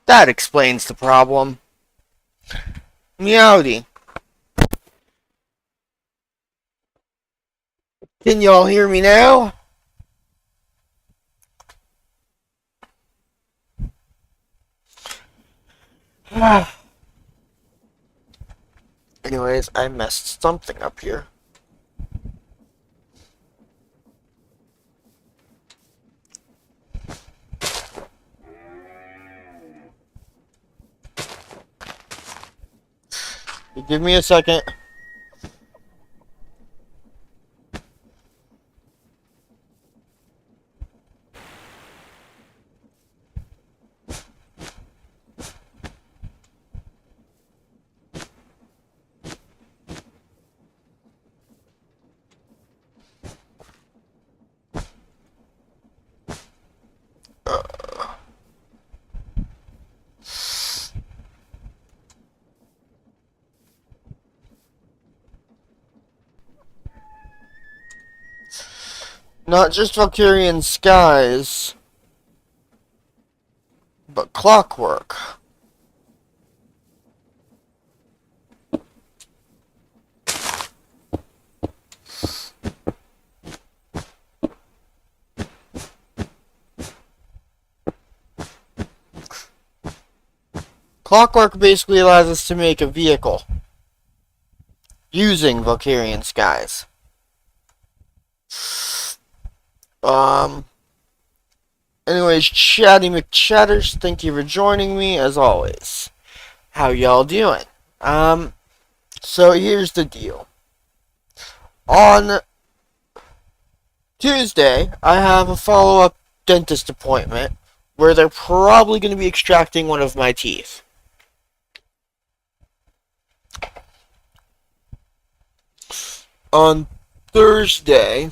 That explains the problem. Meowdy. Can y'all hear me now? Anyways, I messed something up here. Give me a second. Not just Valkyrian skies, but clockwork. Clockwork basically allows us to make a vehicle using Valkyrian skies. Anyways, Chatty McChatters, thank you for joining me as always. How y'all doing? So here's the deal. On Tuesday, I have a follow-up dentist appointment where they're probably going to be extracting one of my teeth. On Thursday,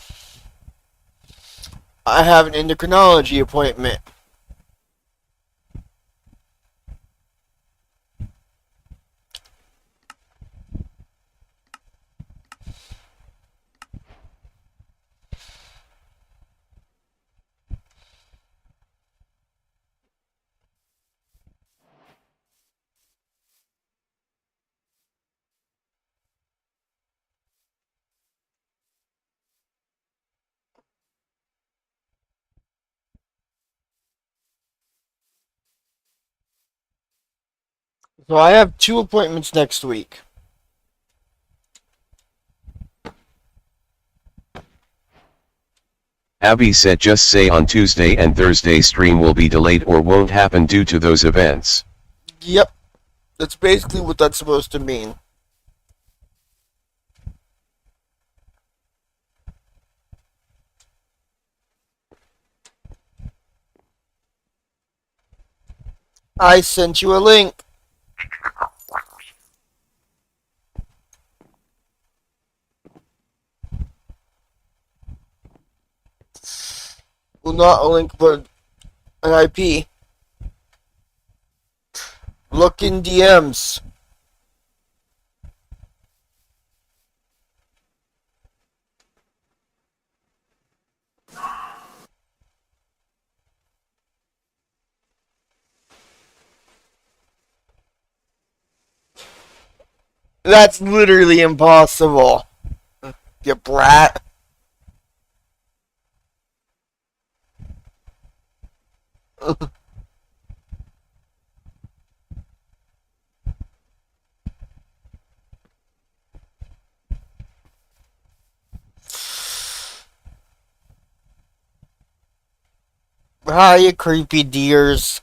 I have an endocrinology appointment. So I have 2 appointments next week. Abby said just say on Tuesday and Thursday stream will be delayed or won't happen due to those events. Yep. That's basically what that's supposed to mean. I sent you a link. Well, not a link, but an IP. Look in DMs. That's literally impossible. You brat. Hi, you creepy deers.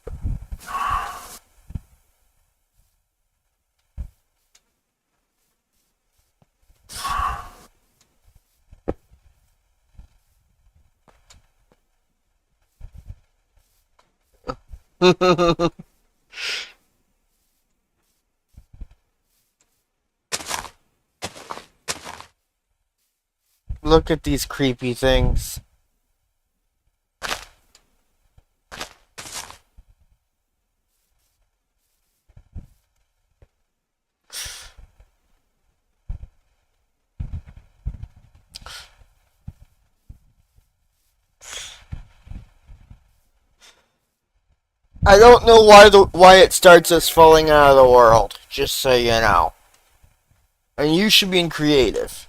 Look at these creepy things. I don't know why it starts us falling out of the world, just so you know. And you should be creative.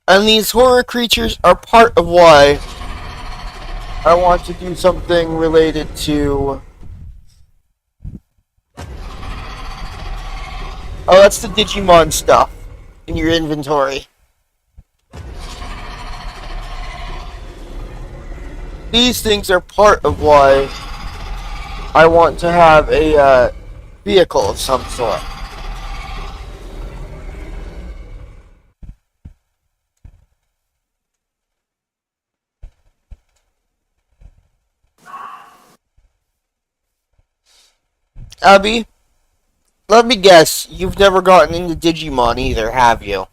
And these horror creatures are part of why I want to do something related to... Oh, that's the Digimon stuff in your inventory. These things are part of why I want to have a vehicle of some sort. Abby, let me guess, you've never gotten into Digimon either, have you?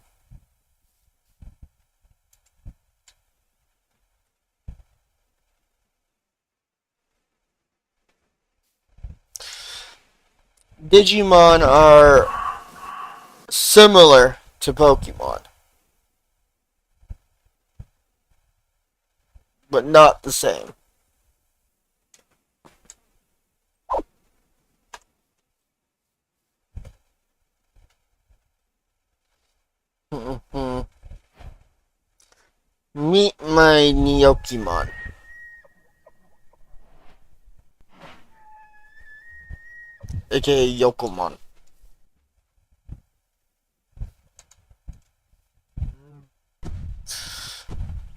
Digimon are similar to Pokemon, but not the same. Meet my Nyokimon, aka Yokomon.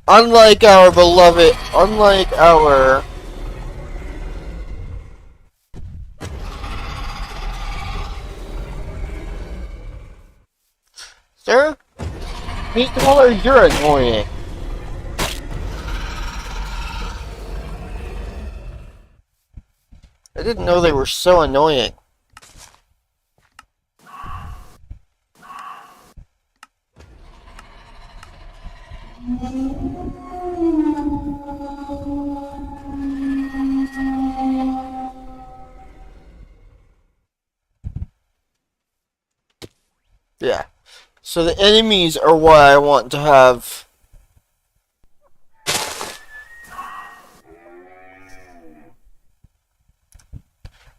Unlike our beloved, unlike our Sir, meet the color, you're annoying. I didn't know they were so annoying. Yeah. So the enemies are why I want to have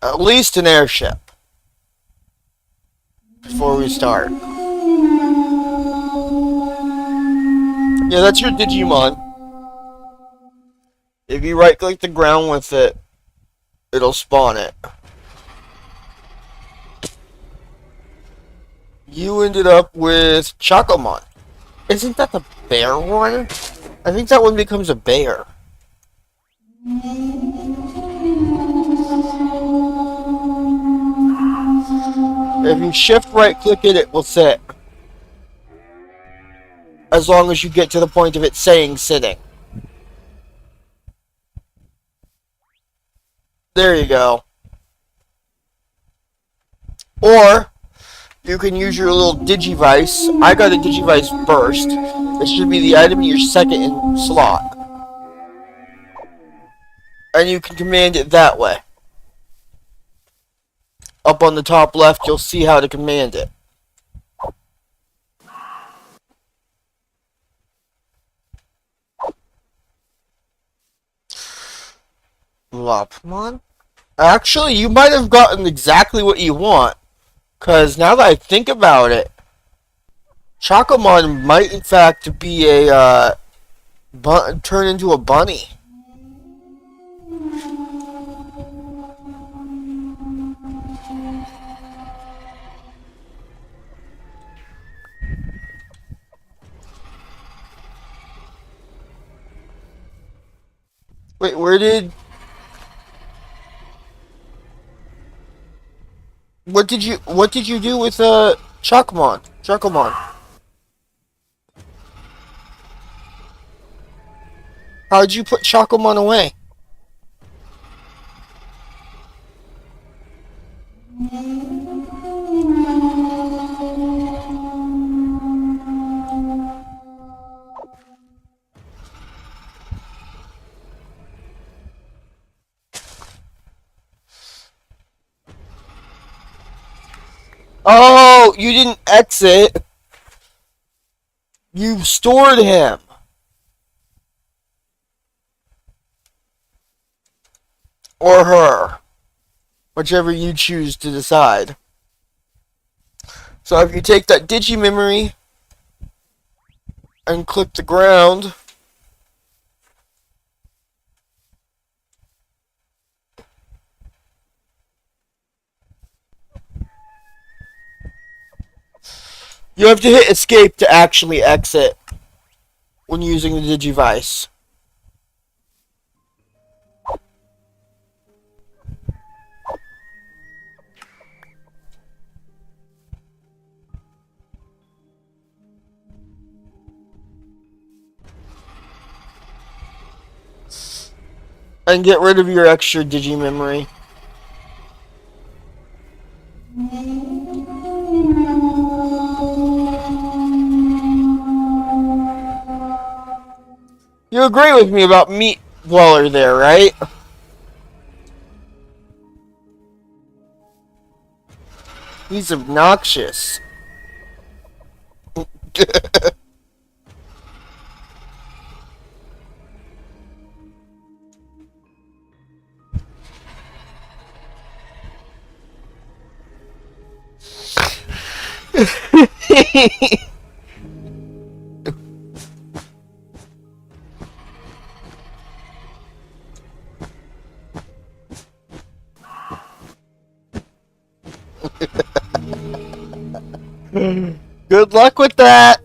at least an airship before we start. Yeah, that's your Digimon. If you right click the ground with it, it'll spawn it. You ended up with Chocomon. Isn't that the bear one? I think that one becomes a bear. If you shift right click it, it will sit. As long as you get to the point of it saying sitting. There you go. Or you can use your little Digivice. I got a Digivice Burst. This should be the item in your second slot. And you can command it that way. Up on the top left, you'll see how to command it. Lopmon? Actually, you might have gotten exactly what you want. Because now that I think about it, Chocomon might in fact be a, turn into a bunny. Wait, where did... What did you do with, Chocomon? Chocomon. How'd you put Chocomon away? Oh, you didn't exit. You've stored him. Or her. Whichever you choose to decide. So if you take that digi-memory and click the ground, you have to hit escape to actually exit when using the Digivice. And get rid of your extra digi-memory. You agree with me about Meat Dweller there, right? He's obnoxious. Good luck with that.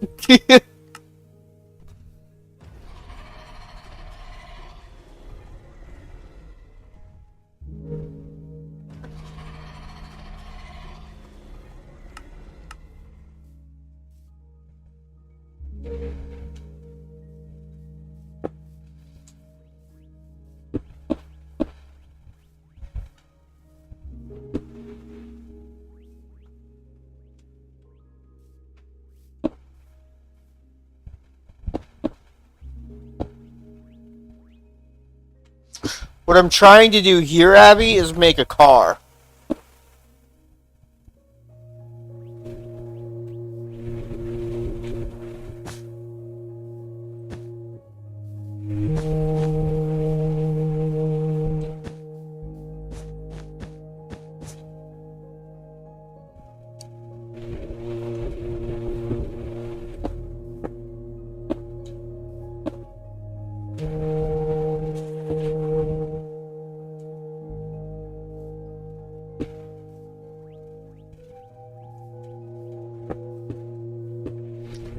What I'm trying to do here, Abby, is make a car.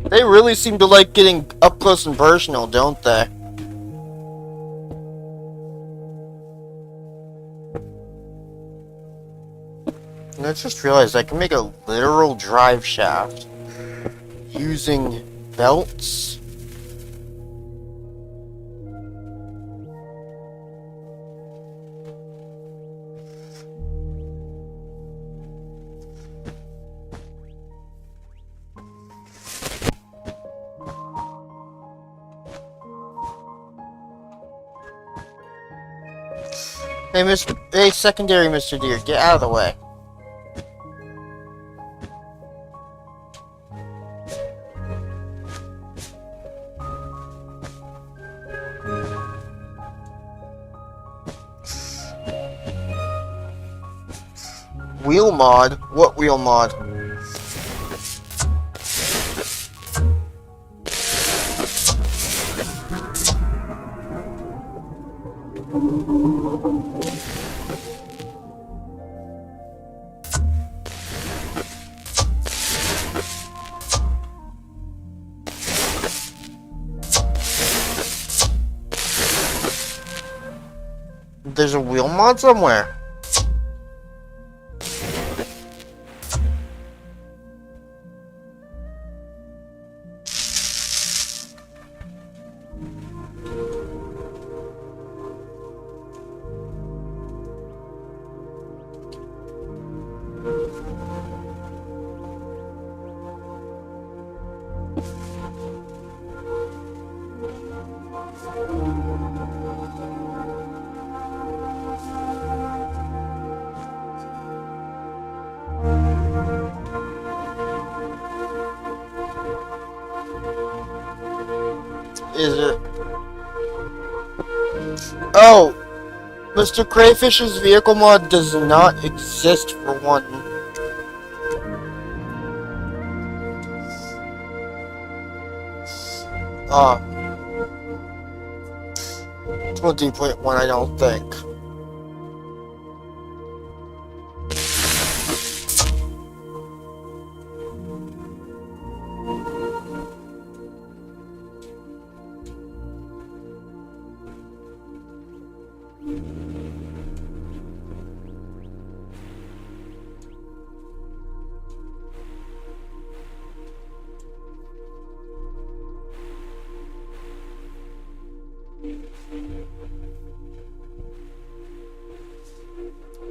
They really seem to like getting up close and personal, don't they? And I just realized I can make a literal drive shaft using belts. Hey, secondary Mr. Deer, get out of the way. Wheel mod? What wheel mod? There's a wheel mod somewhere. Is it? Oh, Mr. Crayfish's vehicle mod does not exist for one. Uh, 20.1, I don't think.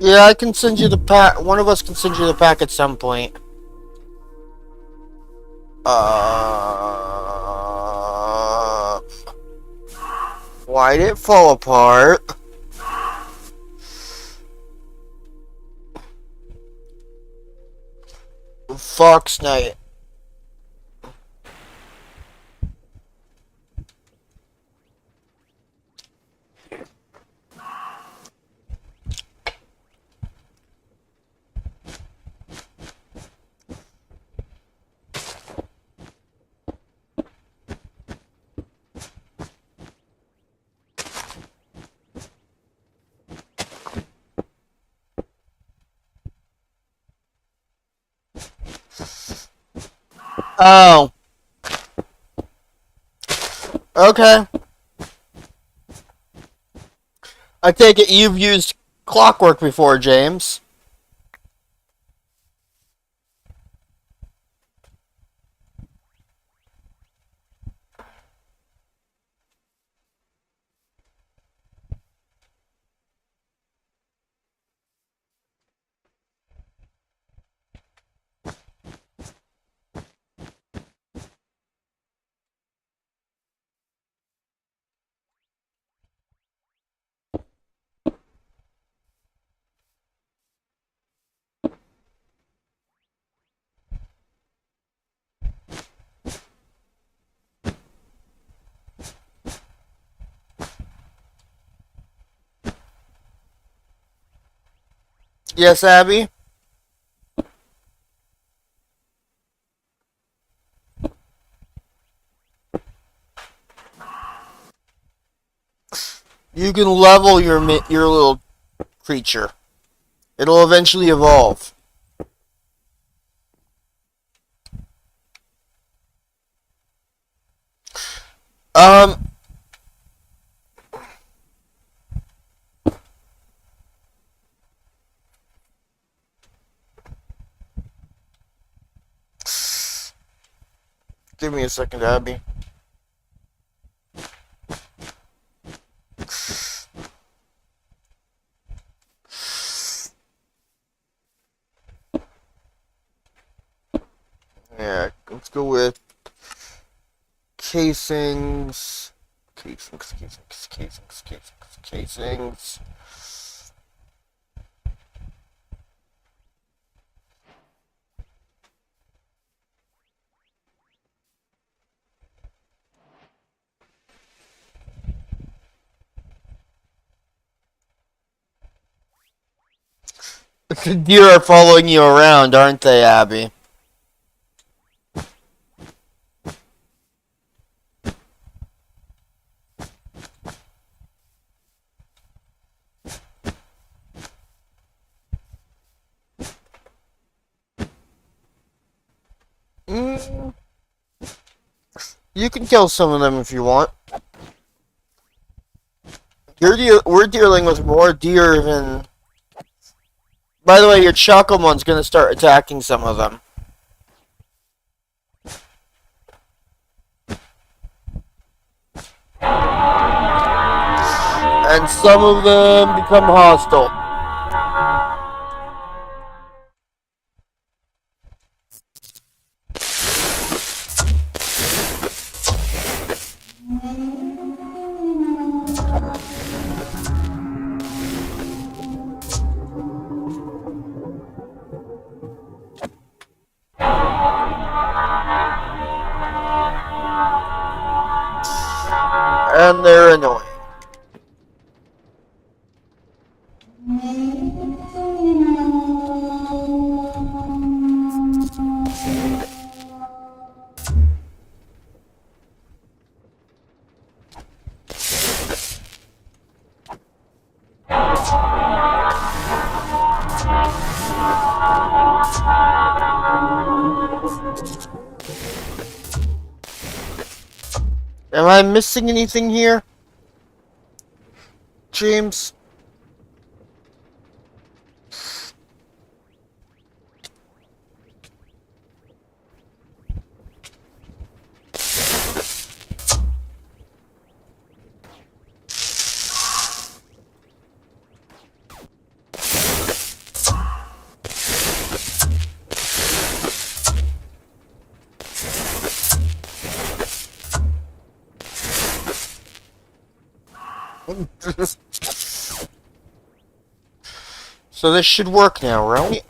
Yeah, I can send you the pack. One of us can send you the pack at some point. Why'd it fall apart? Fox Night. Oh. Okay. I take it you've used Clockwork before, James. Yes, Abby? You can level your little creature. It'll eventually evolve. Um, give me a second, Abby. Yeah, let's go with casings. Casings. The deer are following you around, aren't they, Abby? Mm, you can kill some of them if you want. We're dealing with more deer than. By the way, your Chocomon's gonna start attacking some of them. And some of them become hostile. And they're annoying. Am I missing anything here, James? So this should work now, right?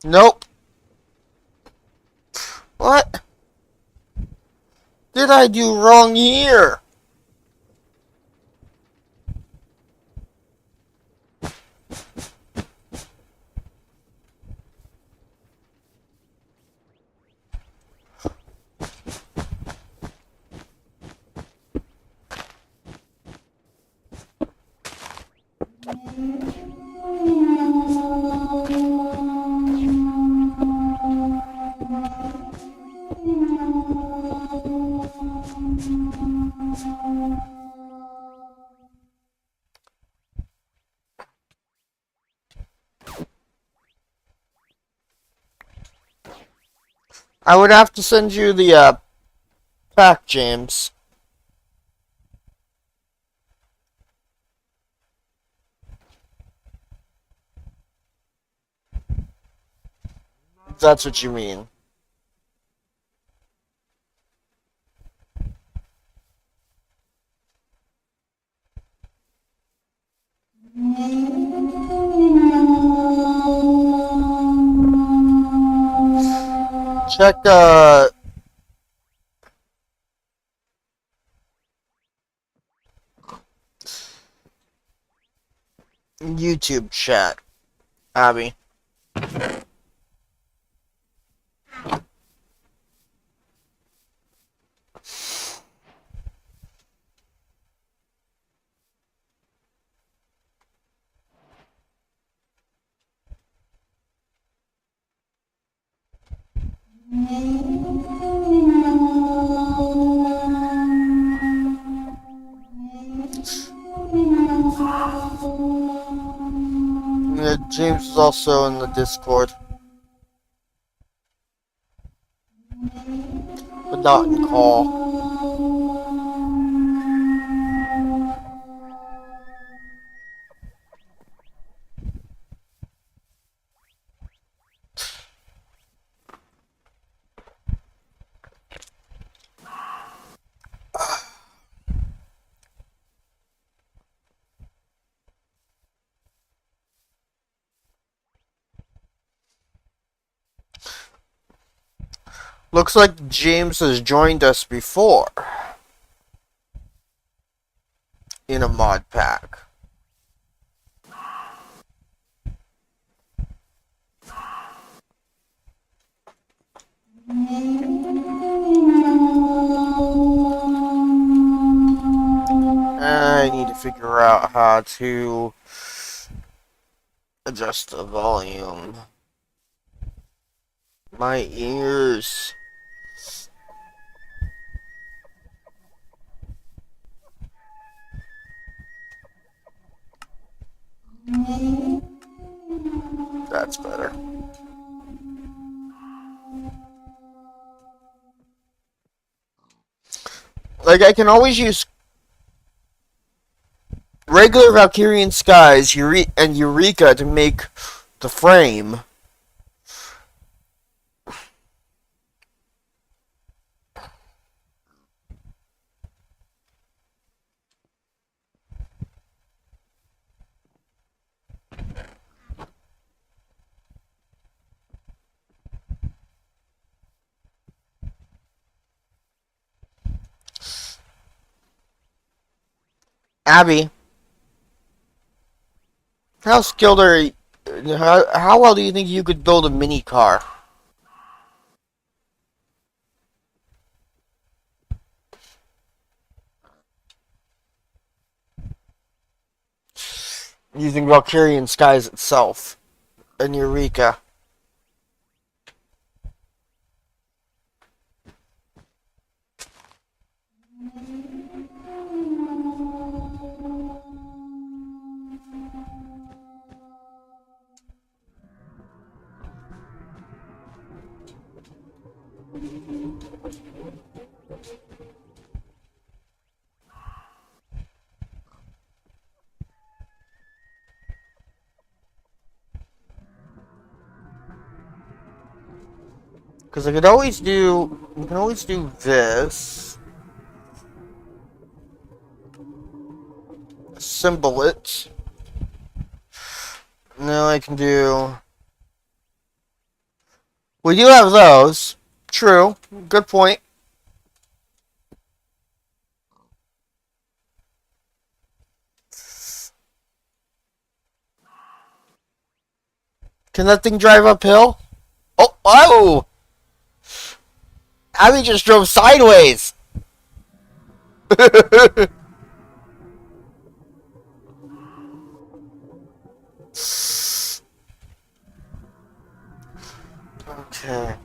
Nope. What did I do wrong here? I would have to send you the pack, James. If that's what you mean. Check YouTube chat, Abby. James is also in the Discord, but not in call. Looks like James has joined us before in a mod pack. I need to figure out how to adjust the volume. My ears. That's better. Like, I can always use regular Valkyrian skies and Eureka to make the frame. Abby, how skilled are you? How well do you think you could build a mini car? Using Valkyrian skies itself and Eureka. Because I could always do. We can always do this. Assemble it. Now I can do. We do have those. True. Good point. Can that thing drive uphill? Oh! Oh! Abby just drove sideways! Okay.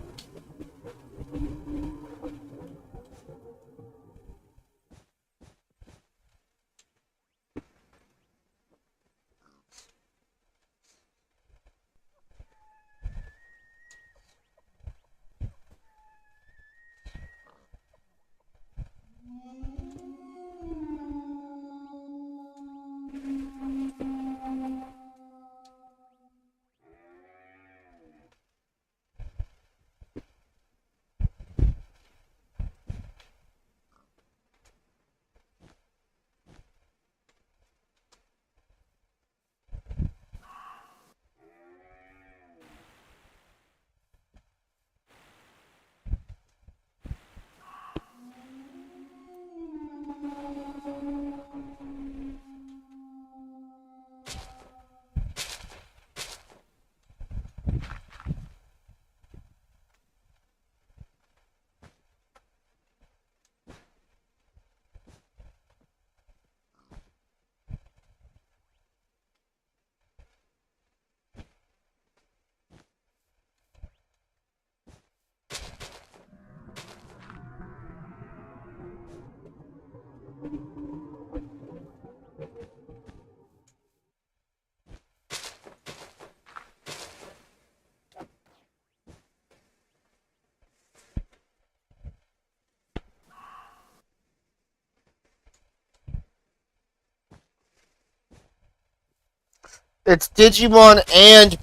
It's Digimon and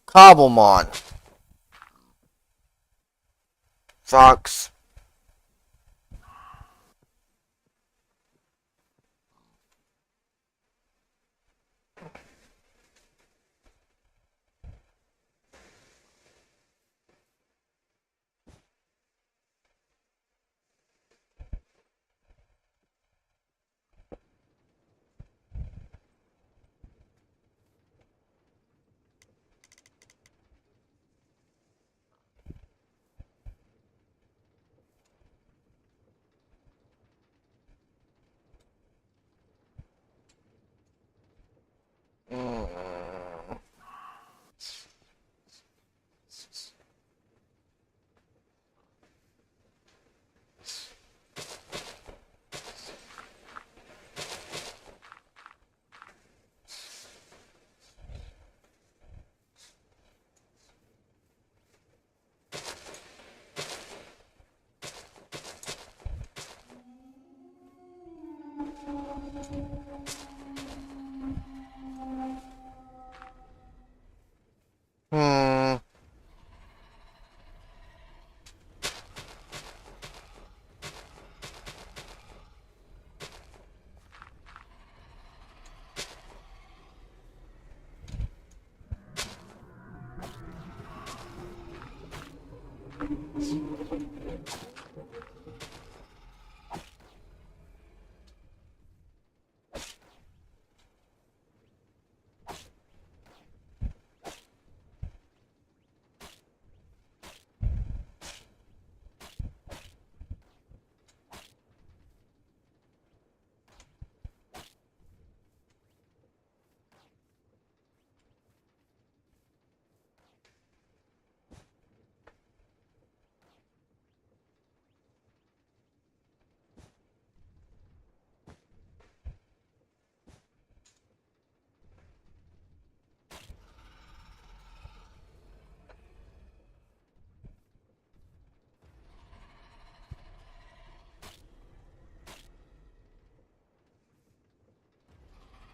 Cobblemon. Fox.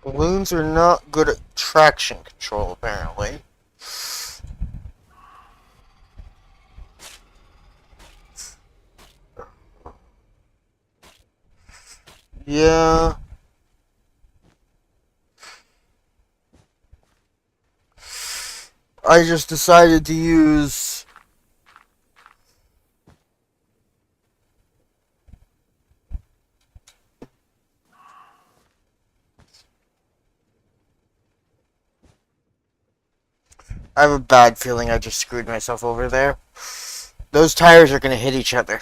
Balloons are not good at traction control, apparently. Yeah. I just decided to use... I have a bad feeling I just screwed myself over there. Those tires are going to hit each other.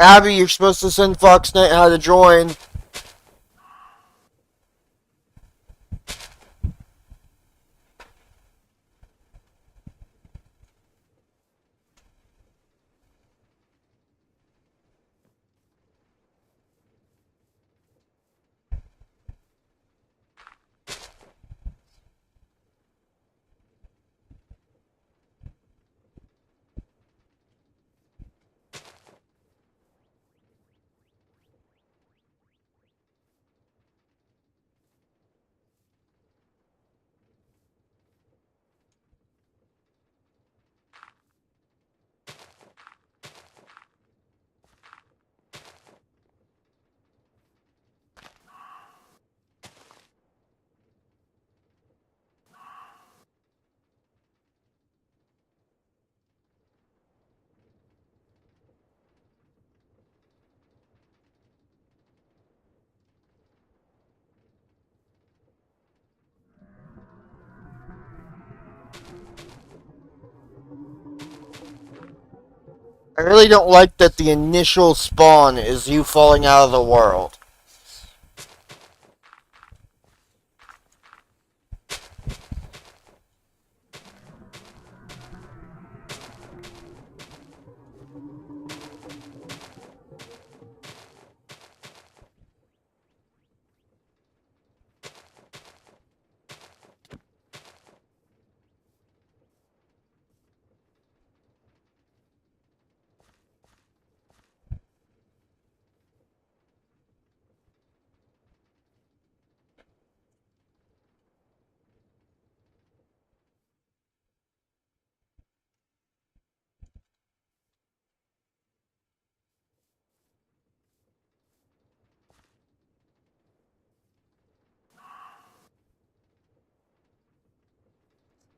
Abby, you're supposed to send Foxnet how to join. I really don't like that the initial spawn is you falling out of the world.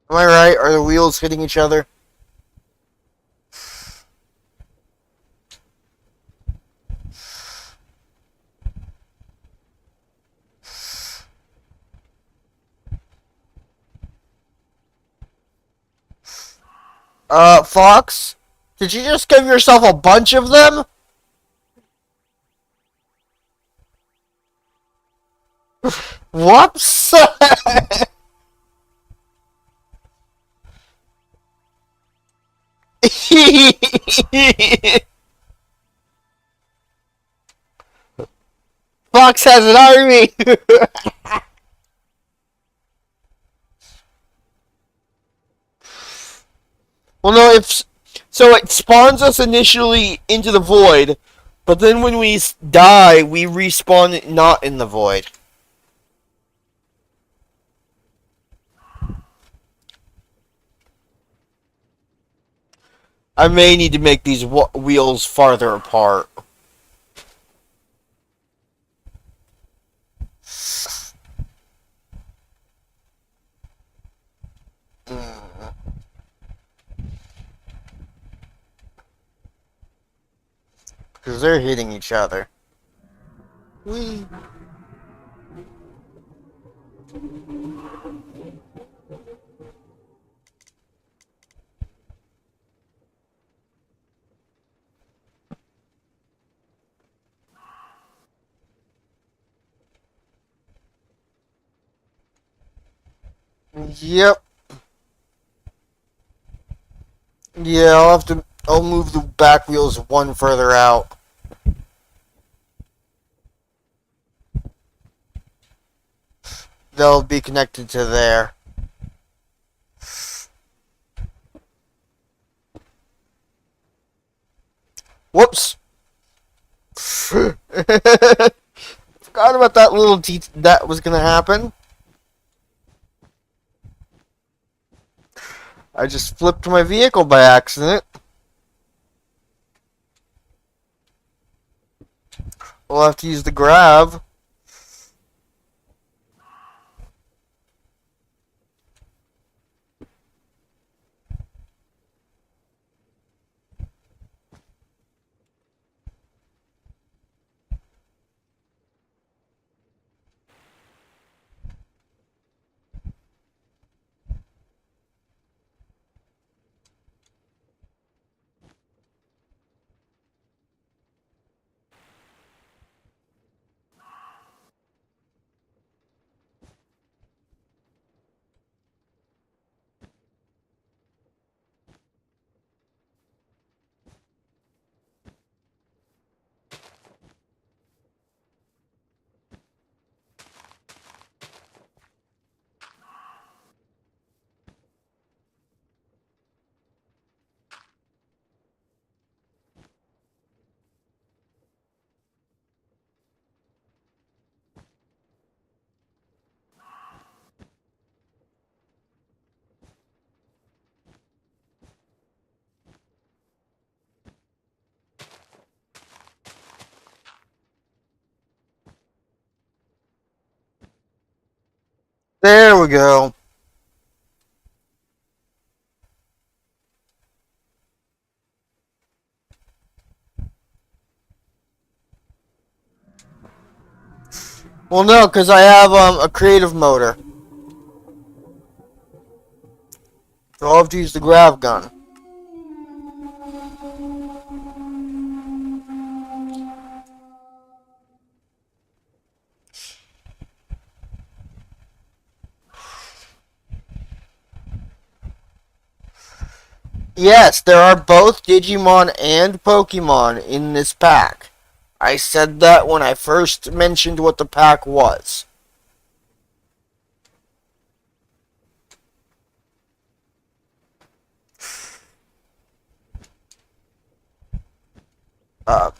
Am I right? Are the wheels hitting each other? Fox? Did you just give yourself a bunch of them? Whoops! Fox has an army. Well, no, if so, it spawns us initially into the void, but then when we die, we respawn not in the void. I may need to make these wheels farther apart. Because they're hitting each other. Whee. Yep. Yeah, I'll move the back wheels one further out. They'll be connected to there. Whoops. Forgot about that little that was gonna happen. I just flipped my vehicle by accident. We'll have to use the grab. There we go. Well, no, because I have a creative motor. So I'll have to use the grav gun. Yes, there are both Digimon and Pokemon in this pack. I said that when I first mentioned what the pack was. Uh,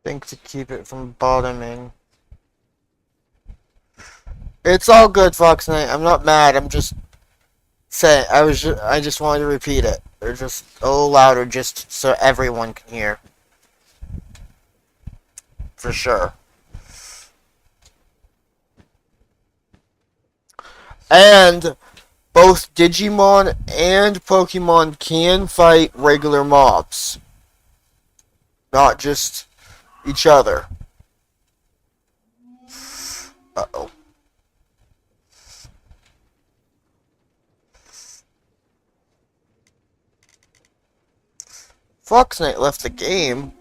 think to keep it from bottoming. It's all good, Fox Knight. I'm not mad. I'm just saying. I just wanted to repeat it. They're just a little louder, just so everyone can hear. For sure. And both Digimon and Pokemon can fight regular mobs, not just each other. Uh-oh. Fox Knight left the game.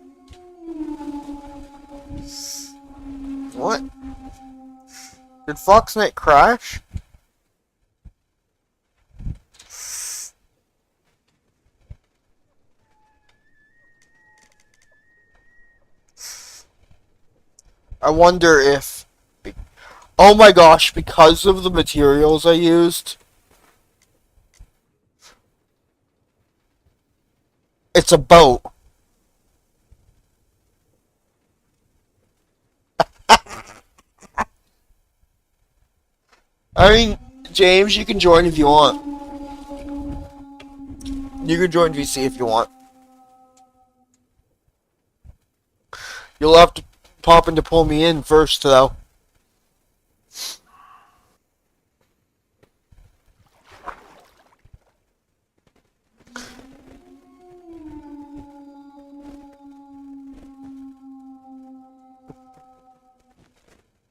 What? Did Fox Knight crash? I wonder if... Oh my gosh, because of the materials I used, it's a boat. I mean, James, you can join if you want. You can join VC if you want. You'll have to pop in to pull me in first, though.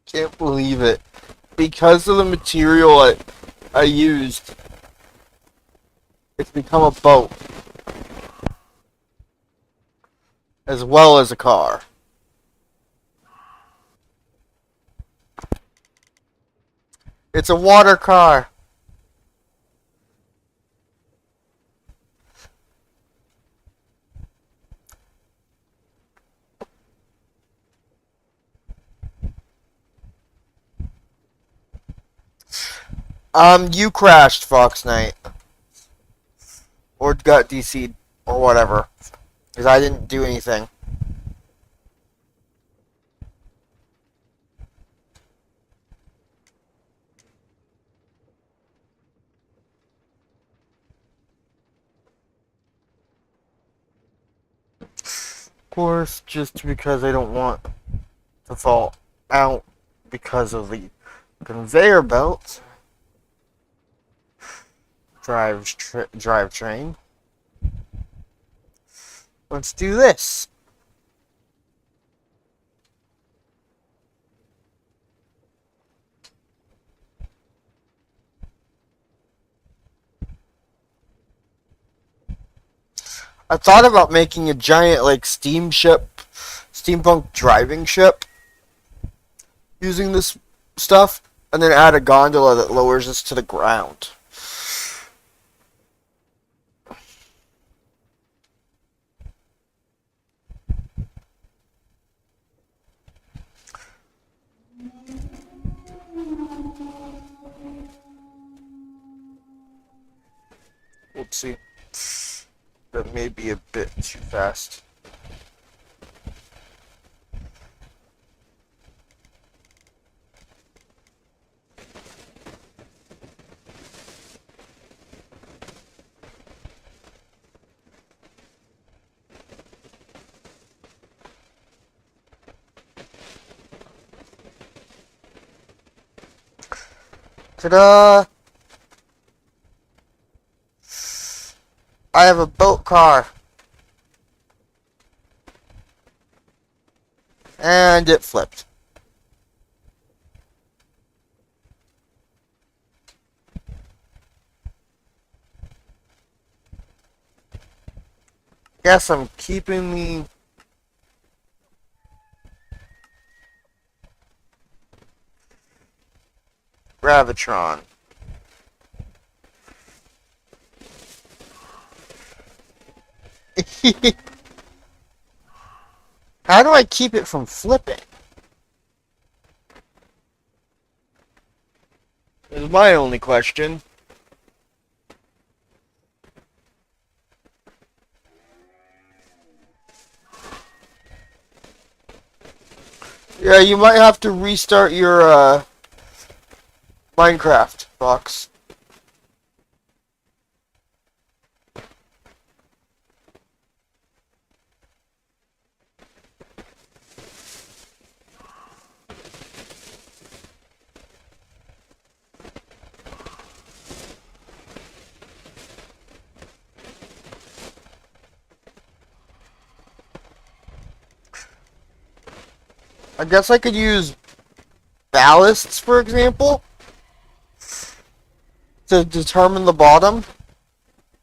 Can't believe it. Because of the material I used, it's become a boat. As well as a car. It's a water car. You crashed, Fox Knight. Or got DC'd, or whatever. Because I didn't do anything. Of course, just because I don't want to fall out because of the conveyor belt. Drivetrain. Let's do this. I thought about making a giant, like, steampunk driving ship using this stuff, and then add a gondola that lowers us to the ground. Let's see. That may be a bit too fast. Ta-da! I have a boat car. And it flipped. Guess I'm keeping the Gravitron. How do I keep it from flipping? Is my only question. Yeah, you might have to restart your Minecraft box. I guess I could use ballasts, for example, to determine the bottom,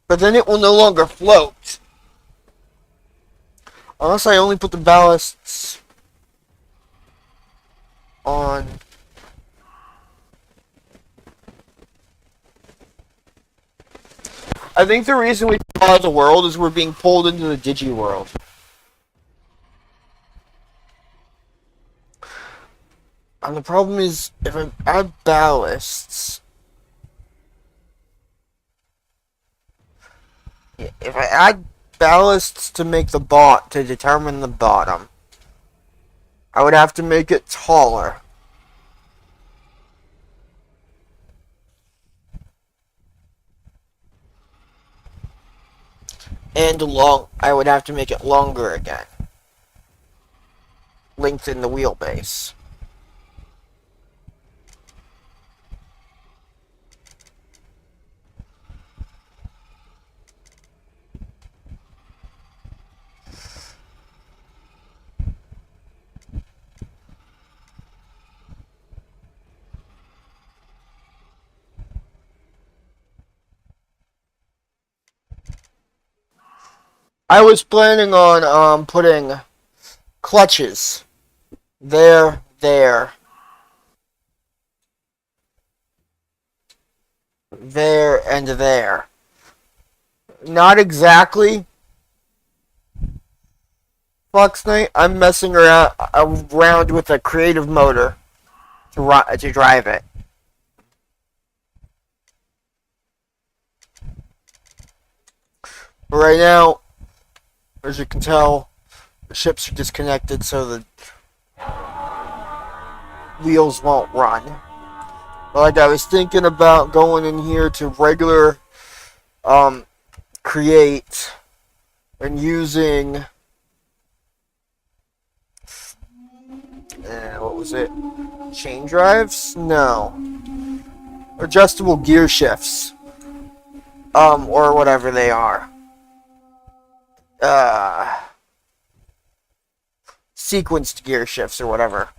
but then it will no longer float. Unless I only put the ballasts on. I think the reason we pause the world is we're being pulled into the digi world. And the problem is, if I add ballasts, if I add ballasts to make the bot to determine the bottom, I would have to make it taller. And I would have to make it longer again. Lengthen the wheelbase. I was planning on putting clutches there, and there. Not exactly. Fox Knight. I'm messing around with a creative motor to drive it. But right now, as you can tell, the ships are disconnected, so the wheels won't run. But like I was thinking about going in here to regular create and using what was it? Chain drives? No. Adjustable gear shifts. Or whatever they are. Sequenced gear shifts or whatever.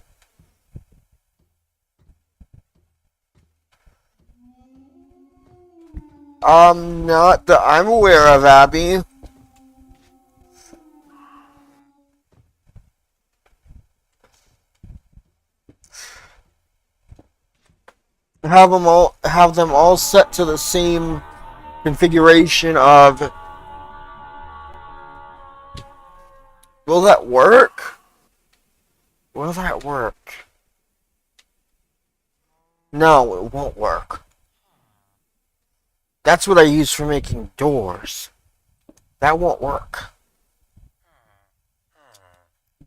Not that I'm aware of, Abby. Have them all set to the same configuration of. Will that work? Will that work? No, it won't work. That's what I use for making doors. That won't work.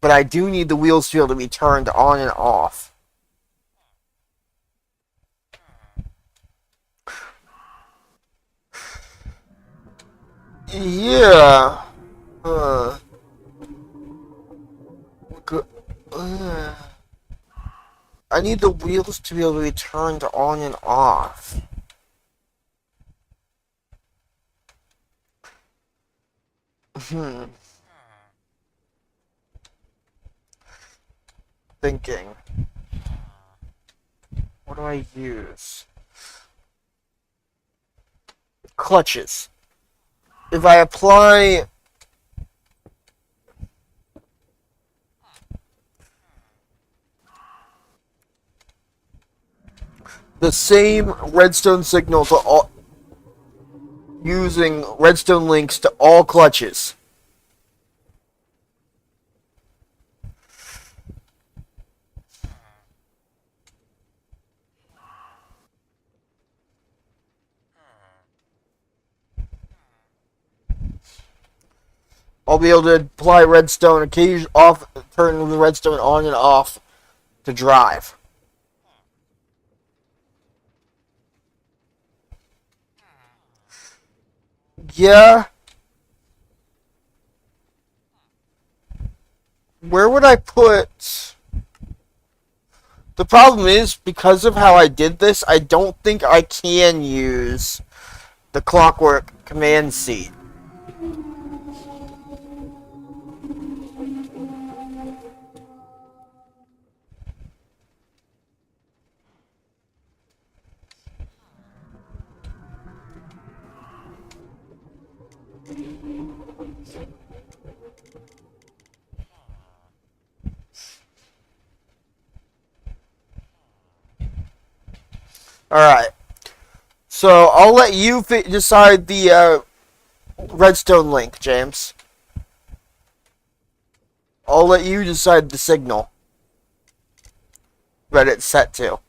But I do need the wheels to be able to be turned on and off. Yeah. I need the wheels to be able to be turned on and off. Thinking. What do I use? Clutches. If I apply the same redstone signal to all, using redstone links to all clutches. I'll be able to apply redstone turn the redstone on and off to drive. Yeah. Where would I put... The problem is, because of how I did this, I don't think I can use the clockwork command seat. Alright. So, I'll let you decide the redstone link, James. I'll let you decide the signal that it's set to.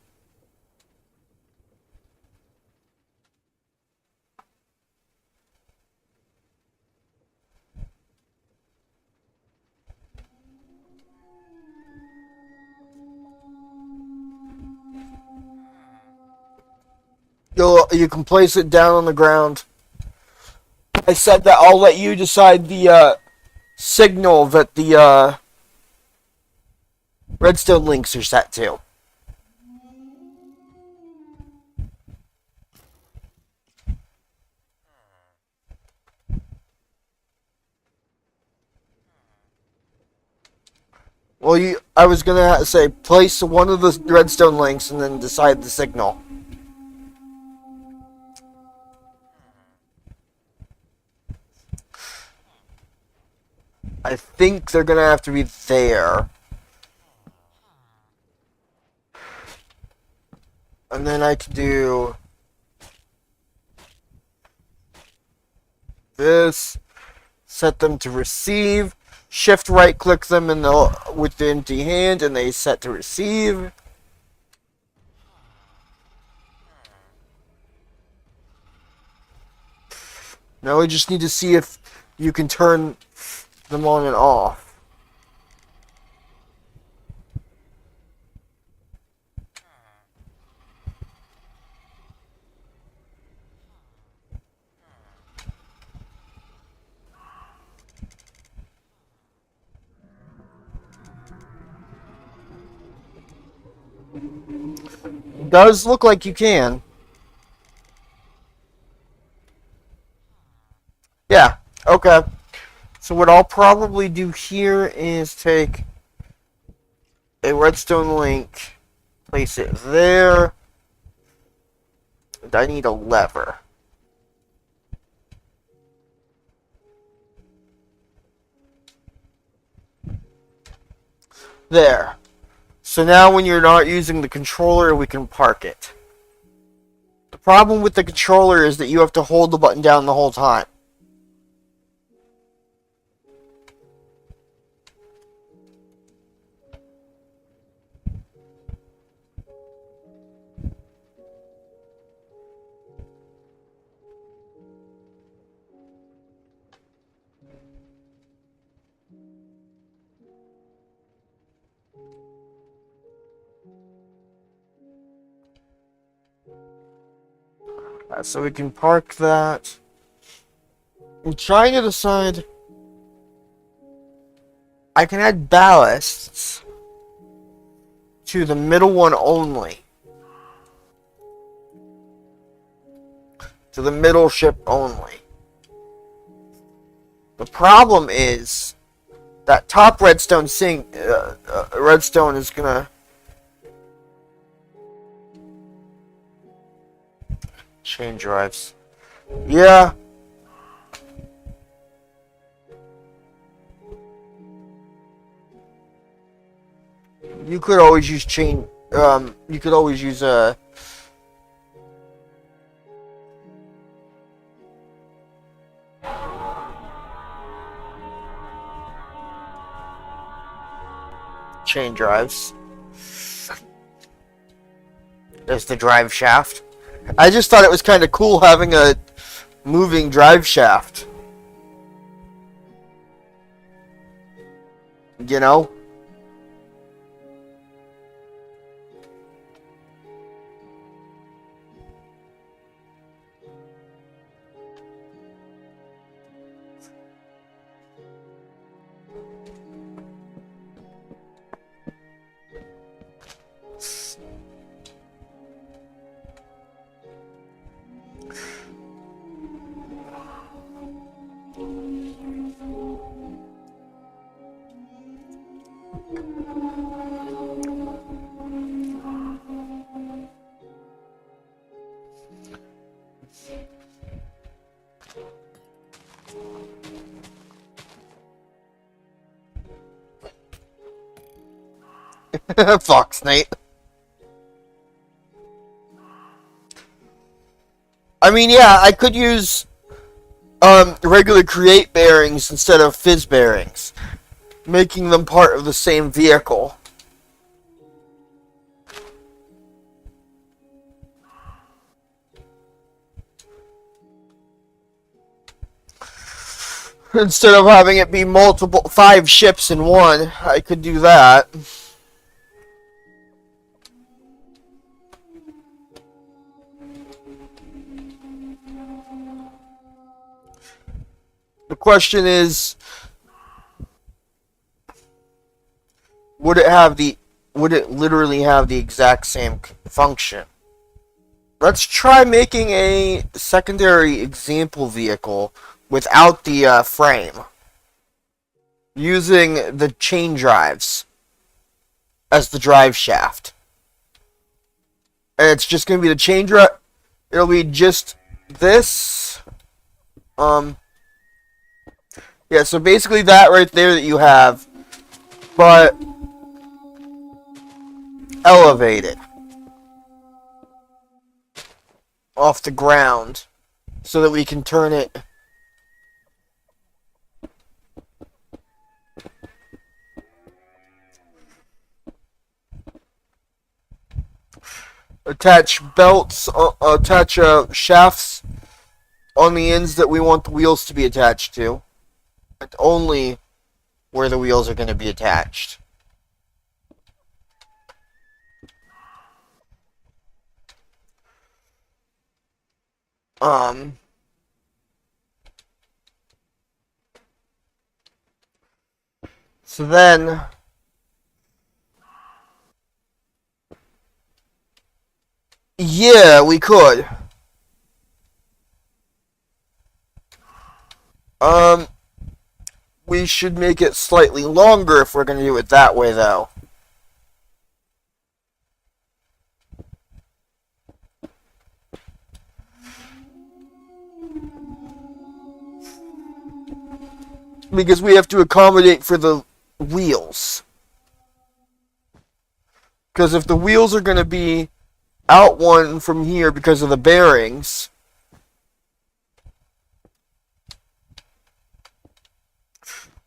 You can place it down on the ground. I said that I'll let you decide the signal that the redstone links are set to. Well, I was gonna say place one of the redstone links and then decide the signal. I think they're gonna have to be there. And then I can do this, set them to receive, shift right click them with the empty hand and they set to receive. Now we just need to see if you can turn them on and off. Does look like you can. Yeah, okay. So what I'll probably do here is take a redstone link, place it there, and I need a lever. There. So now when you're not using the controller, we can park it. The problem with the controller is that you have to hold the button down the whole time. So we can park that. I'm trying to decide. I can add ballasts to the middle one only. To the middle ship only. The problem is that top redstone redstone is gonna chain drives. Yeah. You could always use chain. You could always use chain drives. There's the drive shaft. I just thought it was kind of cool having a moving drive shaft. You know? Fox Nate. I mean, yeah, I could use regular create bearings instead of fizz bearings, making them part of the same vehicle. Instead of having it be multiple 5 ships in one, I could do that. The question is, would it literally have the exact same function? Let's try making a secondary example vehicle without the frame, using the chain drives as the drive shaft. And it's just going to be the chain drive. It'll be just this. Yeah, so basically that right there that you have, but elevated off the ground so that we can turn it. Attach belts, attach shafts on the ends that we want the wheels to be attached to. And only where the wheels are going to be attached. So then, yeah, we could. We should make it slightly longer if we're going to do it that way, though. Because we have to accommodate for the wheels. Because if the wheels are going to be out one from here because of the bearings,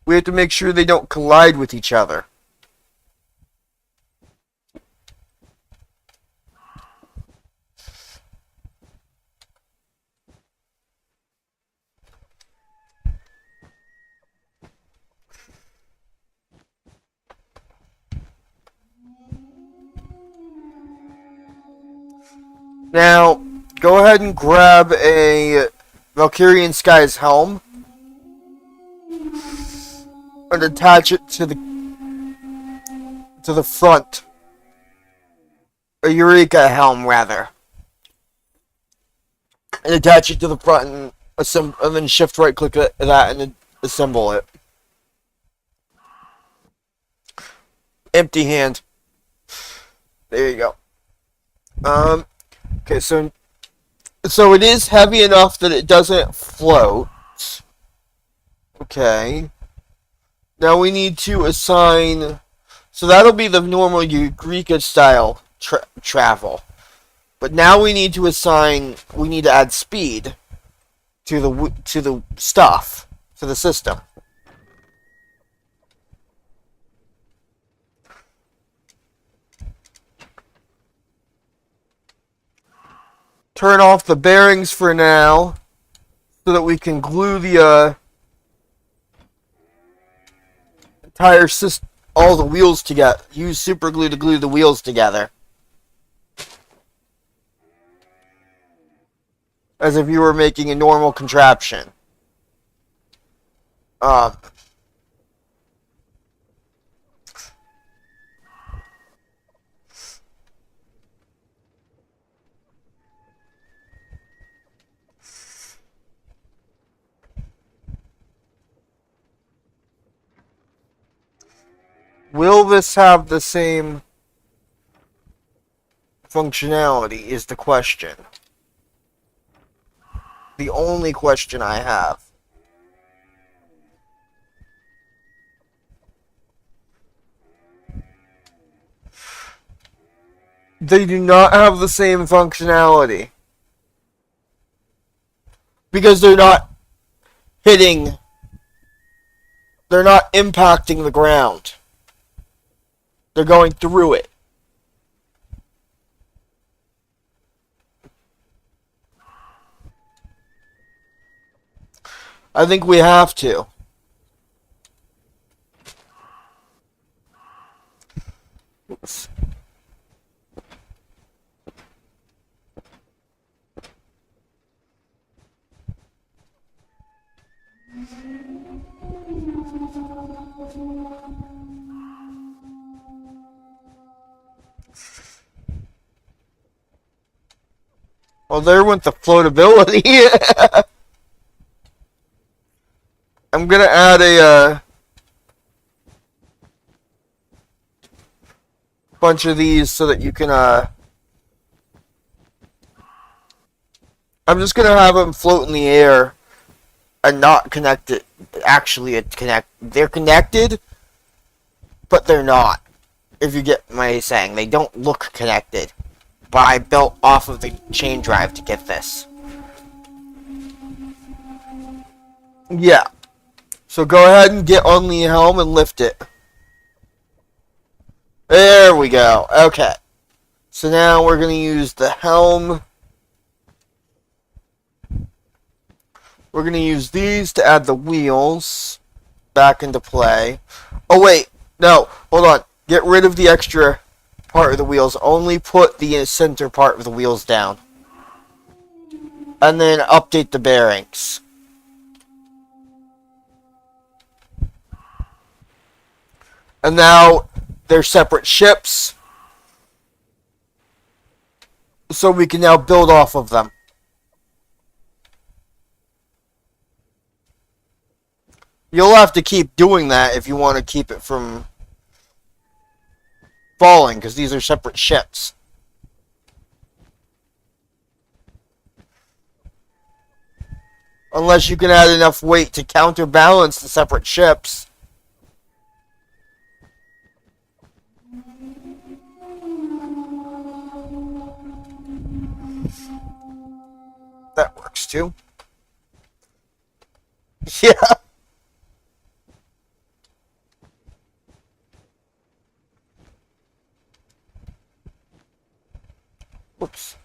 we have to make sure they don't collide with each other. Now, go ahead and grab a Valkyrian Skies helm and attach it to the front. A Eureka helm, rather. And attach it to the front and then shift right click that and assemble it. Empty hand. There you go. Okay, so it is heavy enough that it doesn't float. Okay. Now we need to assign. So that'll be the normal Eureka style travel. But now we need to assign. We need to add speed to the stuff, to the system. Turn off the bearings for now, so that we can glue the entire system, all the wheels together. Use super glue to glue the wheels together, as if you were making a normal contraption. Will this have the same functionality is the question. The only question I have. They do not have the same functionality. Because they're not hitting, they're not impacting the ground. They're going through it. I think we have to. Oops. Well, there went the floatability. I'm gonna add a bunch of these so that you can. I'm just gonna have them float in the air and not connected. Actually, They're connected, but they're not. If you get my saying, they don't look connected. But I built off of the chain drive to get this. Yeah. So go ahead and get on the helm and lift it. There we go. Okay. So now we're going to use the helm. We're going to use these to add the wheels back into play. Oh, wait. No. Hold on. Get rid of the extra part of the wheels. Only put the center part of the wheels down. And then update the bearings. And now they're separate ships. So we can now build off of them. You'll have to keep doing that if you want to keep it from falling, because these are separate ships. Unless you can add enough weight to counterbalance the separate ships. That works too. Yeah. Whoops.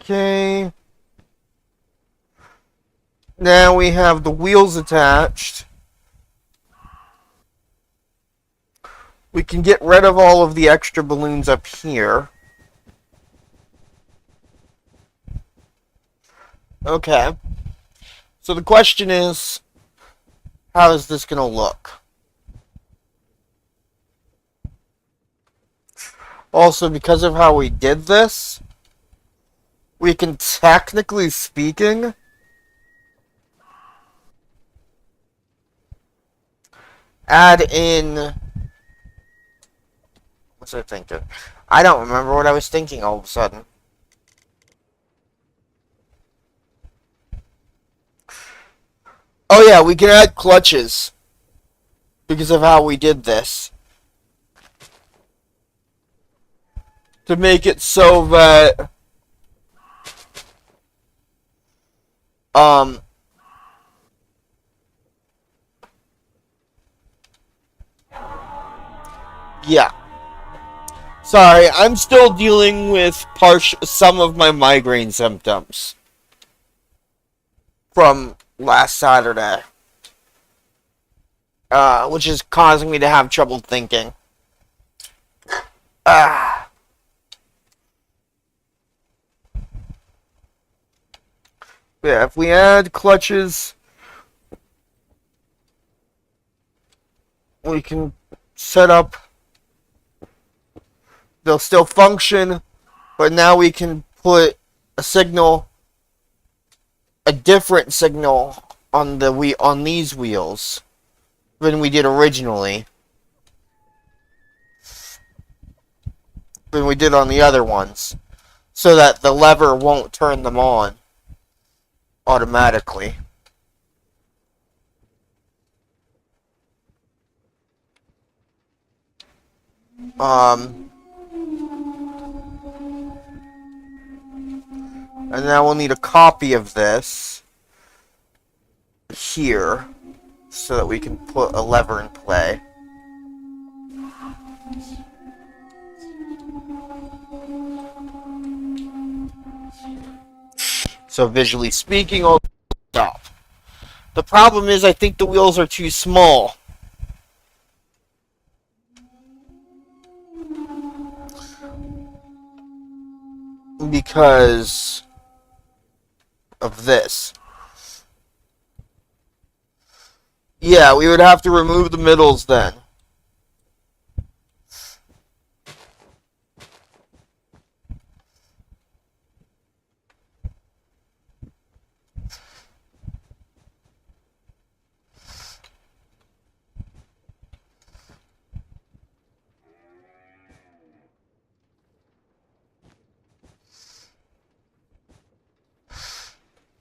Okay. Now we have the wheels attached. We can get rid of all of the extra balloons up here. Okay. So the question is, how is this going to look? Also, because of how we did this, we can, technically speaking, add in... What's I thinking? I don't remember what I was thinking all of a sudden. Oh yeah, we can add clutches because of how we did this. To make it so that yeah. Sorry, I'm still dealing with some of my migraine symptoms from last Saturday. Which is causing me to have trouble thinking. Yeah, if we add clutches, we can set up. They'll still function, but now we can put a signal, a different signal on these wheels than we did originally. Than we did on the other ones, so that the lever won't turn them on automatically. Um, and now we'll need a copy of this here so that we can put a lever in play. So visually speaking, all stop. The problem is I think the wheels are too small. Because of this. Yeah, we would have to remove the middles then.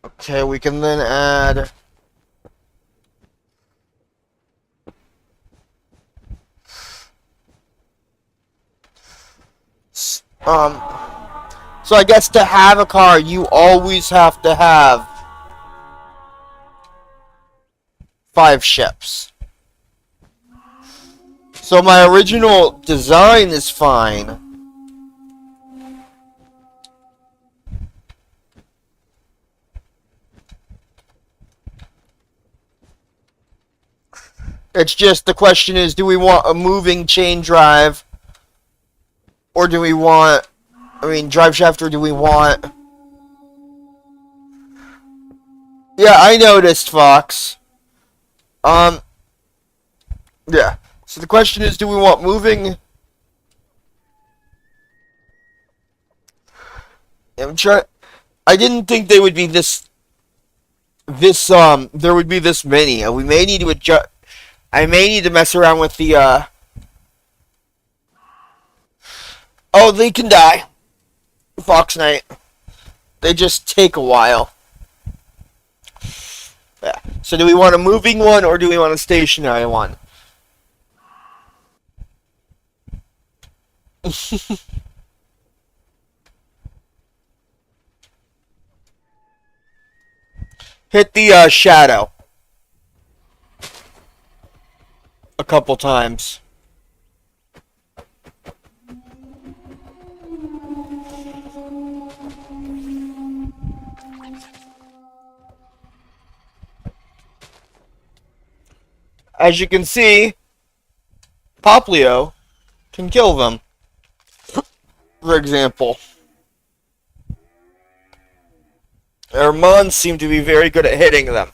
Okay, we can then add so I guess to have a car you always have to have 5 ships. So my original design is fine. It's just the question is, do we want a moving chain drive? Or do we want, drive shaft, or do we want... Yeah, I noticed, Fox. Yeah. So the question is, do we want moving... I didn't think they would be there would be this many. We may need to adjust... I may need to mess around with the, Oh, they can die. Fox Knight. They just take a while. Yeah. So do we want a moving one or do we want a stationary one? Hit the shadow a couple times. As you can see, Poplio can kill them. For example. Their Mons seem to be very good at hitting them.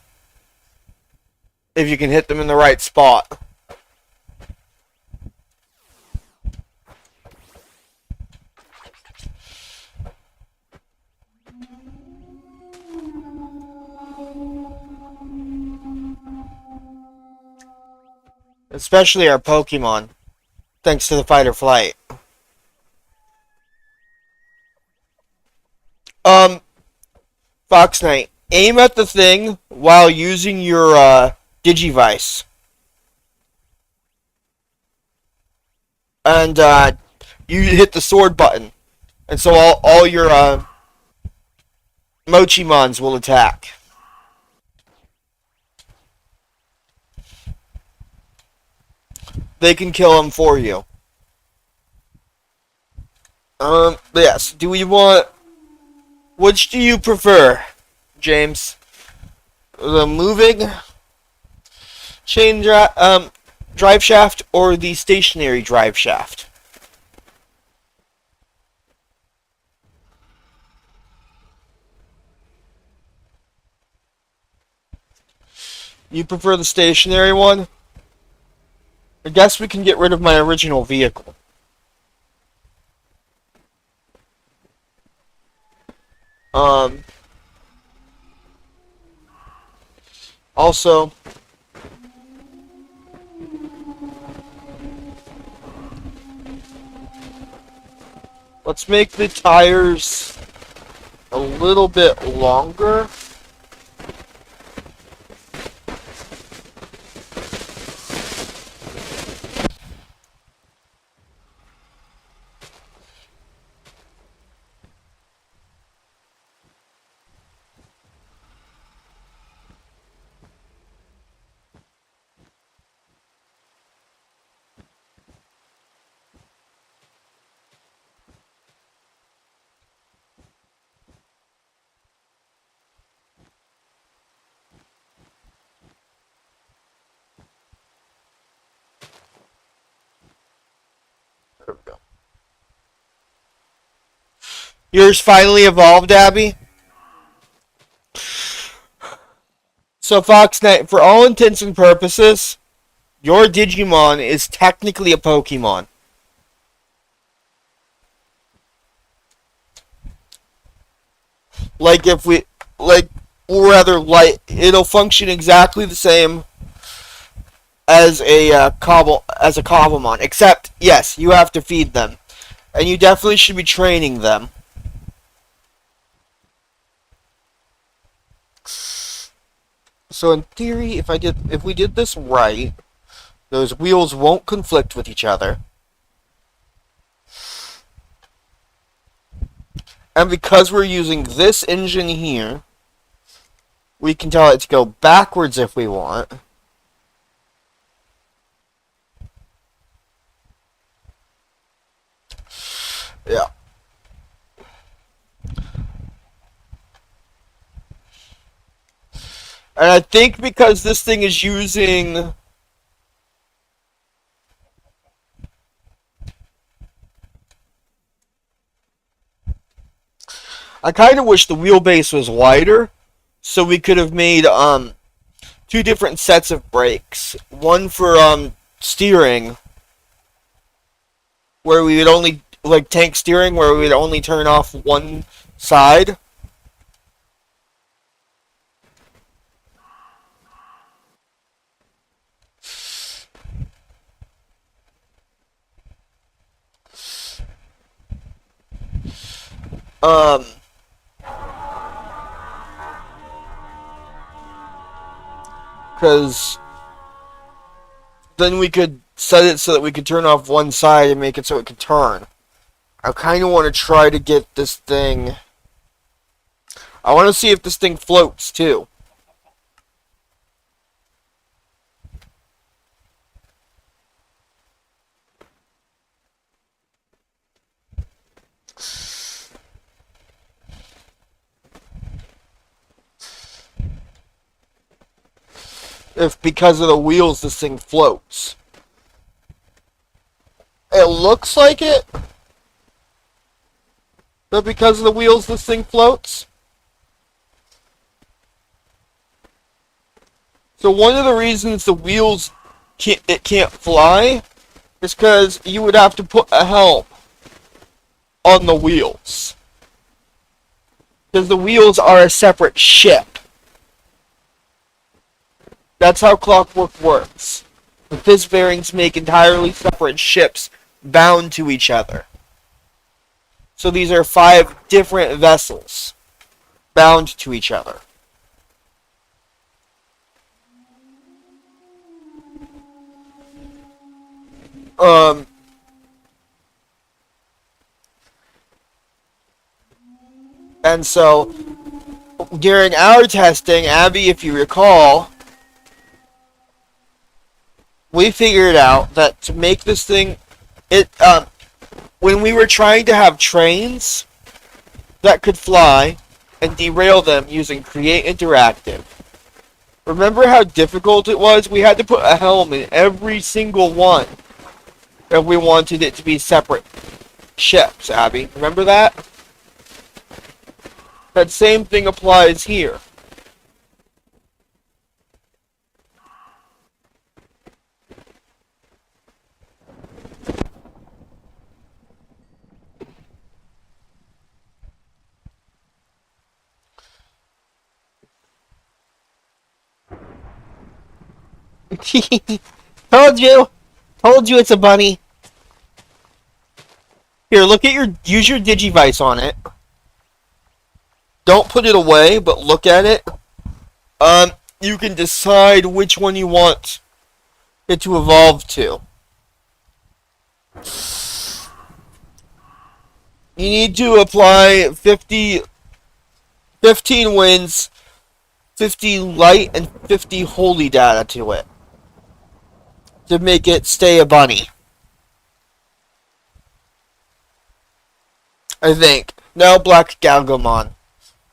If you can hit them in the right spot. Especially our Pokemon. Thanks to the fight or flight. Fox Knight, aim at the thing while using your Digivice. And you hit the sword button. And so all your Mochimons will attack. They can kill them for you. Yes. Do we want... Which do you prefer, James? The moving chain drive shaft or the stationary drive shaft? You prefer the stationary one? I guess we can get rid of my original vehicle. Also, let's make the tires a little bit longer. Yours finally evolved, Abby? So, Fox Knight, for all intents and purposes, your Digimon is technically a Pokemon. Like, if we. Like, or rather, like, it'll function exactly the same as a Cobblemon. Except, yes, you have to feed them. And you definitely should be training them. So in theory, if we did this right, those wheels won't conflict with each other. And because we're using this engine here, we can tell it to go backwards if we want. Yeah. And I think because this thing is using... I kind of wish the wheelbase was wider, so we could have made two different sets of brakes. One for steering, where we would only, like tank steering, where we would only turn off one side. Um, because then we could set it so that we could turn off one side and make it so it could turn. I kind of want to try to get this thing... I want to see if this thing floats, too. If because of the wheels this thing floats. It looks like it, but because of the wheels this thing floats. So one of the reasons the wheels can't fly is because you would have to put a helm on the wheels. Because the wheels are a separate ship. That's how clockwork works. The fist bearings make entirely separate ships bound to each other. So these are 5 different vessels bound to each other. And so during our testing, Abby, if you recall, we figured out that to make this thing, when we were trying to have trains that could fly and derail them using Create Interactive, remember how difficult it was? We had to put a helm in every single one if we wanted it to be separate ships, Abby. Remember that? That same thing applies here. Told you! Told you it's a bunny. Here, use your Digivice on it. Don't put it away, but look at it. You can decide which one you want it to evolve to. You need to apply 15 winds, 50 light, and 50 holy data to it to make it stay a bunny. I think. No, Black Galgomon.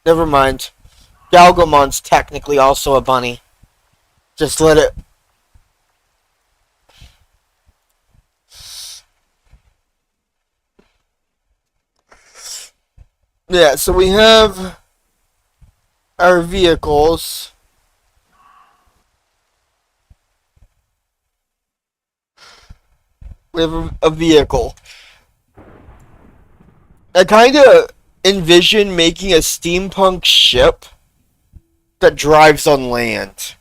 Never mind. Galgomon's technically also a bunny. Just let it... Yeah, so we have our vehicles. We have a vehicle. I kind of envision making a steampunk ship that drives on land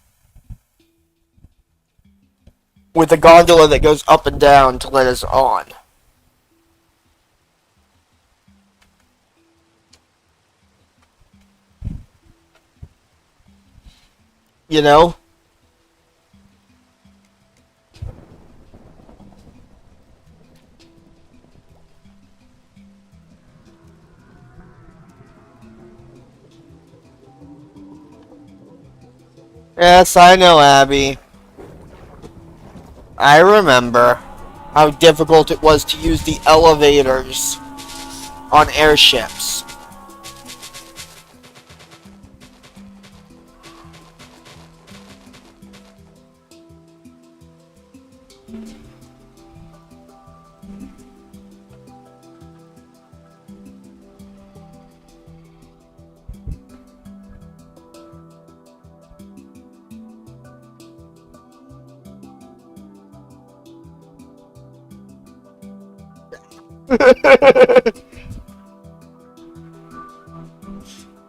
with a gondola that goes up and down to let us on. You know? Yes, I know, Abby. I remember how difficult it was to use the elevators on airships.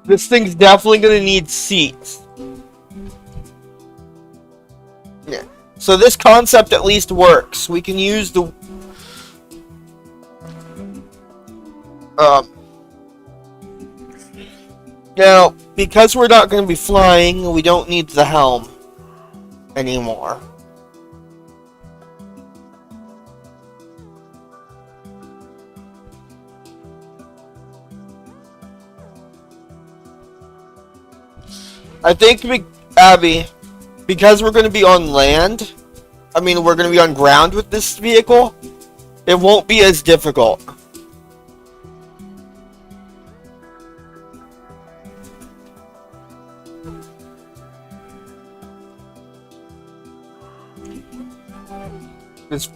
This thing's definitely gonna need seats. Yeah. So this concept at least works. We can use the um now because we're not gonna be flying, we don't need the helm anymore. I think Abby, because we're gonna be on land, we're gonna be on ground with this vehicle, it won't be as difficult. It's,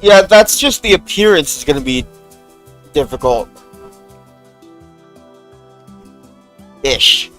yeah, that's just the appearance is gonna be difficult. Ish.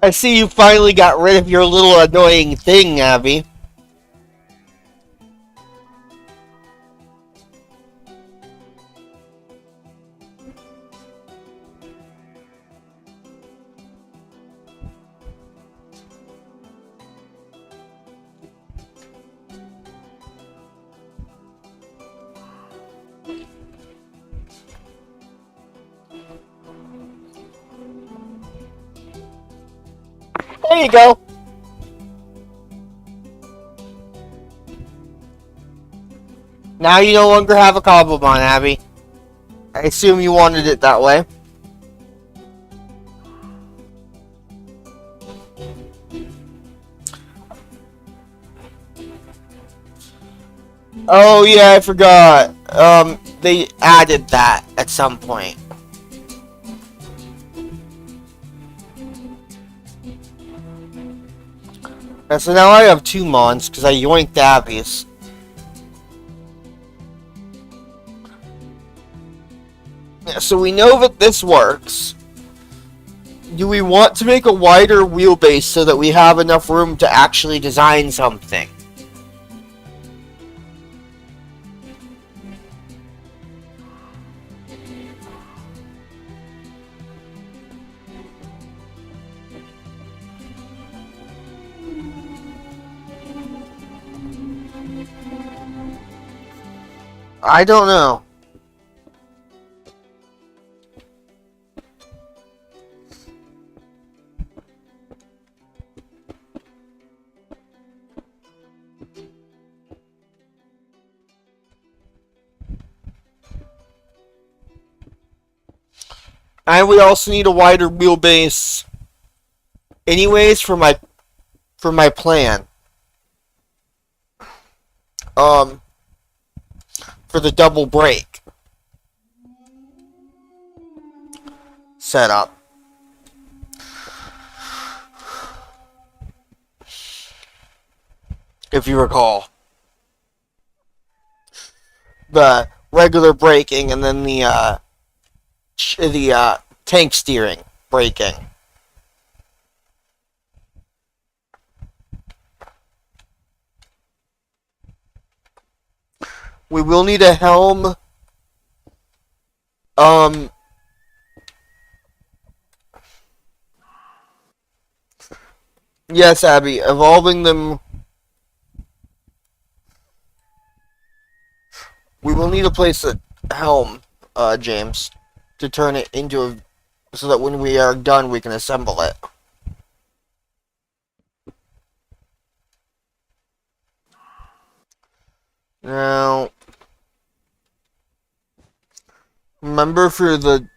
I see you finally got rid of your little annoying thing, Abby. There you go. Now you no longer have a Cobblemon, Abby. I assume you wanted it that way. Oh yeah, I forgot. They added that at some point. And so now I have two Mons because I yoinked Abby's. Yeah, so we know that this works. Do we want to make a wider wheelbase so that we have enough room to actually design something? I don't know. And we also need a wider wheelbase anyways for my plan. Um for the double brake setup. If you recall. The regular braking and then the tank steering braking. We will need a helm. Um, yes, Abby, evolving them. We will need to place a helm, James, to turn it into so that when we are done, we can assemble it. Now, remember for the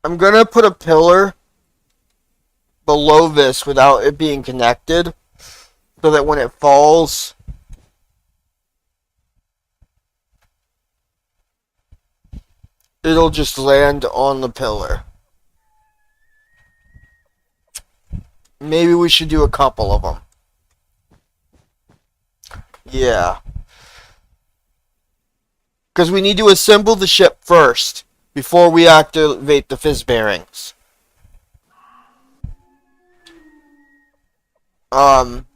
I'm gonna put a pillar below this without it being connected, so that when it falls, it'll just land on the pillar. Maybe we should do a couple of them. Yeah. Because we need to assemble the ship first before we activate the fizz bearings. Um,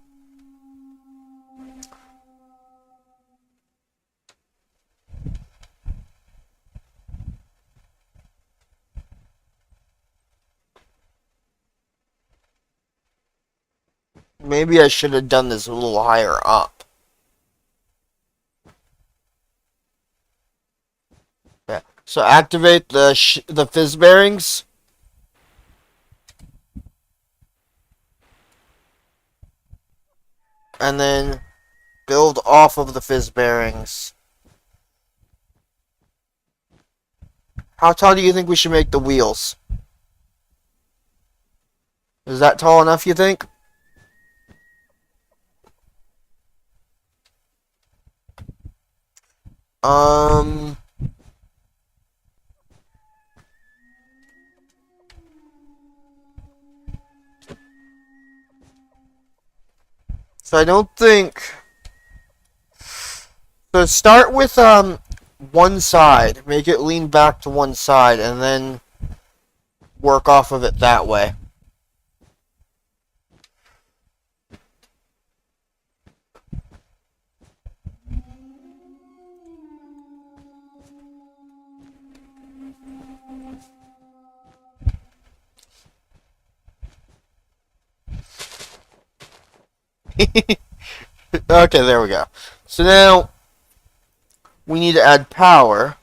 Maybe I should have done this a little higher up. Yeah. So activate the fizz bearings. And then build off of the fizz bearings. How tall do you think we should make the wheels? Is that tall enough, you think? Um, so I don't think. So start with one side, make it lean back to one side, and then work off of it that way. Okay, there we go. So now we need to add power.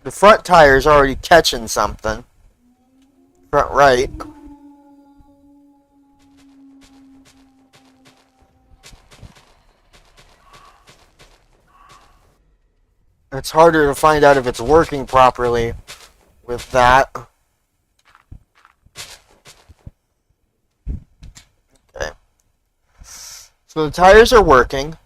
The front tire is already catching something. Front right. It's harder to find out if it's working properly with that. Okay. So the tires are working.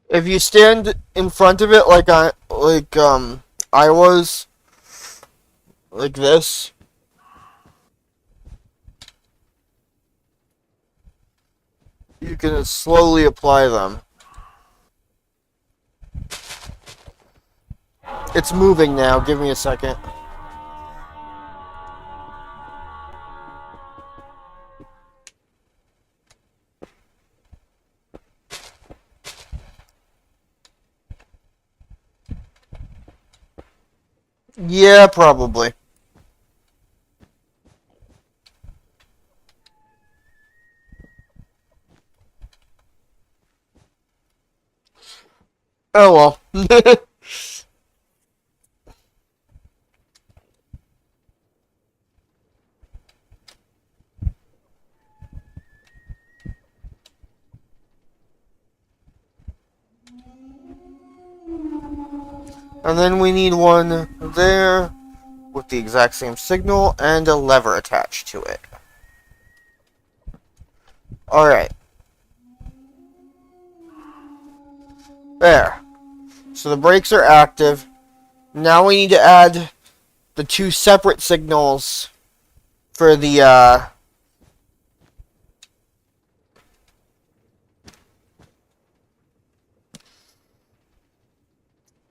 If you stand in front of it I was like this, you can slowly apply them. It's moving now. Give me a second. Yeah, probably. Oh well. And then we need one there with the exact same signal and a lever attached to it. Alright. There. So the brakes are active. Now we need to add the two separate signals for the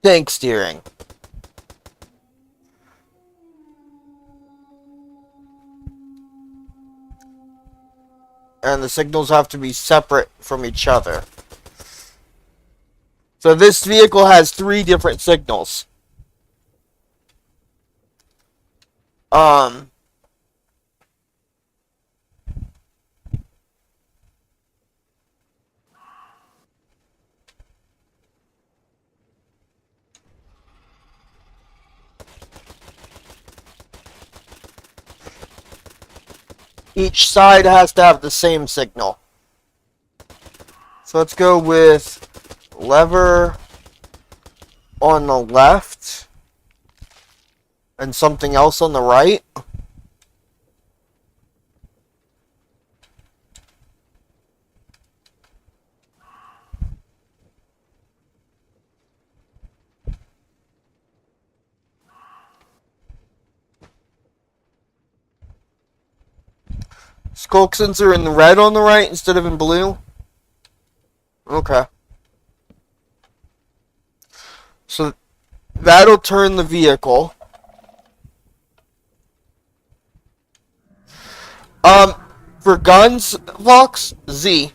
tank steering. And the signals have to be separate from each other. So this vehicle has 3 different signals. Each side has to have the same signal. So let's go with lever on the left and something else on the right. Skulk sensor in red on the right instead of in blue. Okay. So that'll turn the vehicle. For guns, Vox, Z.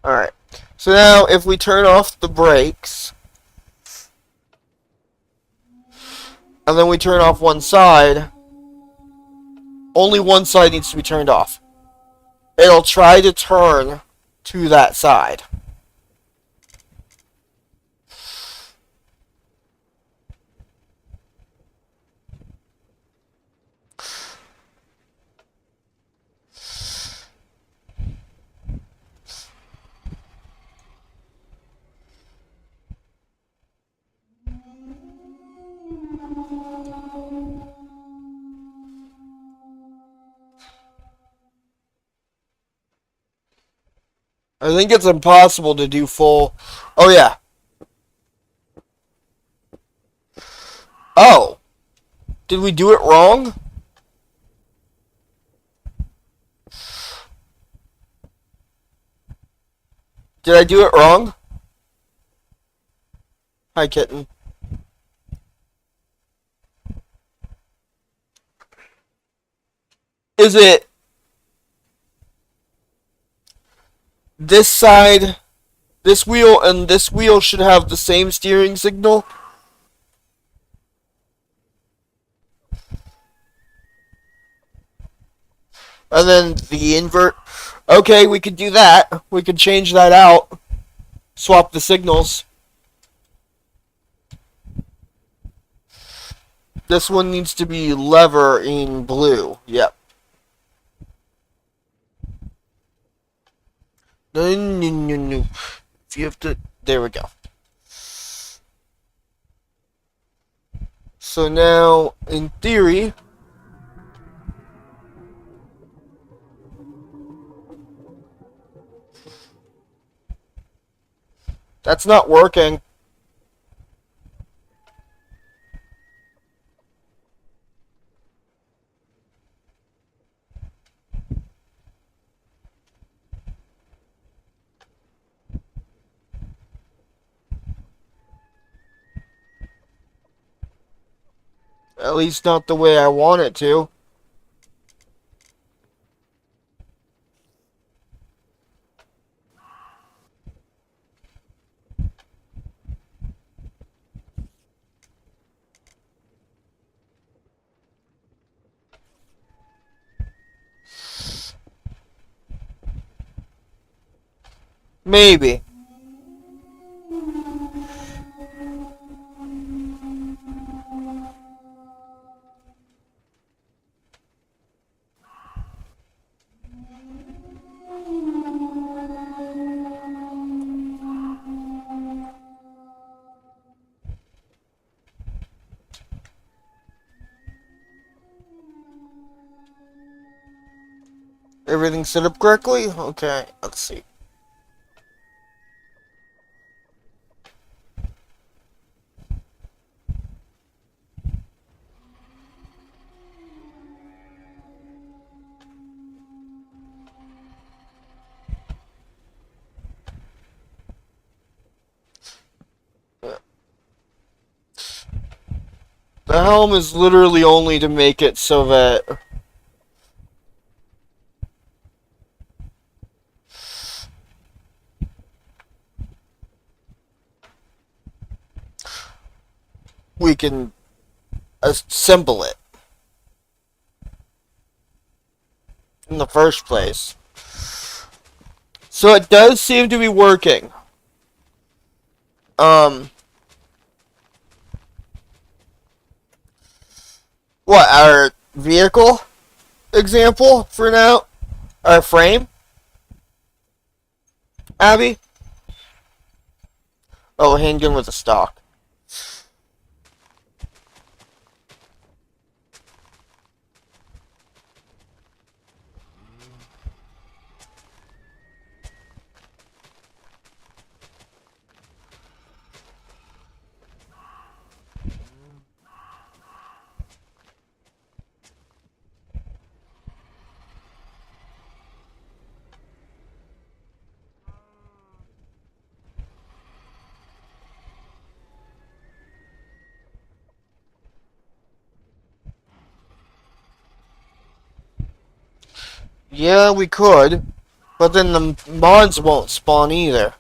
Alright. So now if we turn off the brakes, and then we turn off one side, only one side needs to be turned off. It'll try to turn to that side. I think it's impossible to do full... Oh, yeah. Oh. Did we do it wrong? Did I do it wrong? Hi, kitten. Is it this side, this wheel, and this wheel should have the same steering signal? And then the invert. Okay, we could do that. We could change that out. Swap the signals. This one needs to be lever in blue. Yep. No. If you have to... There we go. So now, in theory... That's not working. At least not the way I want it to. Maybe. Everything set up correctly? Okay, let's see. The helm is literally only to make it so that we can assemble it in the first place. So it does seem to be working. Um, what, our vehicle example for now? Our frame? Abby? Oh, handgun with a stock. Yeah, we could. But then the mods won't spawn either.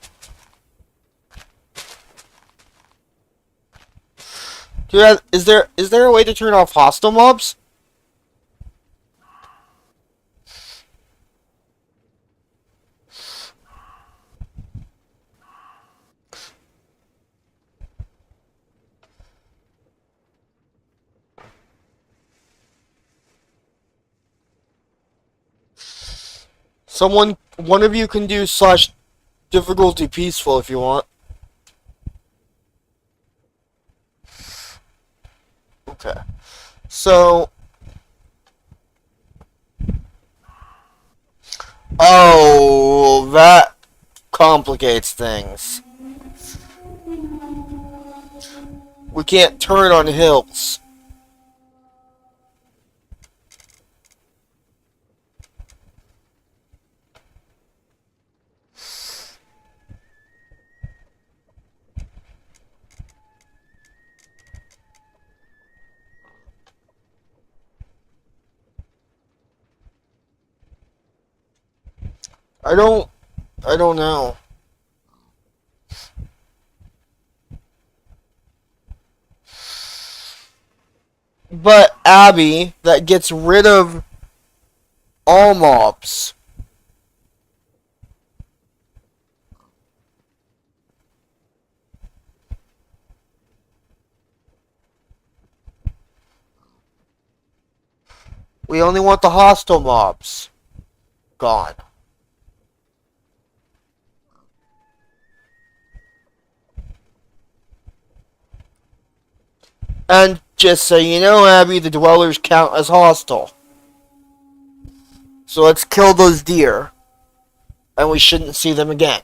Is there a way to turn off hostile mobs? One of you can do slash difficulty peaceful if you want. Okay. So, oh, that complicates things. We can't turn on hills. I don't, I don't know. But Abby, that gets rid of all mobs. We only want the hostile mobs gone. And just so you know, Abby, the dwellers count as hostile. So let's kill those deer. And we shouldn't see them again.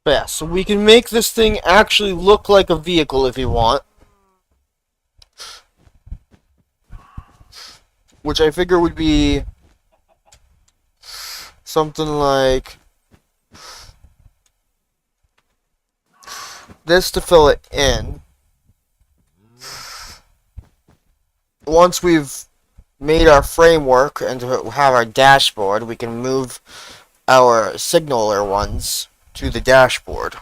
But yeah, so we can make this thing actually look like a vehicle if you want. Which I figure would be something like this to fill it in. Once we've made our framework and to have our dashboard, we can move our signaler ones to the dashboard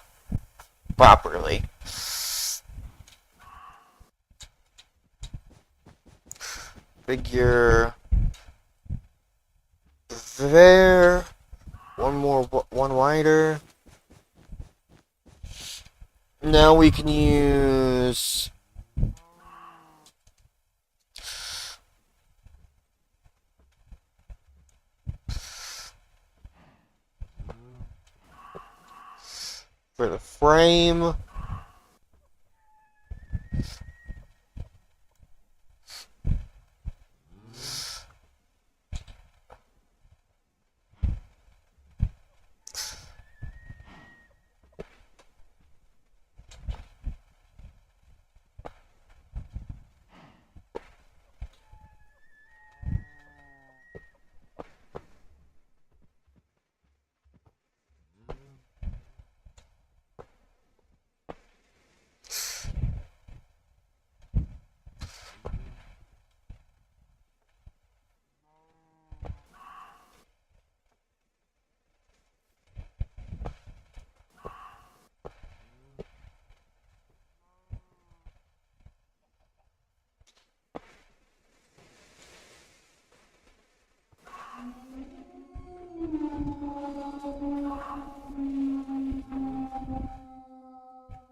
properly. Figure there. One wider. Now we can use for the frame.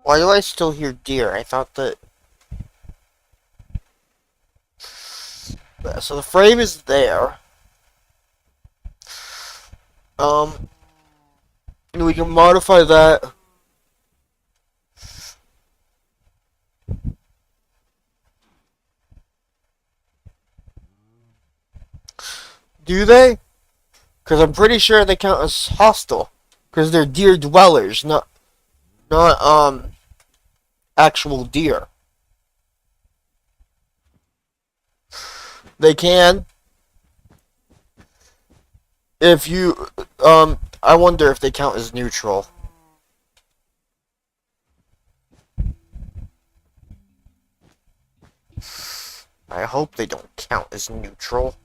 Why do I still hear deer? I thought that... So the frame is there. And we can modify that. Do they? Because I'm pretty sure they count as hostile. Because they're deer dwellers, not actual deer. They can. If you, I wonder if they count as neutral. I hope they don't count as neutral.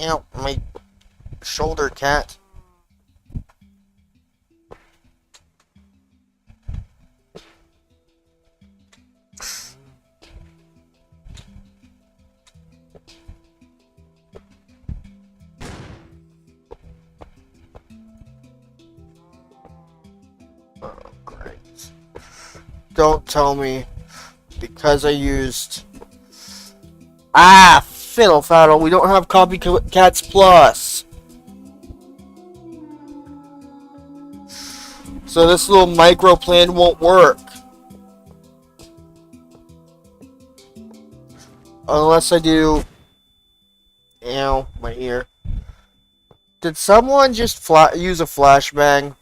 Ow, my shoulder, cat. Oh, great. Don't tell me because I used... Ah, fiddle faddle, we don't have Copycats Plus. So this little micro plan won't work. Unless I do... Ow, my ear. Did someone just use a flashbang?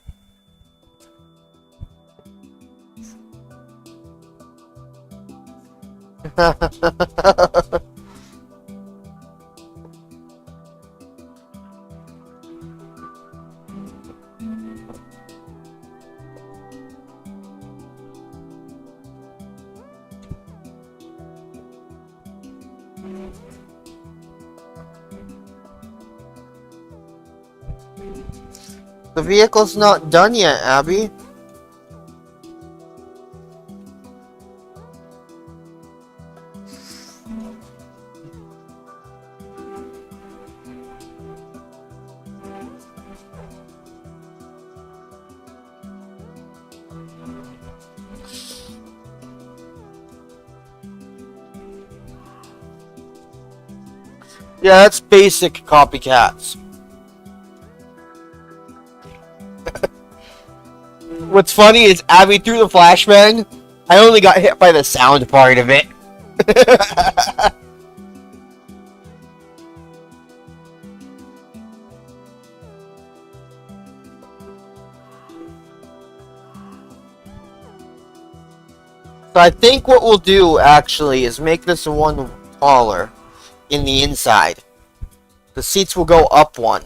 The vehicle's not done yet, Abby. Yeah, that's basic copycats. What's funny is Abby threw the flashbang. I only got hit by the sound part of it. So I think what we'll do actually is make this one taller in the inside. The seats will go up one.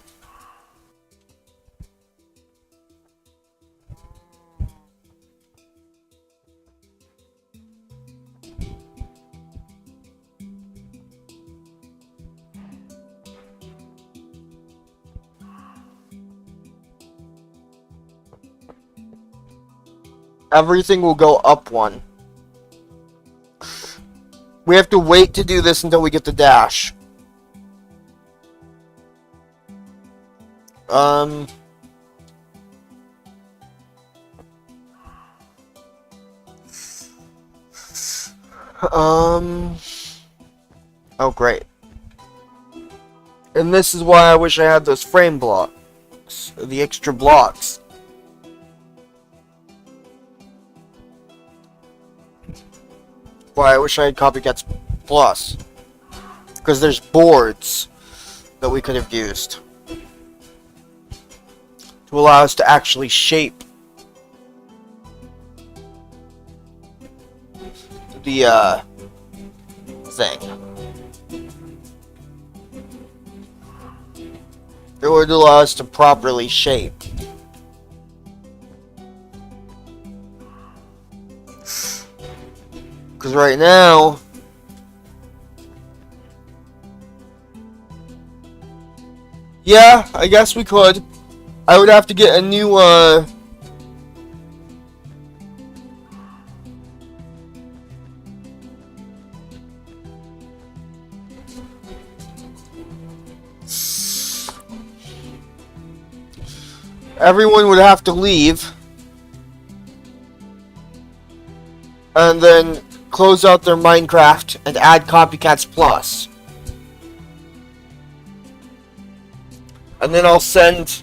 Everything will go up one. We have to wait to do this until we get the dash. Um... Um... Oh, great. And this is why I wish I had those frame blocks. The extra blocks. Why I wish I had Copycats Plus. Because there's boards that we could have used to allow us to actually shape the thing. It would allow us to properly shape. Because right now, yeah, I guess we could. I would have to get a new, everyone would have to leave. And then close out their Minecraft and add Copycats Plus. And then I'll send...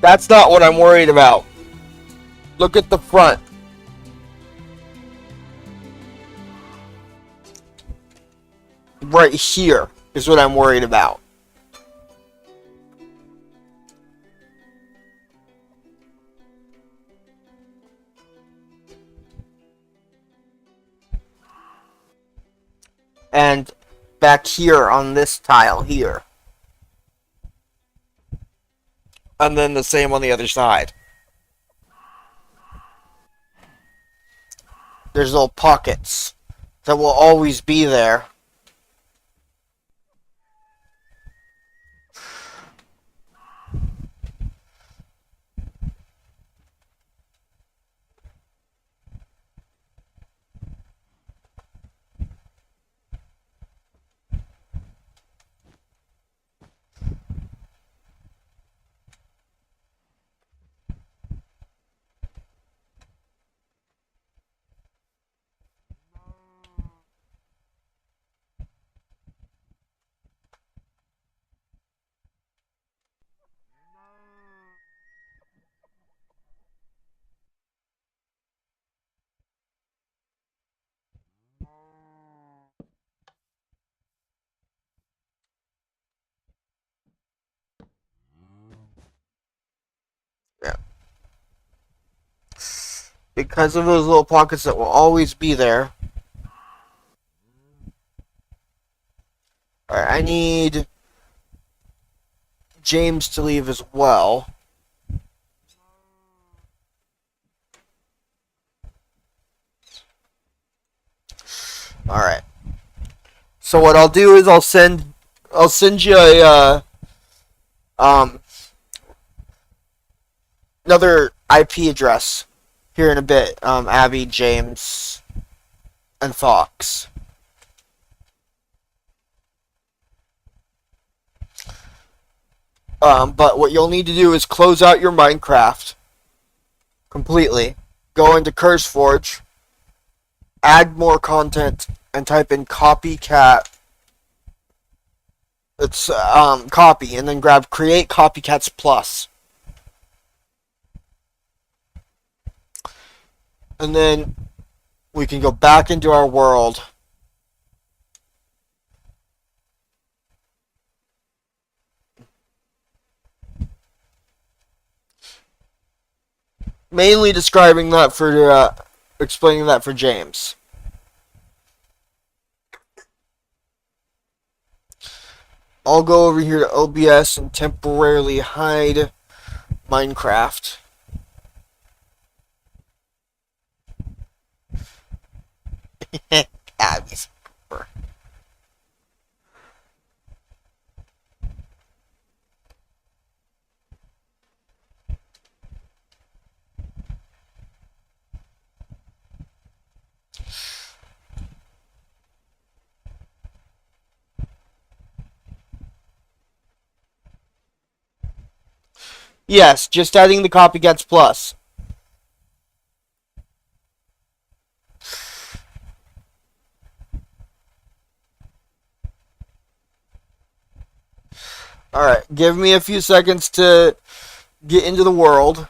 That's not what I'm worried about. Look at the front. Right here is what I'm worried about. And back here on this tile here. And then the same on the other side. There's little pockets that will always be there. Yeah. Because of those little pockets that will always be there. Alright, I need James to leave as well. Alright. So what I'll do is I'll send you a another IP address here in a bit. Abby, James, and Fox. But what you'll need to do is close out your Minecraft completely. Go into CurseForge, add more content, and type in copycat. It's copy, and then grab create Copycats Plus. And then we can go back into our world. Mainly describing that for, explaining that for James. I'll go over here to OBS and temporarily hide Minecraft. Abby's. Yes, just adding the copycats plus. Alright, give me a few seconds to get into the world.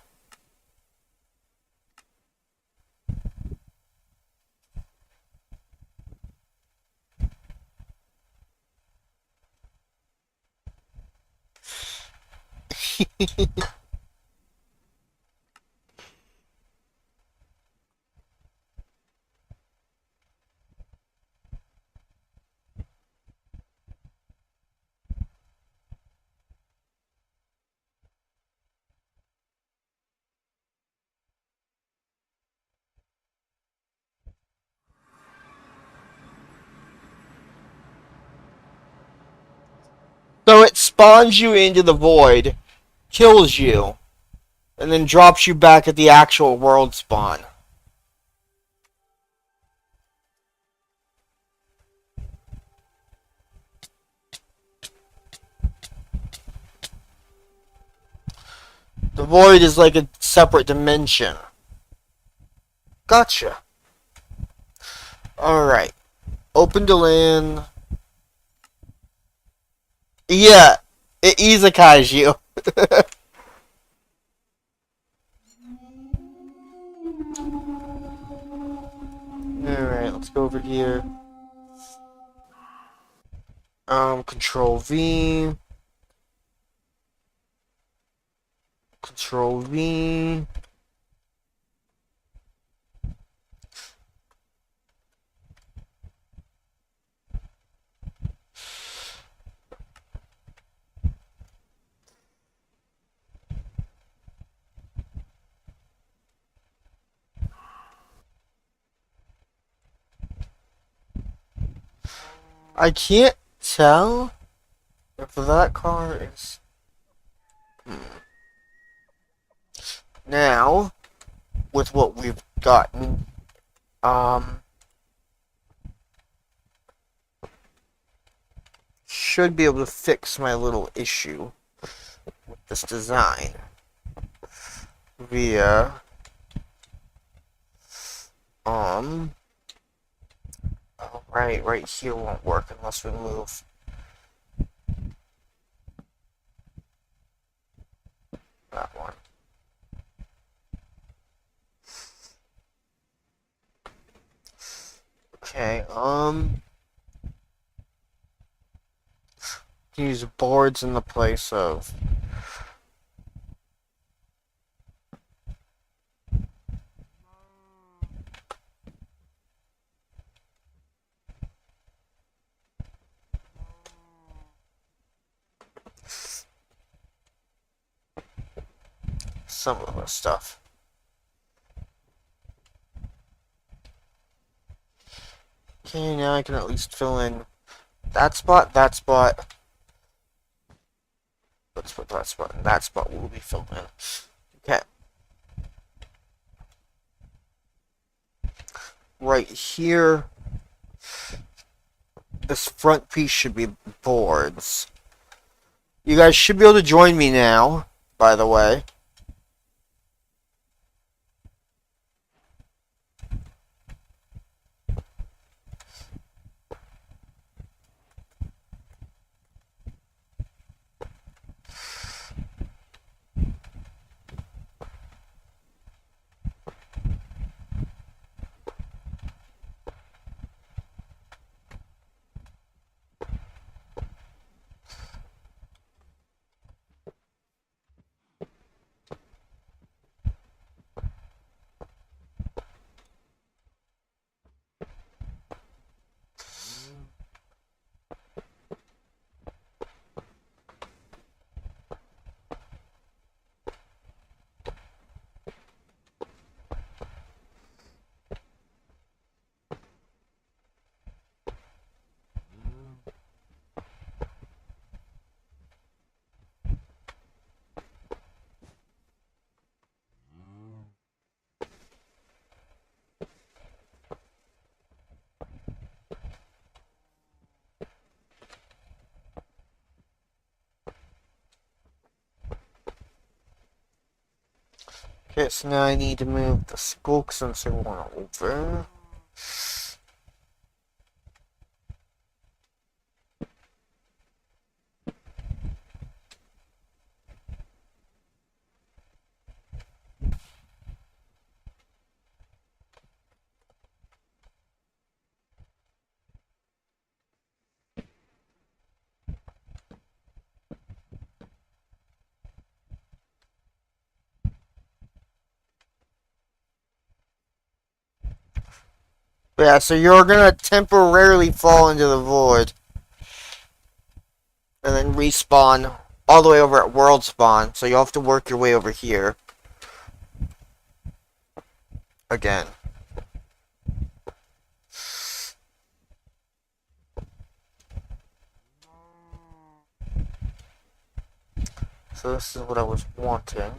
So it spawns you into the void, kills you, and then drops you back at the actual world spawn. The void is like a separate dimension. Gotcha. Alright. Open to land. Yeah, it izakais you. Alright, let's go over here. Control V. Control V. I can't tell if that car is... Now, with what we've gotten, should be able to fix my little issue with this design via, oh, right here won't work unless we move. That one. Okay, use boards in the place of some of the stuff. Okay, now I can at least fill in that spot, that spot. Let's put that spot, and that spot will be filled in. Okay. Right here, this front piece should be boards. You guys should be able to join me now, by the way. Okay, so now I need to move the skulk sensor one over. Yeah, so you're gonna temporarily fall into the void. And then respawn all the way over at world spawn. So you'll have to work your way over here. Again. So this is what I was wanting.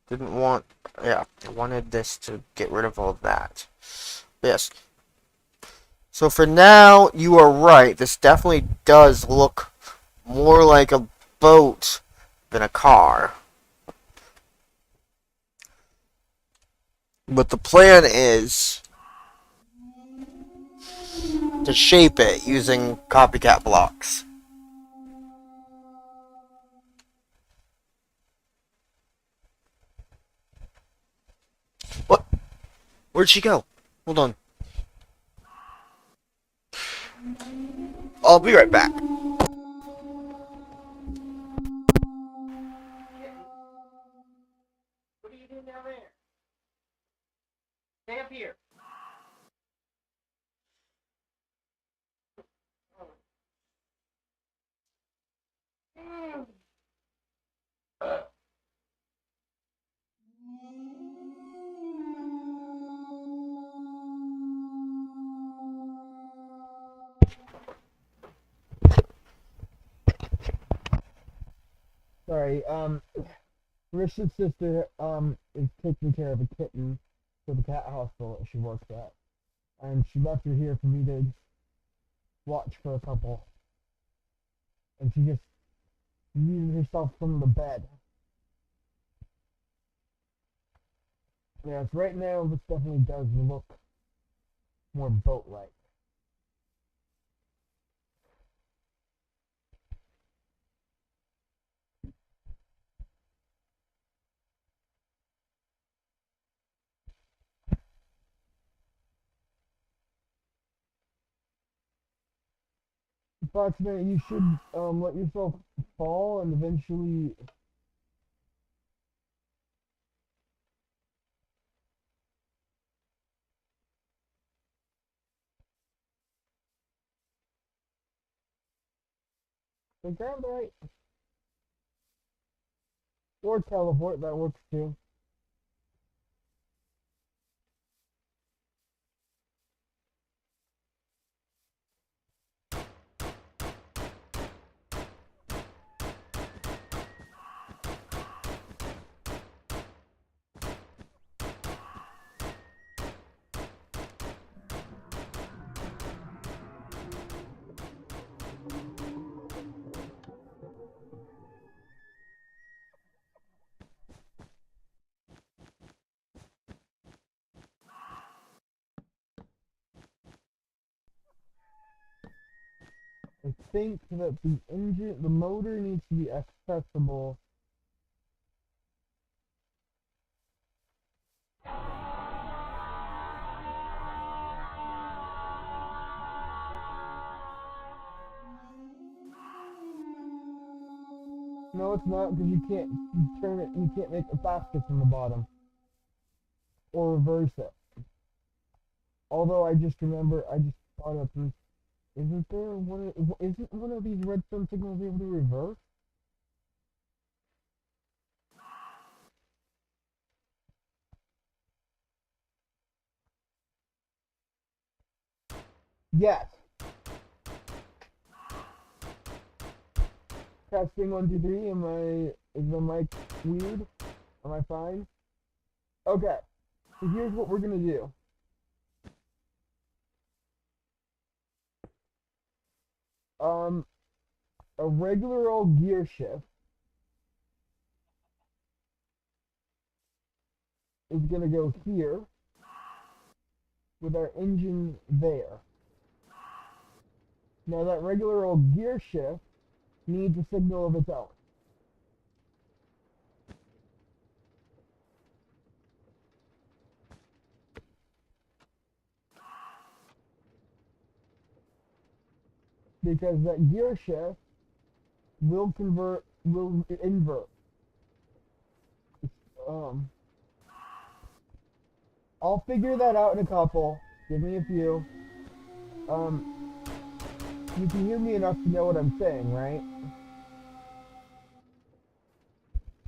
Didn't want... Yeah, I wanted this to get rid of all that. Yes. So for now, you are right. This definitely does look more like a boat than a car. But the plan is to shape it using copycat blocks. What? Where'd she go? Hold on. I'll be right back. What are you doing down there? Stay up here. Sorry, Risha's sister, is taking care of a kitten for the cat hospital that she works at. And she left her here for me to watch for a couple. And she just muted herself from the bed. Yes, right now this definitely does look more boat-like. Approximately, you should let yourself fall and eventually. So grab the right or teleport, that works too. I think that the motor needs to be accessible. No, it's not, because you can't turn it, you can't make a basket from the bottom. Or reverse it. Although I just remember, I just thought of this. Isn't one of these redstone signals able to reverse? Yes. Testing 1, 2, 3. Is the mic weird? Am I fine? Okay. So here's what we're gonna do. Um, a regular old gear shift. is going to go here with our engine there. Now that regular old gear shift needs a signal of its own. Because that gear shift will invert. Um, I'll figure that out in a couple. Give me a few. You can hear me enough to know what I'm saying, right?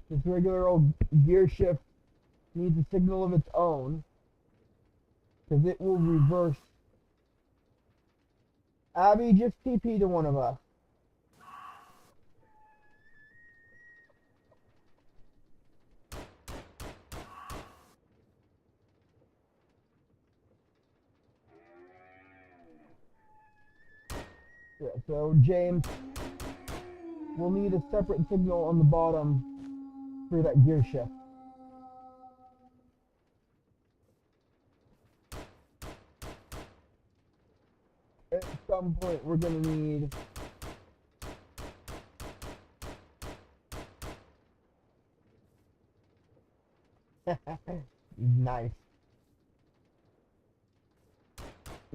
This regular old gear shift needs a signal of its own, because it will reverse. Abby, just TP to one of us. Yeah, so James, we'll need a separate signal on the bottom for that gear shift. At some point, we're going to need nice.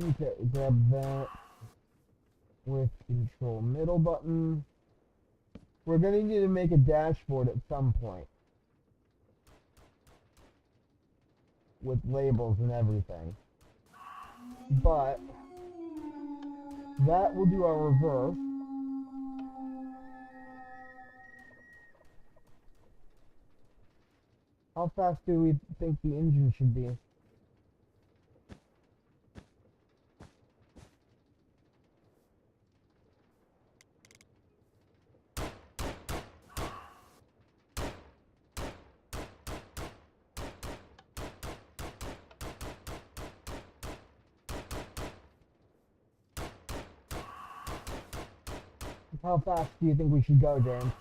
Okay, grab that with control middle button. We're going to need to make a dashboard at some point with labels and everything. But that will do our reverse. How fast do we think the engine should be? How fast do you think we should go, James?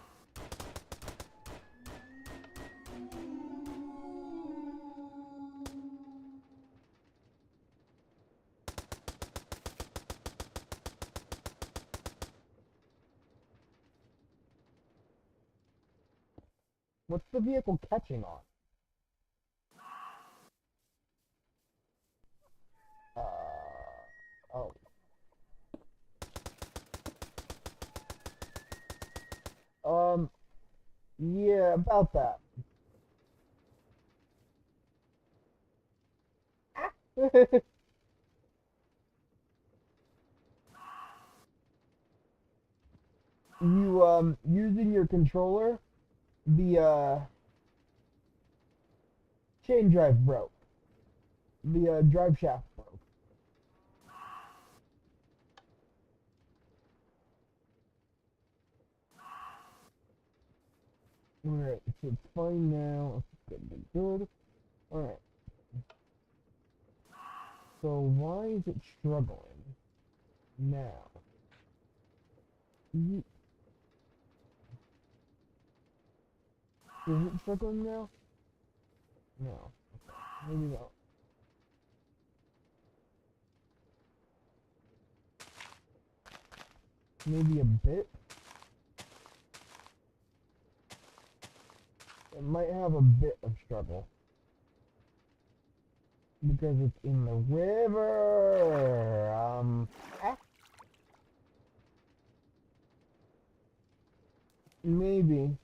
What's the vehicle catching on? Oh. Yeah, about that. You, using your controller, the, chain drive broke. The, drive shaft broke. Alright, so it's fine now. It's good. Alright. So why is it struggling now? Is it struggling now? No. Okay. Maybe not. Maybe a bit. It might have a bit of struggle. Because it's in the river. Maybe.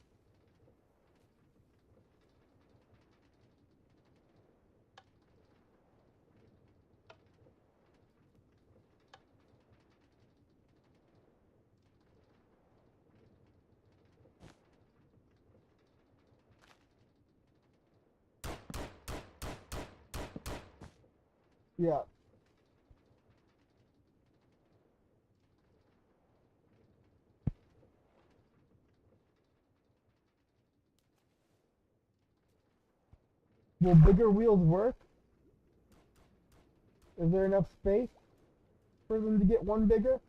Yeah. Will bigger wheels work? Is there enough space for them to get one bigger?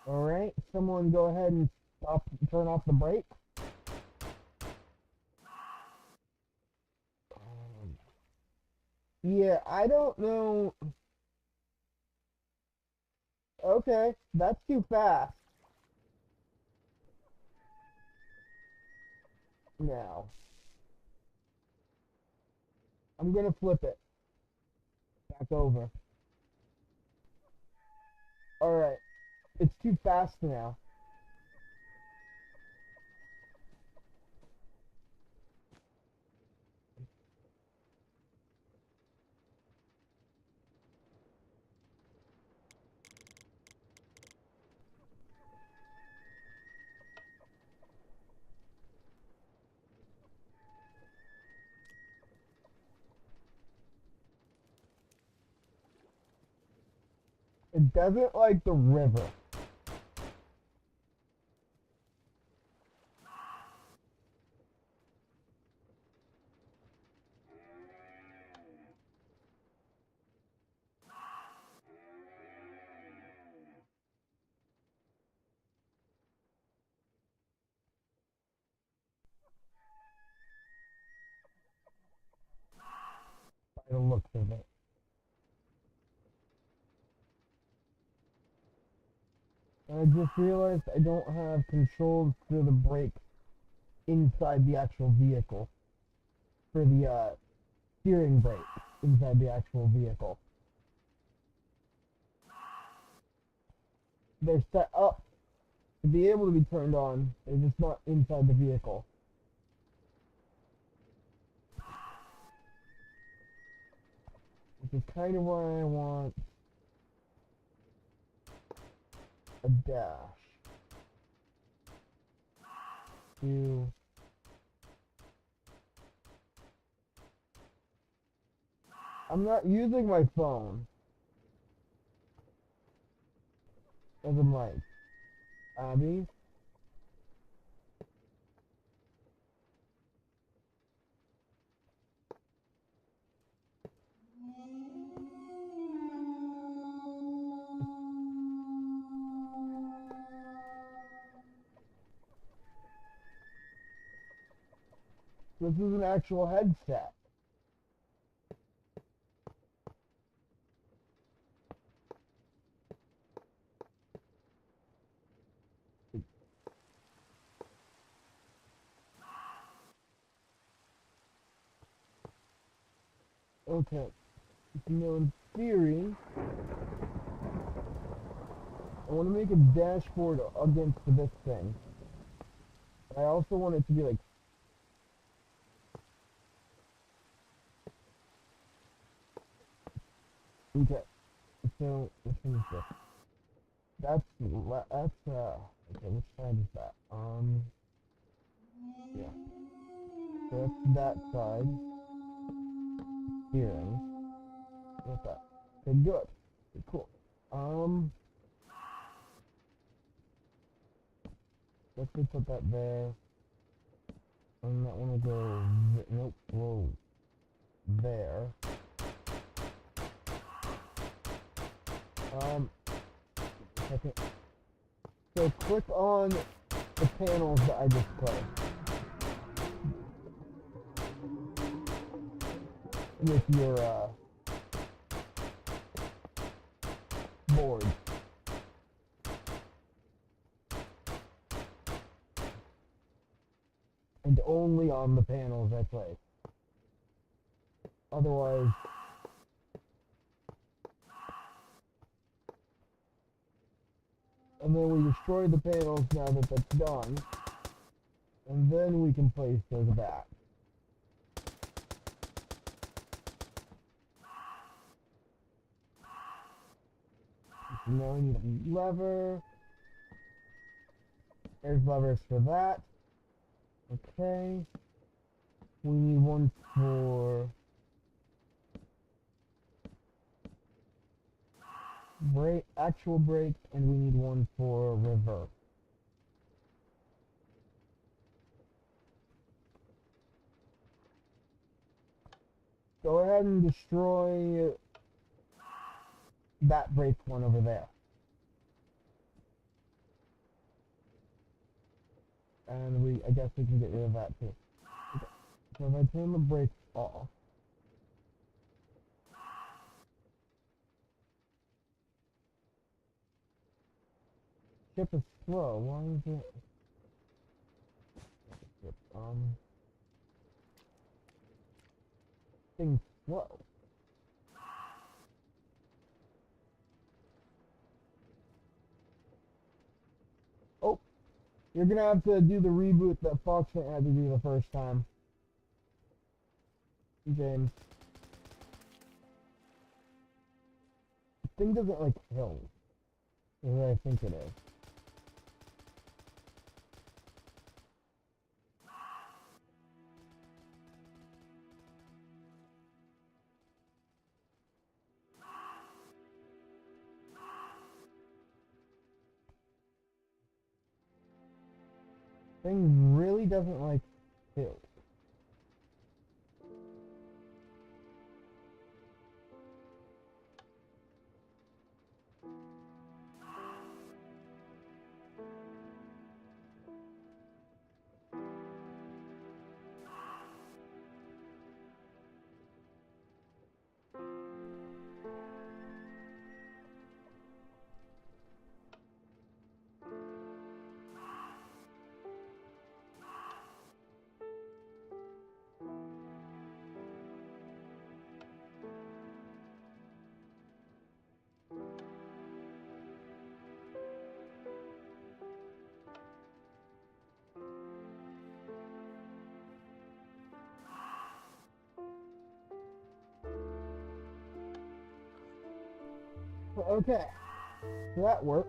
Alright, someone go ahead and turn off the brake. Yeah, I don't know. Okay, that's too fast. Now, I'm gonna flip it back over. Alright, it's too fast now. It doesn't like the river. By the looks of it. And I just realized I don't have controls for the brake inside the actual vehicle. For the steering brake inside the actual vehicle. They're set up to be able to be turned on. They're just not inside the vehicle. Which is kind of why I want a dash. To I'm not using my phone as a mic. Abby? This is an actual headset. Okay. So in theory, I want to make a dashboard against this thing. I also want it to be like okay. So which one is this? Okay, which side is that? Yeah. So that's that side. Steering. What's that? Okay, good. Okay, cool. Let's just put that there. And that one will go nope, whoa. There. Second. So click on the panels that I just played. With your board. And only on the panels I play. Otherwise, and then we destroy the panels now that that's done, and then we can place those back. So now we need a lever. There's levers for that. Okay. We need one for brake, actual brake, and we need one for reverse. Go ahead and destroy that brake one over there. And I guess we can get rid of that too. Okay. So if I turn the brakes off. Ship is slow. Why is it? Ship, thing's slow. Oh, you're gonna have to do the reboot that Fox had to do the first time. James. The thing doesn't like kill. Is what I think it is. Thing really doesn't like kill. Okay, so that works.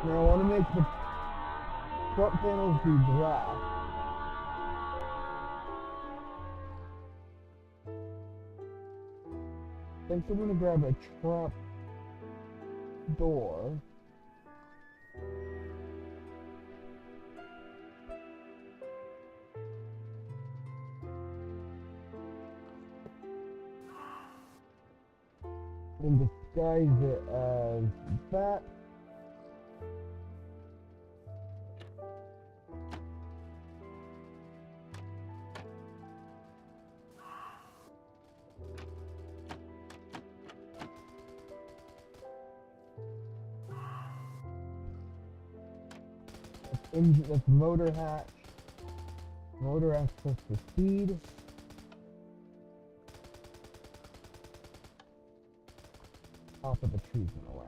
Now I want to make the front panels be glass. I think I'm gonna grab a trap door. And disguise it as that. Engine, that's motor hatch. Motor access for speed. Top of the trees in the way.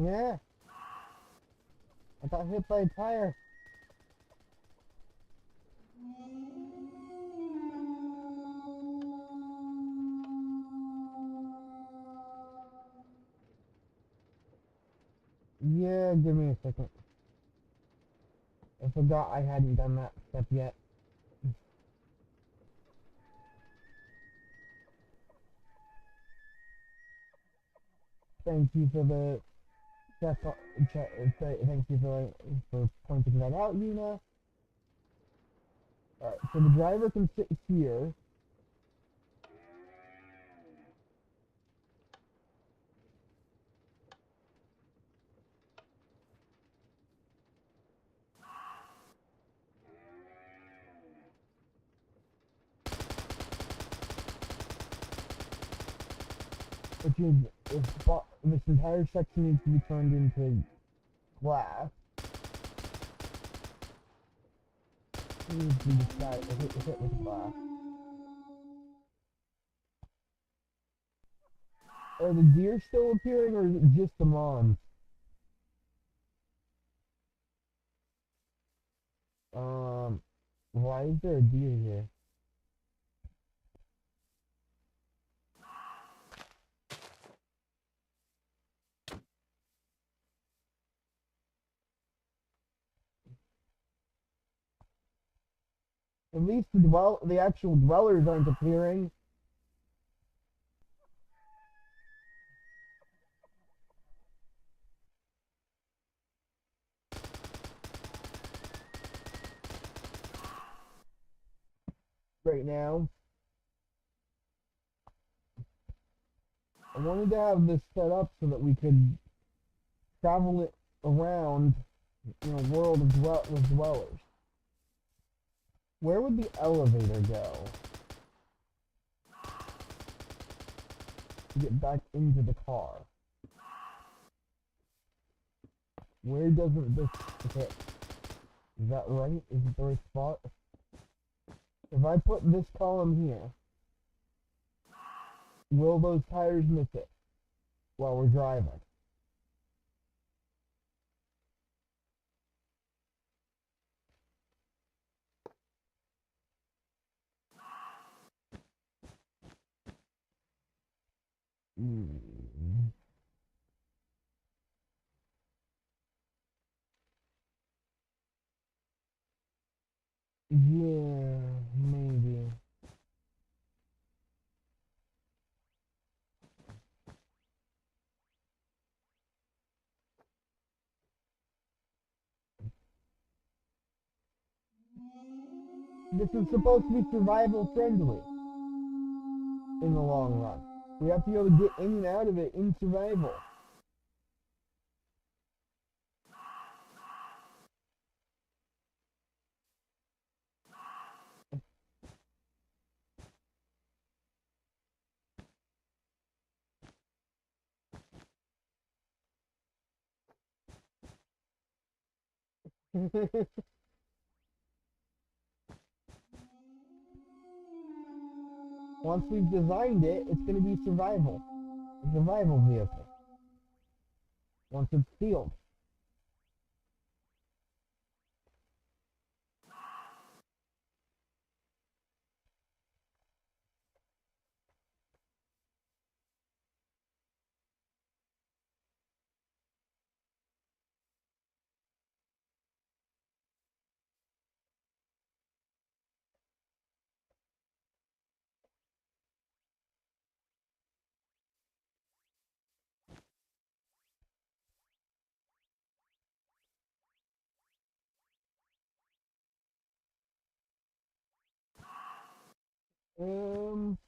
Yeah. I got hit by a tire. Yeah, give me a second. I forgot I hadn't done that step yet. Thank you for the thank you for pointing that out, Yuna. Alright, so the driver can sit here. Which is, this entire section needs to be turned into glass. It needs to be hit with glass. Are the deer still appearing, or is it just the mons? Why is there a deer here? At least the actual dwellers aren't appearing. Right now. I wanted to have this set up so that we could travel it around, world of with dwellers. Where would the elevator go to get back into the car? Where doesn't this hit? Is that right? Is it the right spot? If I put this column here, will those tires miss it while we're driving? Hmm. Yeah, maybe. This is supposed to be survival friendly in the long run. We have to be able to get in and out of it in survival. Once we've designed it, it's going to be survival. A survival vehicle. Once it's sealed. Um,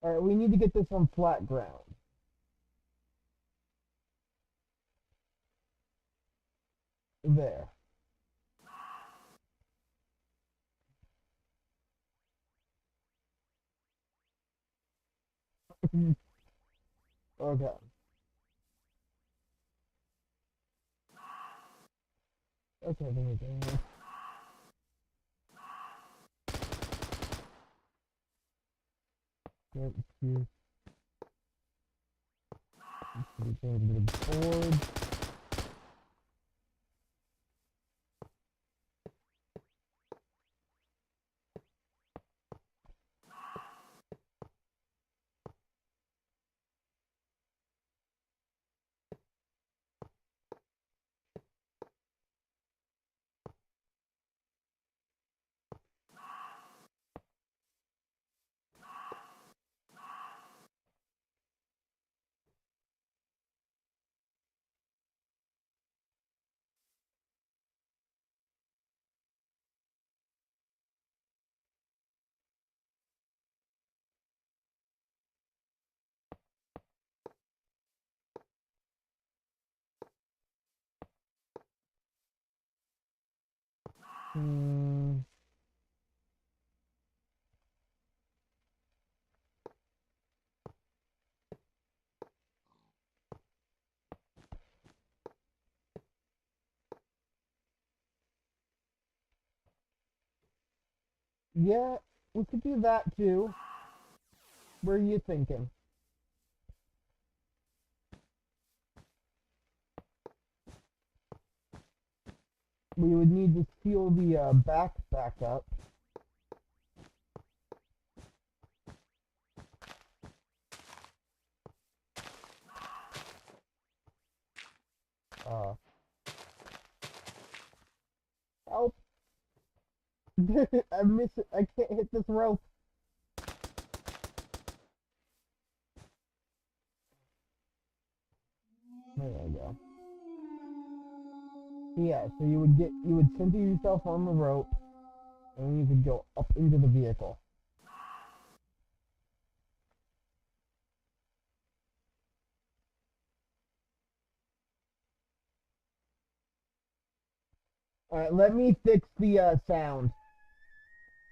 Alright, we need to get this on flat ground. There. Okay. Okay, there we go. Let's see. Let's go to the board. Hmm. Yeah, we could do that too. Where are you thinking? we would need to seal the back up. Uh, Help! I miss it. I can't hit this rope. There we go. Yeah, so you would center yourself on the rope, and then you could go up into the vehicle. All right, let me fix the sound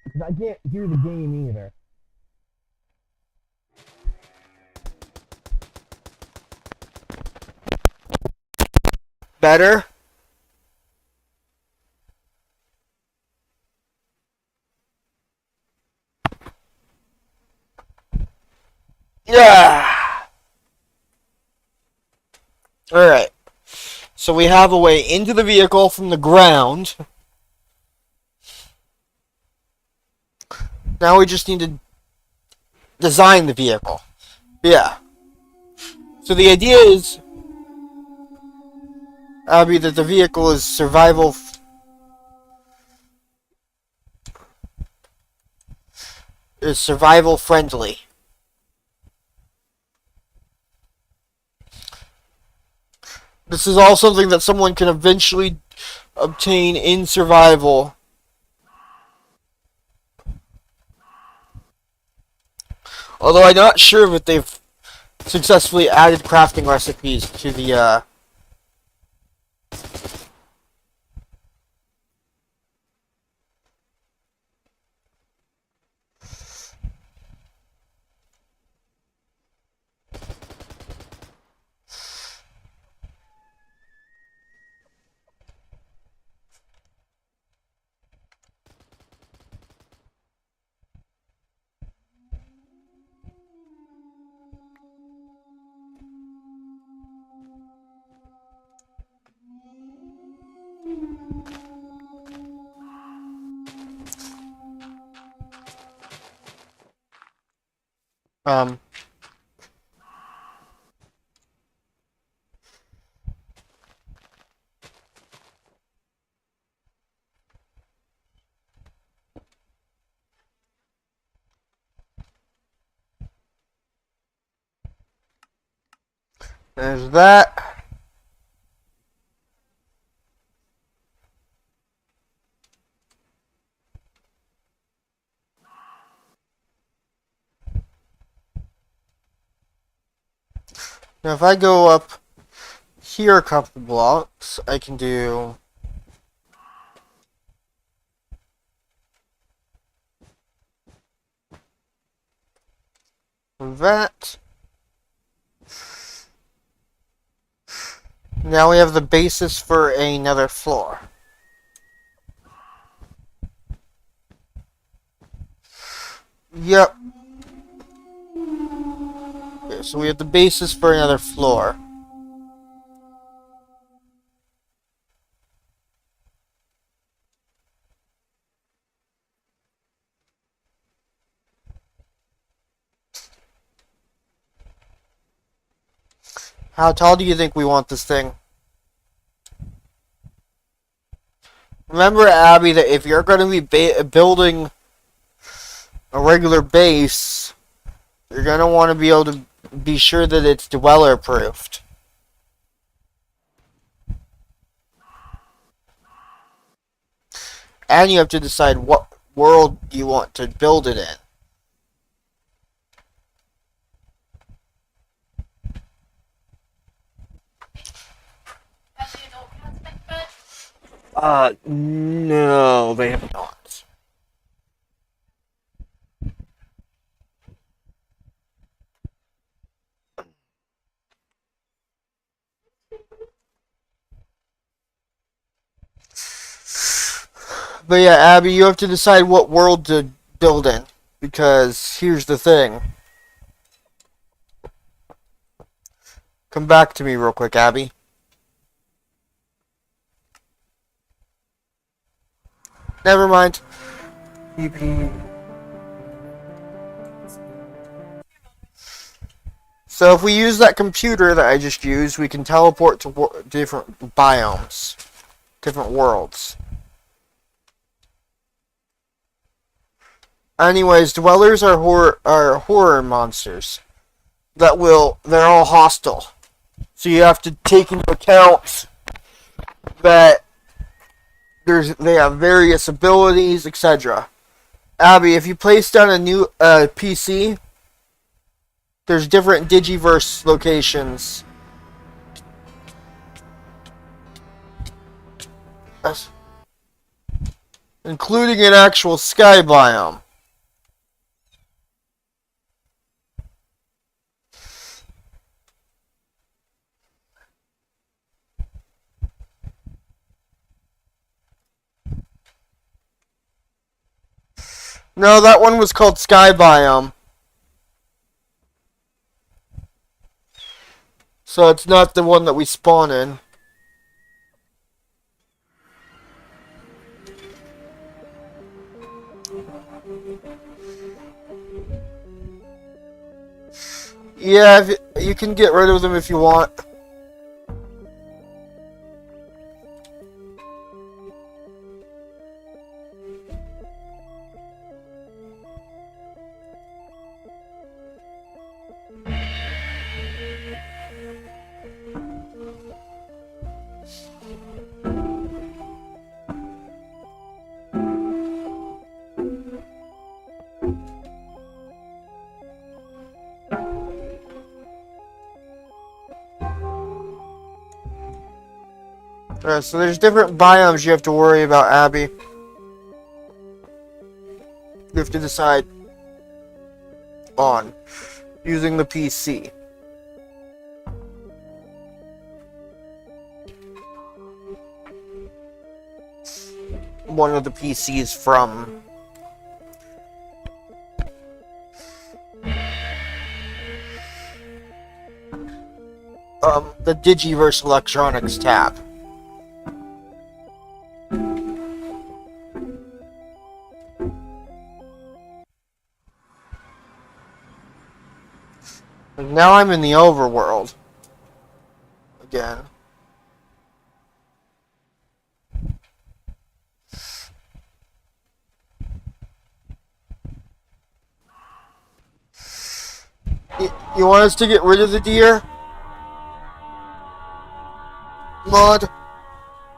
because I can't hear the game either. Better? Yeah. All right. So we have a way into the vehicle from the ground. Now we just need to design the vehicle. Yeah. So the idea is, Abby, that the vehicle is survival friendly. This is all something that someone can eventually obtain in survival. Although I'm not sure that they've successfully added crafting recipes to the um there's that. Now if I go up here a couple blocks, I can do that. Now we have the basis for another floor. Yep. Okay, so we have the basis for another floor. How tall do you think we want this thing? Remember, Abby, that if you're going to be building a regular base, you're going to want to be able to be sure that it's dweller proofed. And you have to decide what world you want to build it in. No, they have not. But yeah, Abby, you have to decide what world to build in. Because here's the thing. Come back to me real quick, Abby. Never mind. PP. So if we use that computer that I just used, we can teleport to different biomes, different worlds. Anyways, dwellers are horror monsters they're all hostile. So you have to take into account that they have various abilities, etc. Abby, if you place down a new PC, there's different Digiverse locations. Including an actual sky biome. No, that one was called Sky Biome. So it's not the one that we spawn in. Yeah, you can get rid of them if you want. So there's different biomes you have to worry about, Abby. You have to decide on using the PC. One of the PCs from the Digiverse Electronics tab. Now I'm in the overworld again. You want us to get rid of the deer mod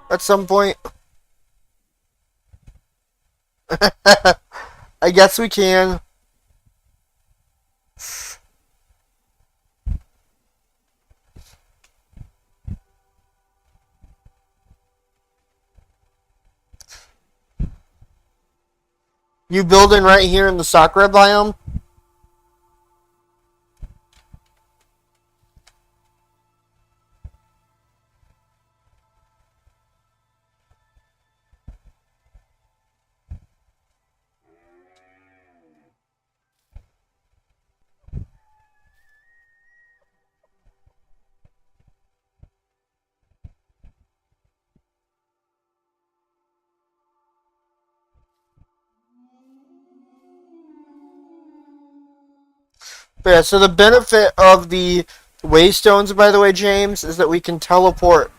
at some point? I guess we can. You building right here in the Sakura biome? Yeah, so the benefit of the waystones, by the way, James, is that we can teleport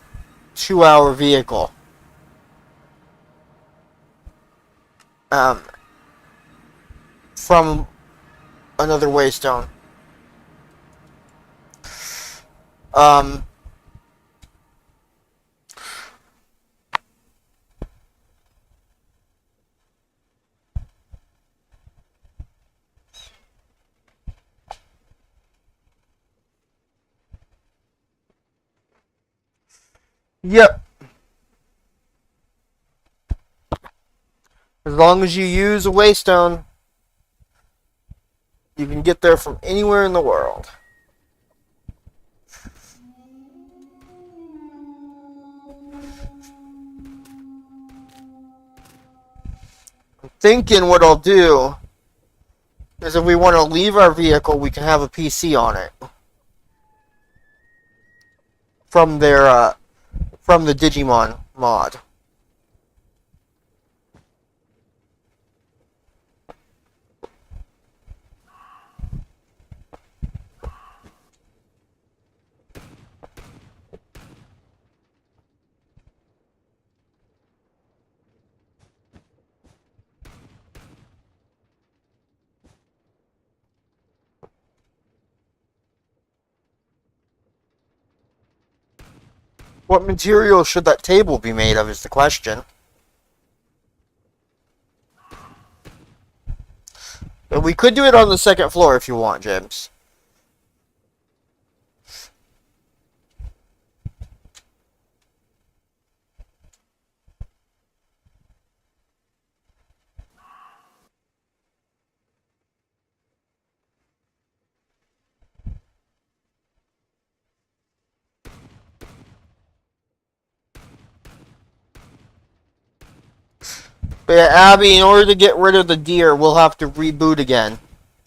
to our vehicle. From another waystone. Um, yep. As long as you use a waystone, you can get there from anywhere in the world. I'm thinking what I'll do is if we want to leave our vehicle, we can have a PC on it. From their, from the Digimon mod. What material should that table be made of is the question. But we could do it on the second floor if you want, James. But yeah, Abby, in order to get rid of the deer, we'll have to reboot again.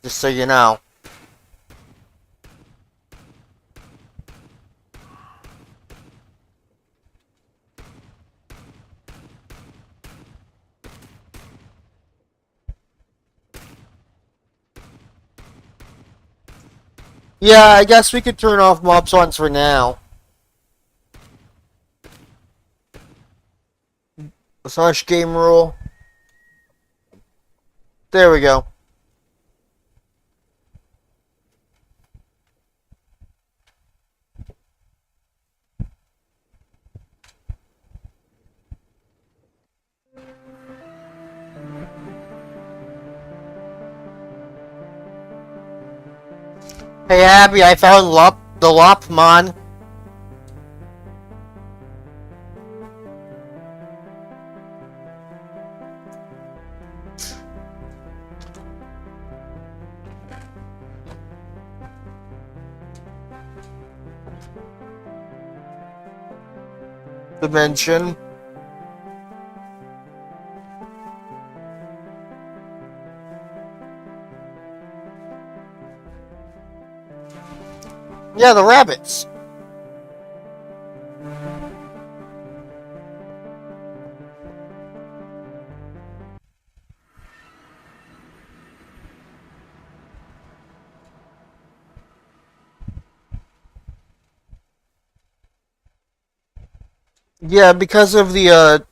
Just so you know. Yeah, I guess we could turn off mob spawns for now. Slash game rule. There we go. Hey Abby, I found the Lopmon. Dimension. Yeah, the rabbits. Yeah, because of the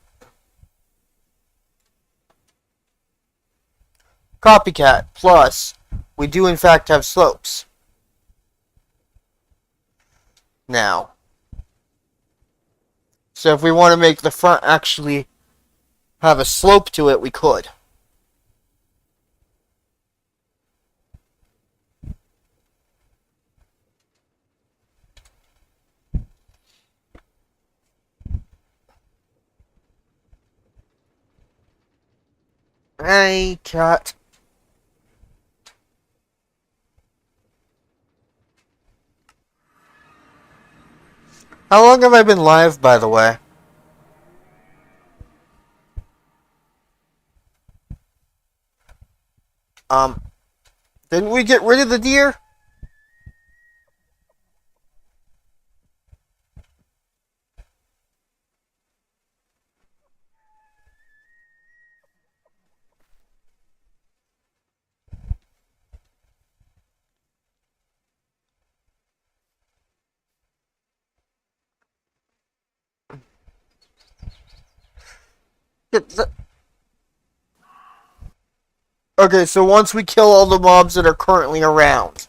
copycat. Plus, we do in fact have slopes. Now. So if we want to make the front actually have a slope to it, we could. Hey, cat. How long have I been live, by the way? Um, didn't we get rid of the deer? Okay, so once we kill all the mobs that are currently around.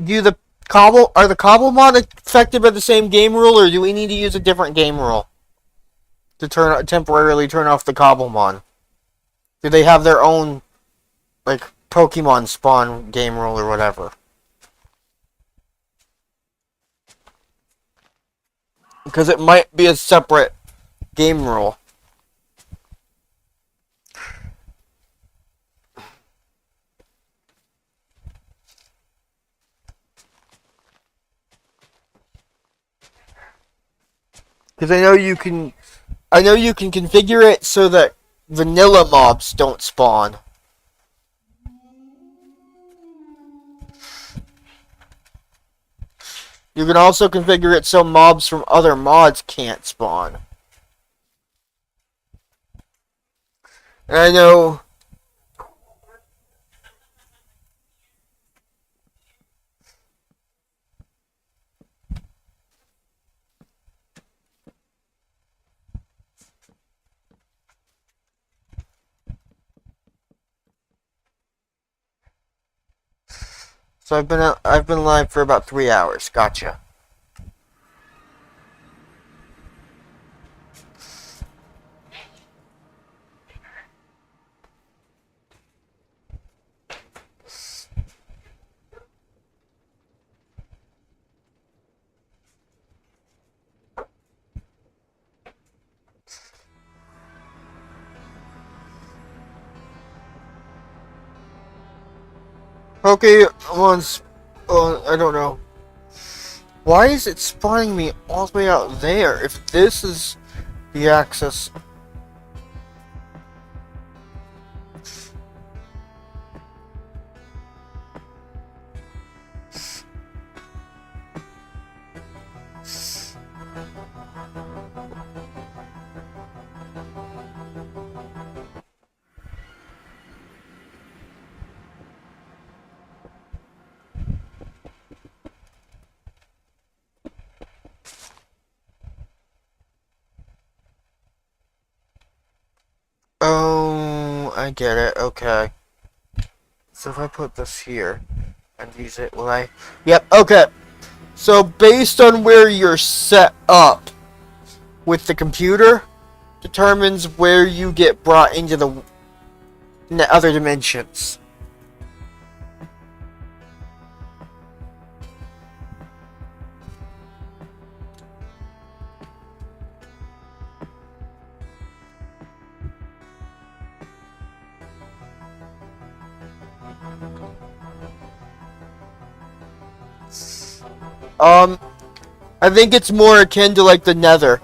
Do the are the Cobblemon affected by the same game rule, or do we need to use a different game rule to temporarily turn off the Cobblemon? Do they have their own like Pokemon spawn game rule or whatever? Because it might be a separate game rule. Because I know you can configure it so that vanilla mobs don't spawn. You can also configure it so mobs from other mods can't spawn. And I know So I've been live for about 3 hours. Gotcha. Okay, once. I don't know. Why is it spawning me all the way out there? If this is the access. Oh, I get it. Okay. So if I put this here and use it, will I? Yep. Okay. So based on where you're set up with the computer, determines where you get brought into the other dimensions. Um, I think it's more akin to like the Nether.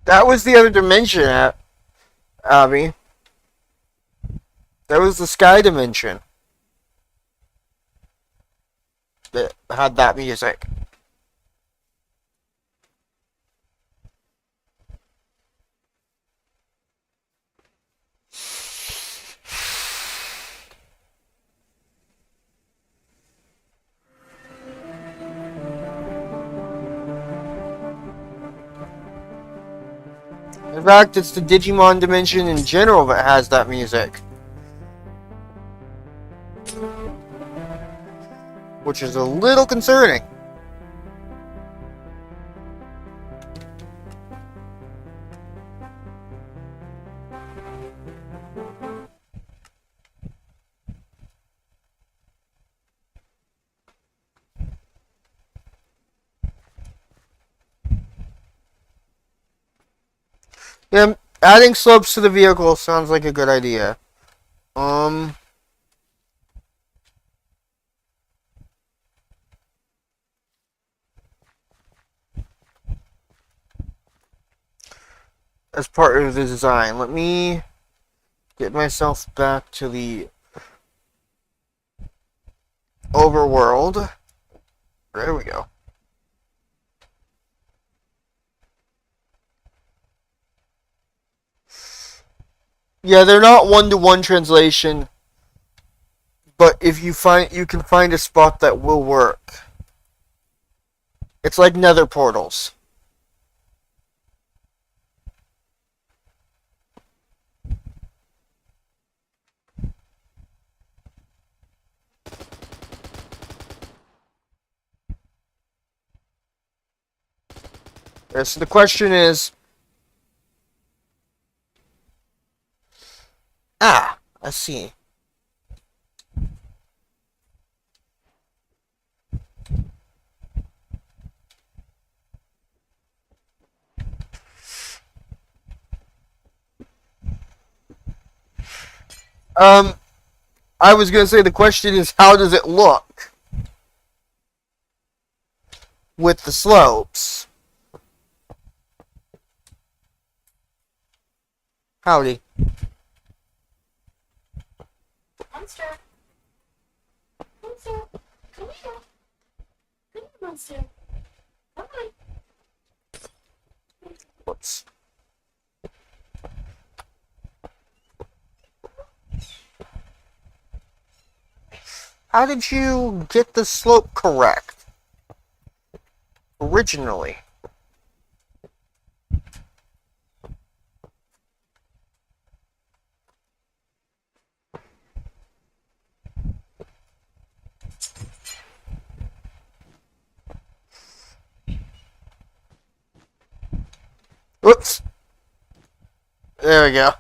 That was the other dimension, Abby. That was the sky dimension that had that music. In fact, it's the Digimon dimension in general that has that music. Which is a little concerning. Yeah, adding slopes to the vehicle sounds like a good idea. As part of the design, let me get myself back to the overworld. There we go. Yeah, they're not one-to-one translation, but if you can find a spot that will work. It's like nether portals. Yeah, so the question is, I see. Um, I was gonna say the question is, how does it look with the slopes? Howdy. Monster. Monster. Come here. Come here, monster. Come on. Whoops. How did you get the slope correct? Originally. Whoops. There we go.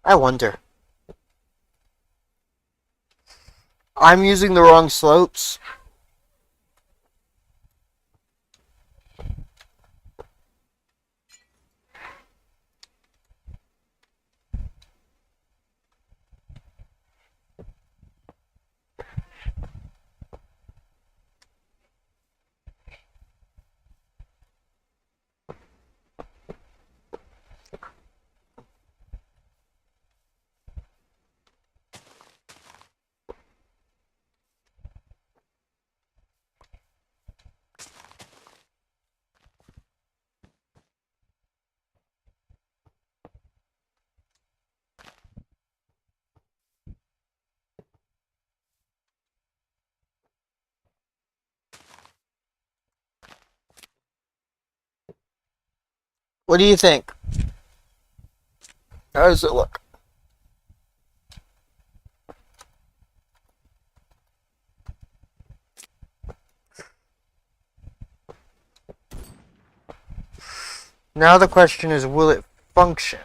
I wonder. I'm using the wrong slopes. What do you think? How does it look? Now the question is, will it function?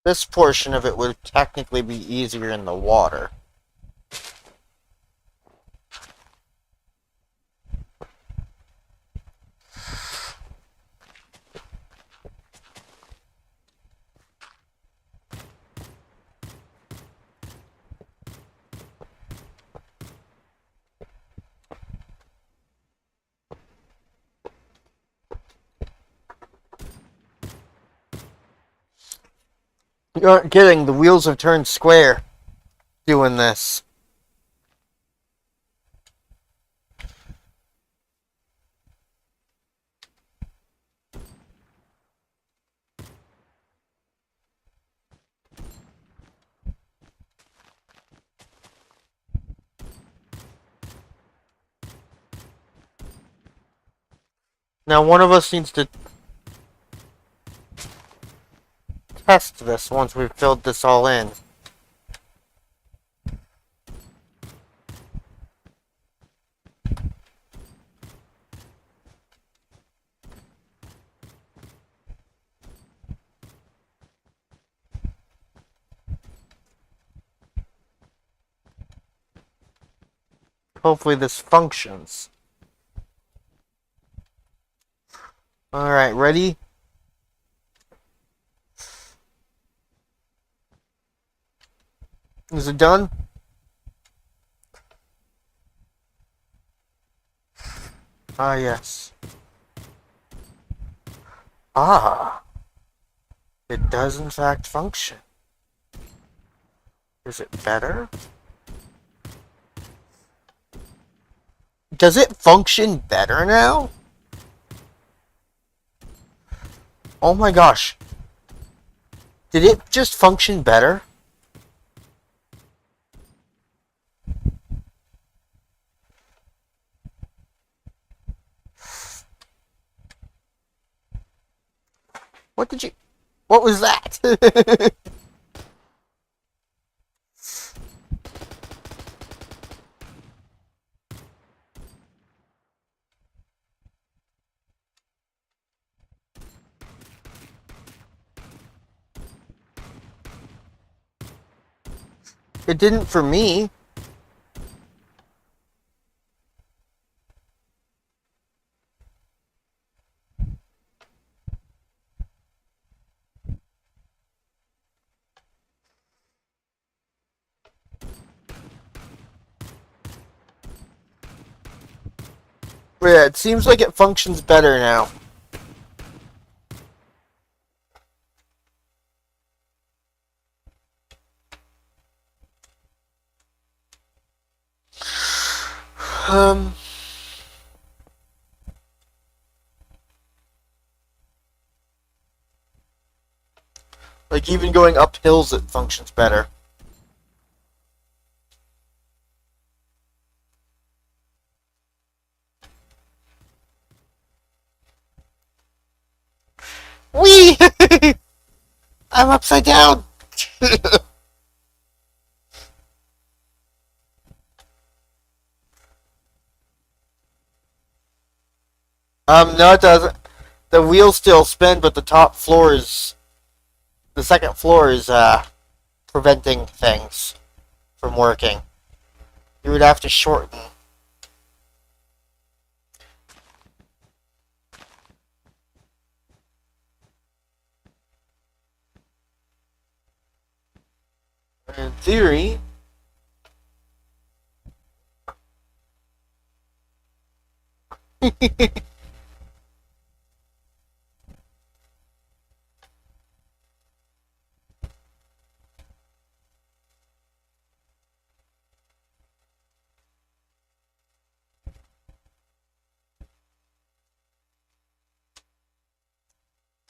This portion of it would technically be easier in the water. You aren't kidding, the wheels have turned square doing this. Now one of us needs to test this once we've filled this all in. Hopefully this functions. Alright, ready? Is it done? Ah, yes. Ah, it does in fact function. Is it better? Does it function better now? Oh my gosh. Did it just function better? What did you... What was that? It didn't for me. Yeah, it seems like it functions better now. Um... Like, even going up hills, it functions better. Whee! I'm upside down! No it doesn't. The wheels still spin, but the top floor is... The second floor is, preventing things from working. You would have to shorten. In theory...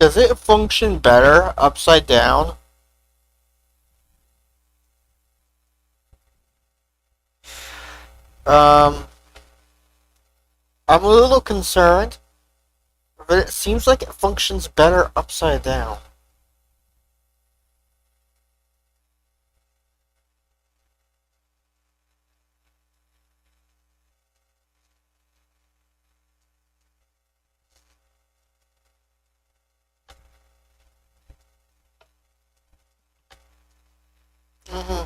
Does it function better upside down? Um, I'm a little concerned, but it seems like it functions better upside down. Hmm.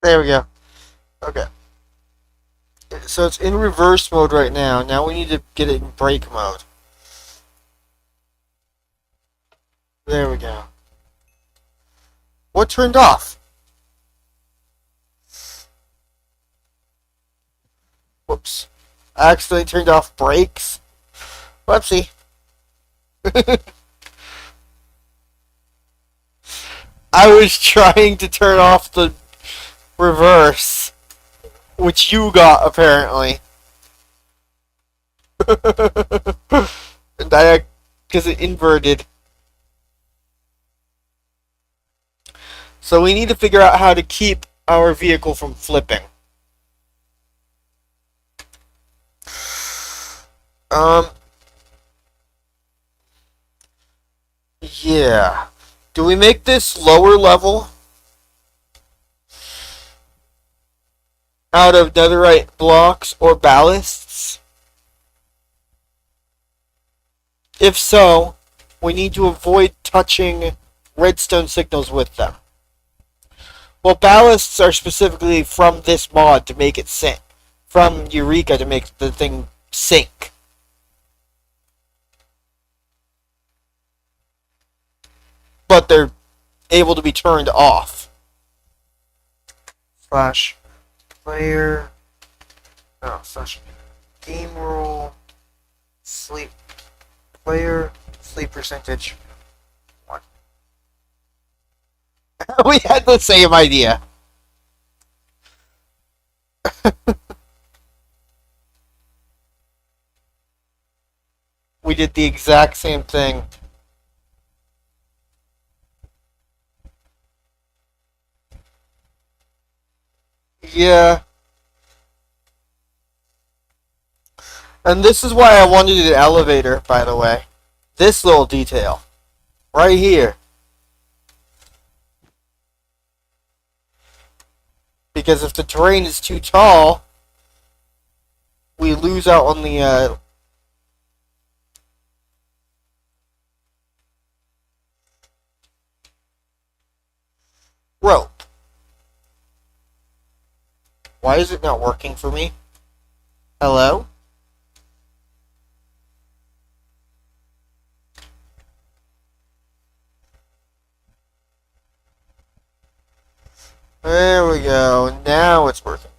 There we go. Okay. So it's in reverse mode right now. Now we need to get it in brake mode. There we go. What turned off? Whoops. I accidentally turned off brakes. Whoopsie. I was trying to turn off the reverse, which you got apparently. And I, because it inverted. So we need to figure out how to keep our vehicle from flipping. Yeah. Do we make this lower level out of netherite blocks or ballasts? If so, we need to avoid touching redstone signals with them. Well, ballasts are specifically from this mod to make it sink. From Eureka to make the thing sink. But they're able to be turned off. Slash player. Oh, slash game rule. Sleep player. Sleep percentage. 1. We had the same idea. We did the exact same thing. Yeah. And this is why I wanted an elevator, by the way. This little detail. Right here. Because if the terrain is too tall, we lose out on the rope. Why is it not working for me? Hello? There we go. Now it's working.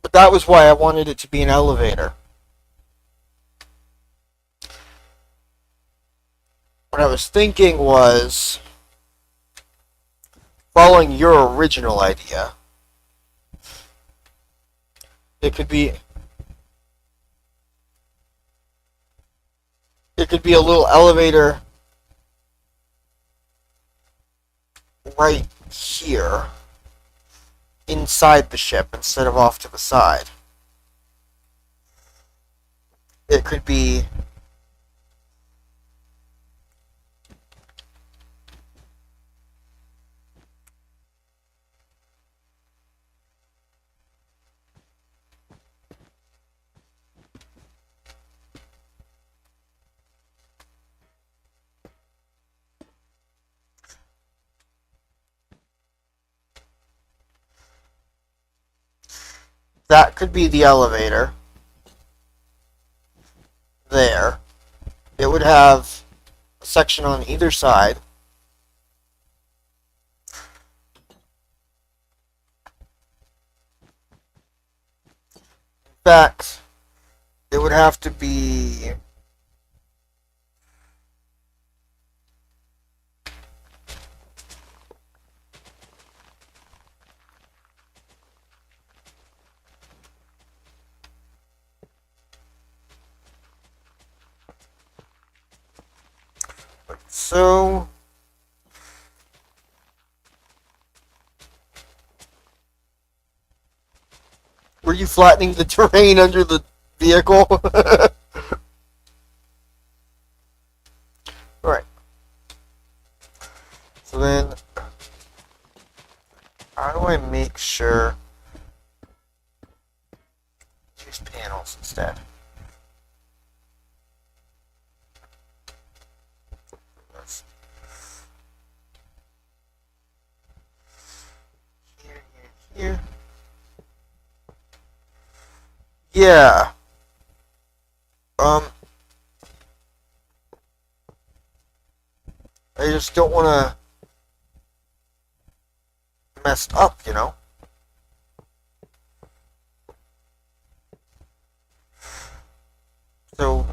But that was why I wanted it to be an elevator. What I was thinking was, following your original idea, it could be a little elevator right here inside the ship instead of off to the side. It could be that could be the elevator. There. It would have a section on either side. In fact, it would have to be so. Were you flattening the terrain under the vehicle? Right. So then, how do I make sure? Use panels instead. Here, here, here. Yeah. Um, I just don't want to mess up, you know? So,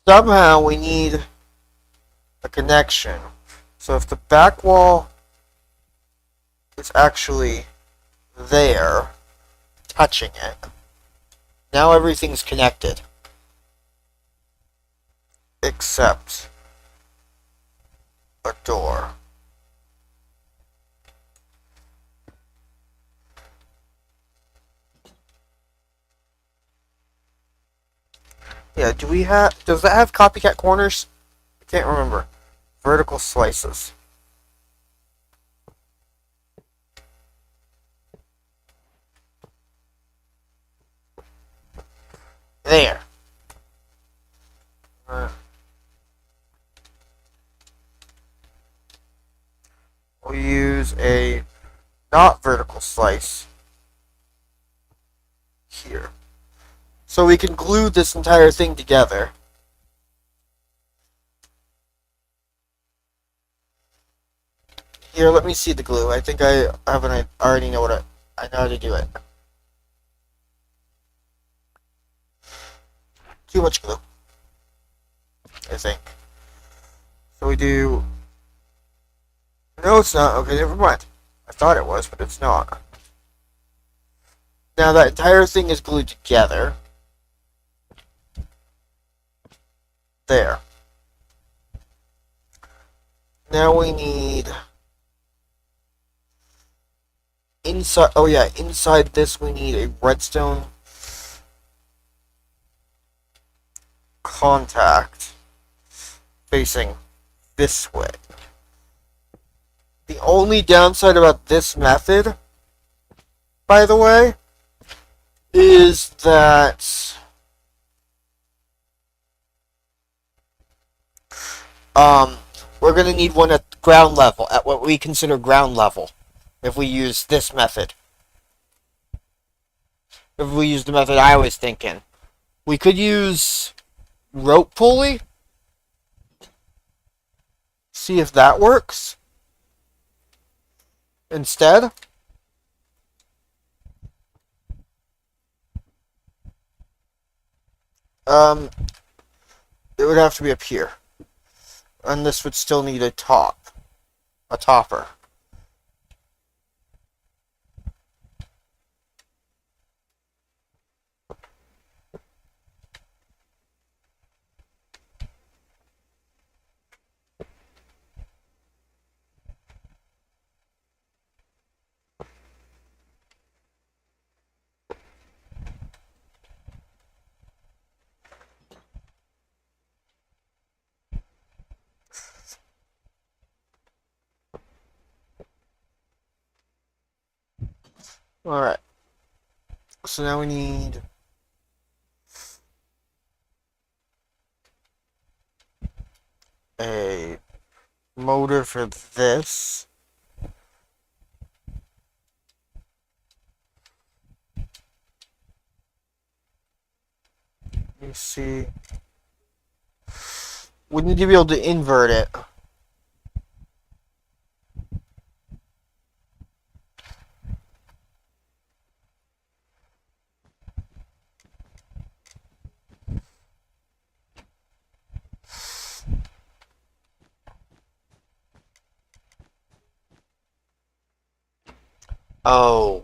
somehow we need a connection. So if the back wall is actually there, touching it, now everything's connected. Except a door. Yeah, does that have copycat corners? I can't remember. Vertical slices. There. We'll use a not vertical slice here. So we can glue this entire thing together. Here, let me see the glue. I think I already know I know how to do it. Too much glue, I think. So we do. No, it's not. Okay, never mind. I thought it was, but it's not. Now that entire thing is glued together. There. Now we need inside. Oh yeah, inside this we need a redstone contact facing this way. The only downside about this method, by the way, is that we're gonna need one at ground level, at what we consider ground level, if we use this method. If we use the method I was thinking. We could use rope pulley. See if that works. Instead. It would have to be up here. And this would still need a top. A topper. Alright. So now we need a motor for this. Let me see. We need to be able to invert it. Oh,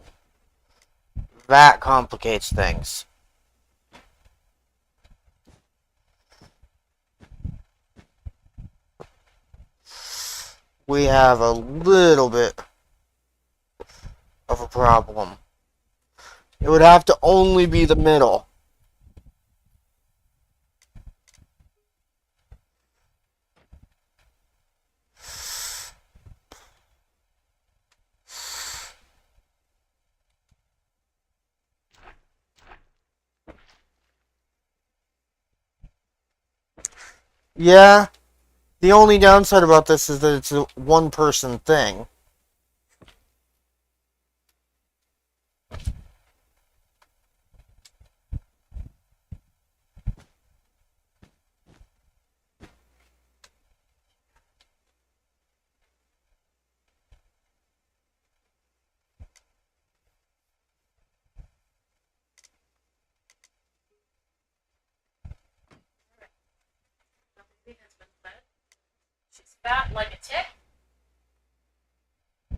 that complicates things. We have a little bit of a problem. It would have to only be the middle. Yeah, the only downside about this is that it's a one-person thing. The baby has been fed. She's fat like a tick.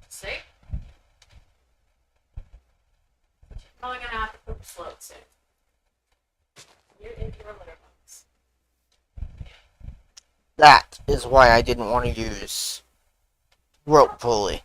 See? She's probably gonna have to poop slow soon. You're in your litter box. That is why I didn't want to use rope pulley.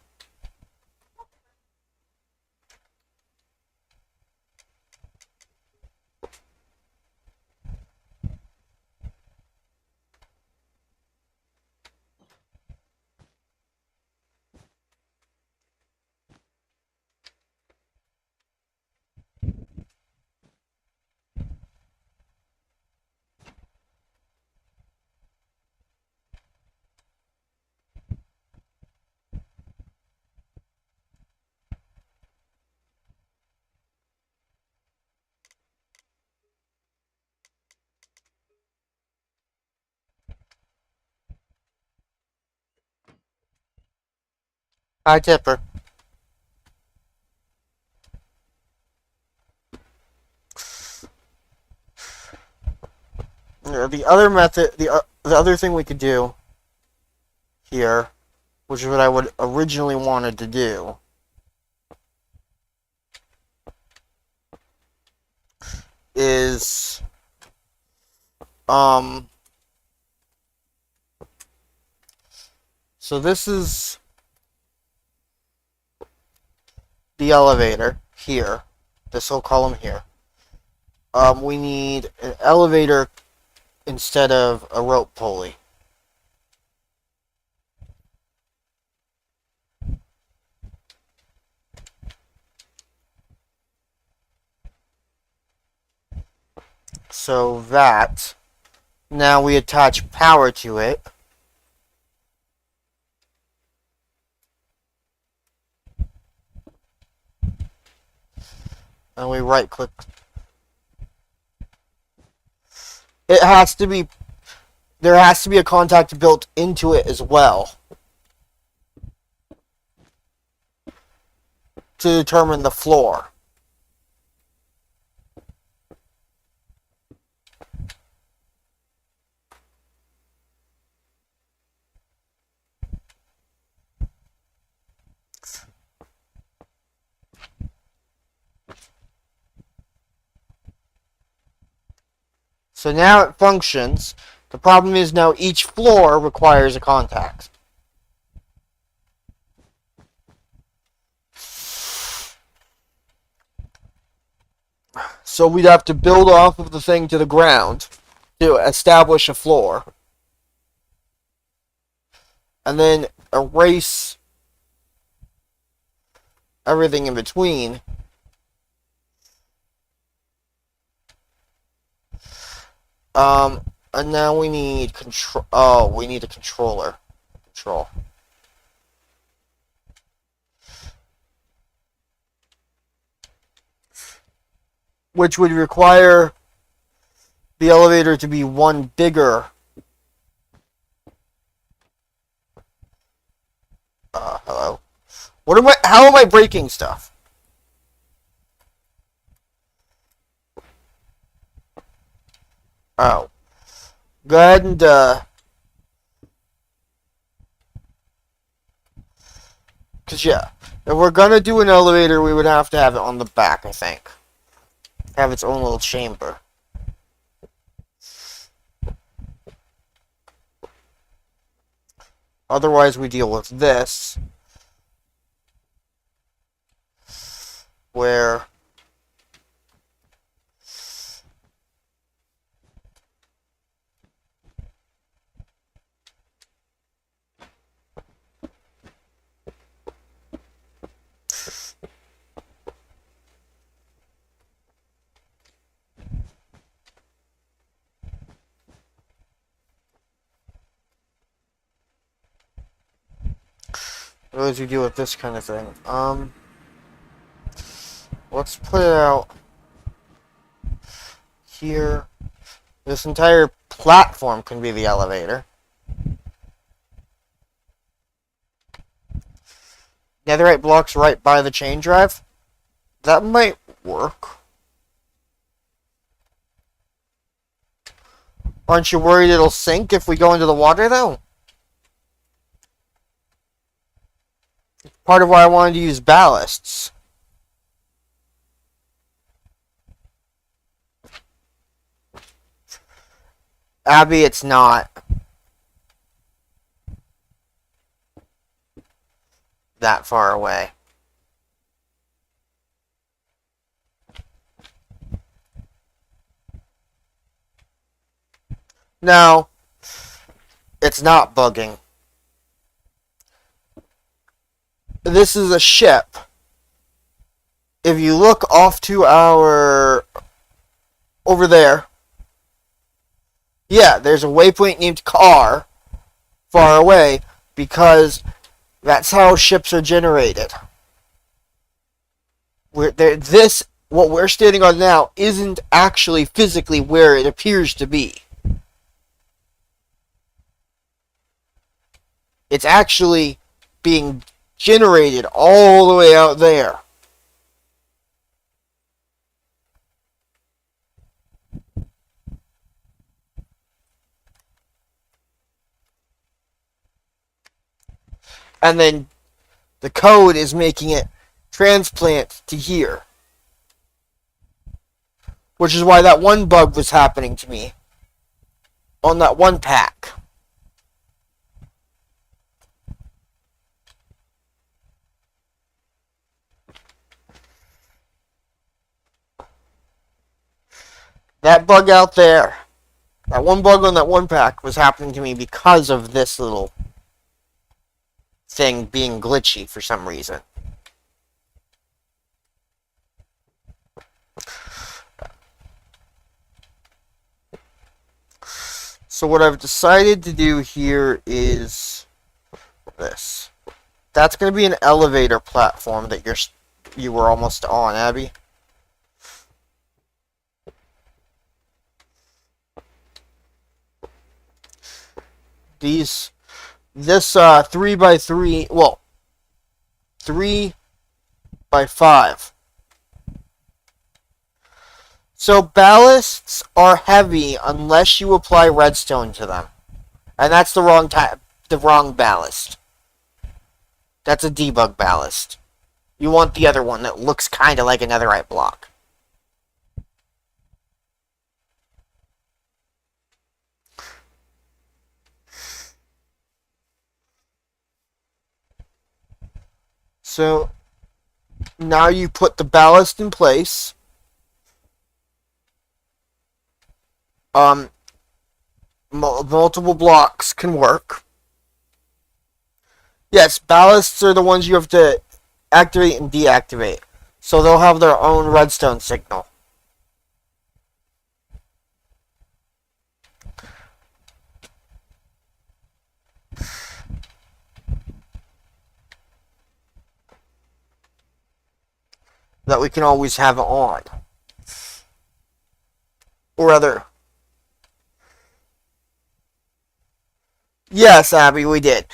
Hi, Tipper. The other method, the other thing we could do here, which is what I would originally wanted to do, is so this is the elevator here, this whole column here. We need an elevator instead of a rope pulley. So that, now we attach power to it. And we right click. It has to be, there has to be a contact built into it as well to determine the floor. So now it functions. The problem is now each floor requires a contact. So we'd have to build off of the thing to the ground to establish a floor. And then erase everything in between. And now we need control. Oh, we need a controller. Control. Which would require the elevator to be one bigger. Hello. What am I? How am I breaking stuff? Oh. Go ahead and, cause yeah, if we're gonna do an elevator, we would have to have it on the back, I think. Have its own little chamber. Otherwise, we deal with this, where What always you deal with this kind of thing? Let's put it out here. This entire platform can be the elevator. Netherite blocks right by the chain drive. That might work. Aren't you worried it'll sink if we go into the water, though? Part of why I wanted to use ballasts. Abby, it's not that far away. No, it's not bugging. This is a ship. If you look off to our... over there. Yeah, there's a waypoint named Car far away because that's how ships are generated. What we're standing on now isn't actually physically where it appears to be. It's actually being generated all the way out there. And then the code is making it transplant to here. Which is why that one bug was happening to me on that one pack. That bug out there, that one bug on that one pack was happening to me because of this little thing being glitchy for some reason. So what I've decided to do here is this. That's going to be an elevator platform that you were almost on, Abby. This 3x3, well, 3x5. So ballasts are heavy unless you apply redstone to them. And that's the wrong ballast. That's a debug ballast. You want the other one that looks kind of like a netherite block. So now you put the ballast in place. Multiple blocks can work. Yes, ballasts are the ones you have to activate and deactivate. So they'll have their own redstone signal. That we can always have on. Or other. Yes, Abby, we did.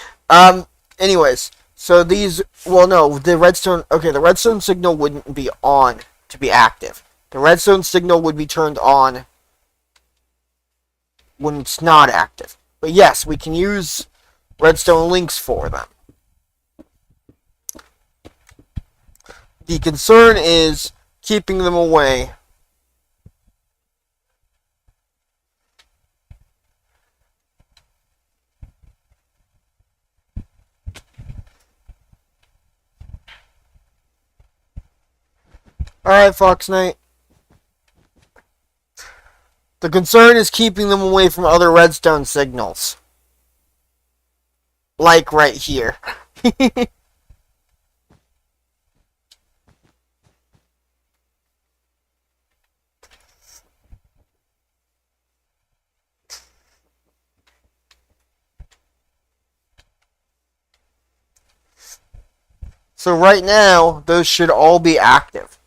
Anyways, so these, well, no, the redstone signal wouldn't be on to be active. The redstone signal would be turned on when it's not active. But yes, we can use redstone links for them. The concern is keeping them away. Alright, Fox Knight. The concern is keeping them away from other redstone signals. Like right here. So right now, those should all be active.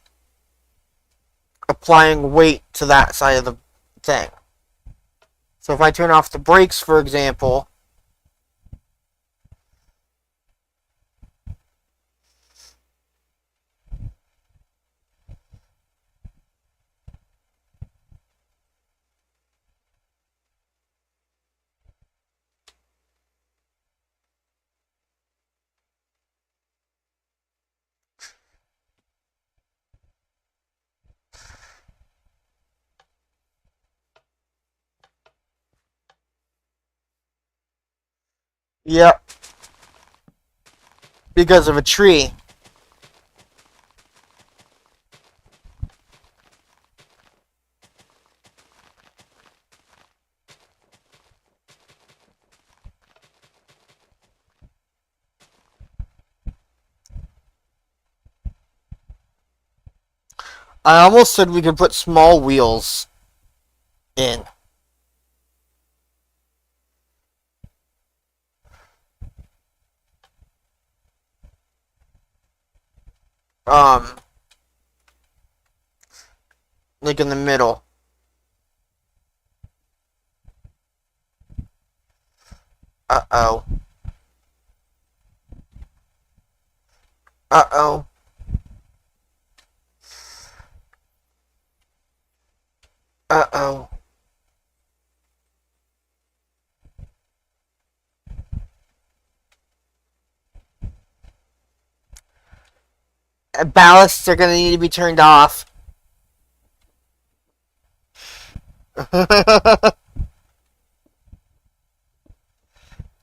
Applying weight to that side of the thing. So if I turn off the brakes, for example, yep, because of a tree. I almost said we could put small wheels in. Um, like in the middle. Uh-oh. Uh-oh. Uh-oh. Ballasts are going to need to be turned off.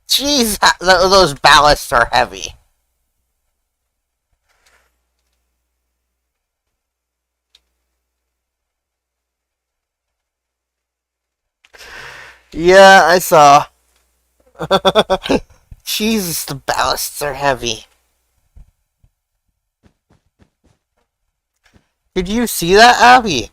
Jeez, those ballasts are heavy. Yeah, I saw. Jesus, the ballasts are heavy. Did you see that, Abby?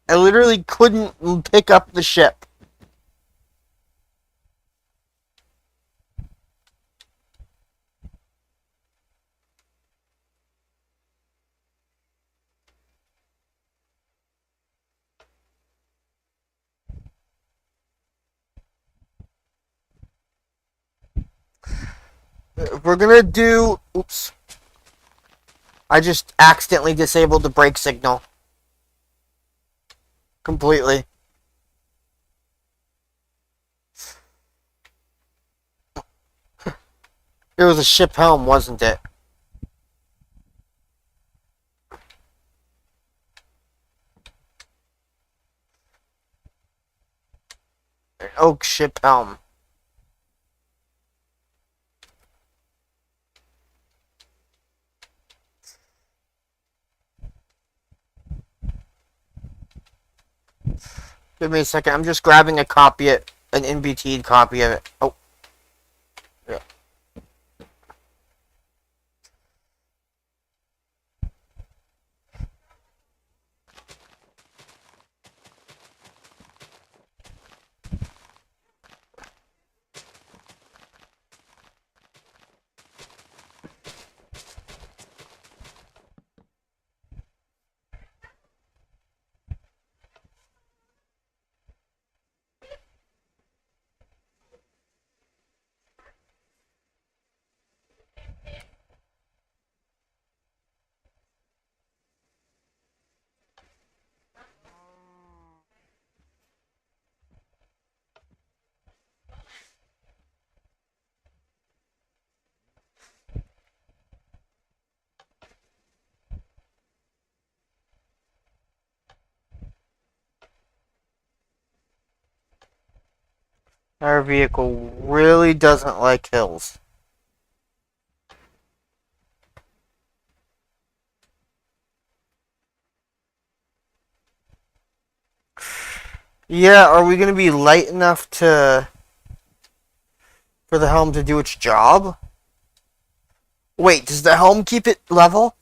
I literally couldn't pick up the ship. We're gonna do... Oops. I just accidentally disabled the brake signal. Completely. It was a ship helm, wasn't it? An oak ship helm. Give me a second. I'm just grabbing a copy, an NBT copy of it. Oh. Yeah. Our vehicle really doesn't like hills. Yeah, are we gonna be light enough to... for the helm to do its job? Wait, does the helm keep it level?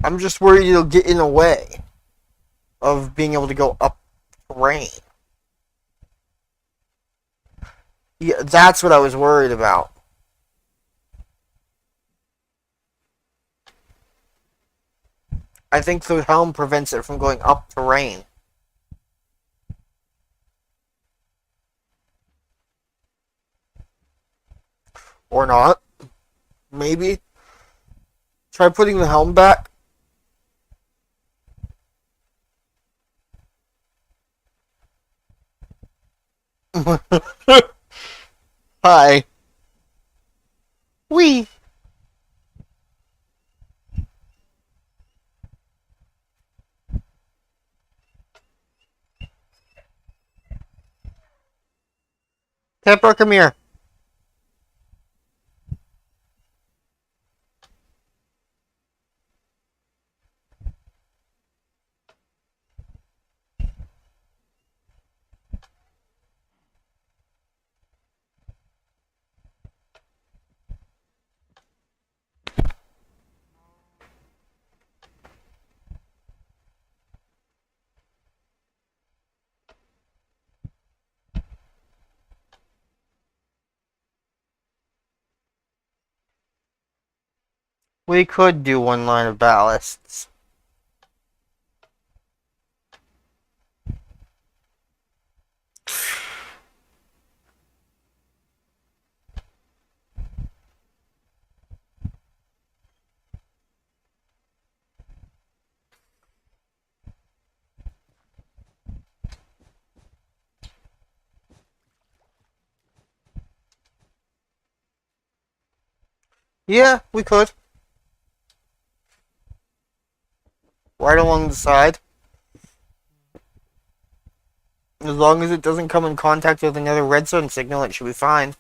I'm just worried it'll get in the way of being able to go up terrain. Yeah, that's what I was worried about. I think the helm prevents it from going up terrain. Or not. Maybe. Try putting the helm back. Hi. Wee. Pepper, come here. We could do one line of ballasts. Yeah, we could. Right along the side. As long as it doesn't come in contact with another redstone signal, it should be fine.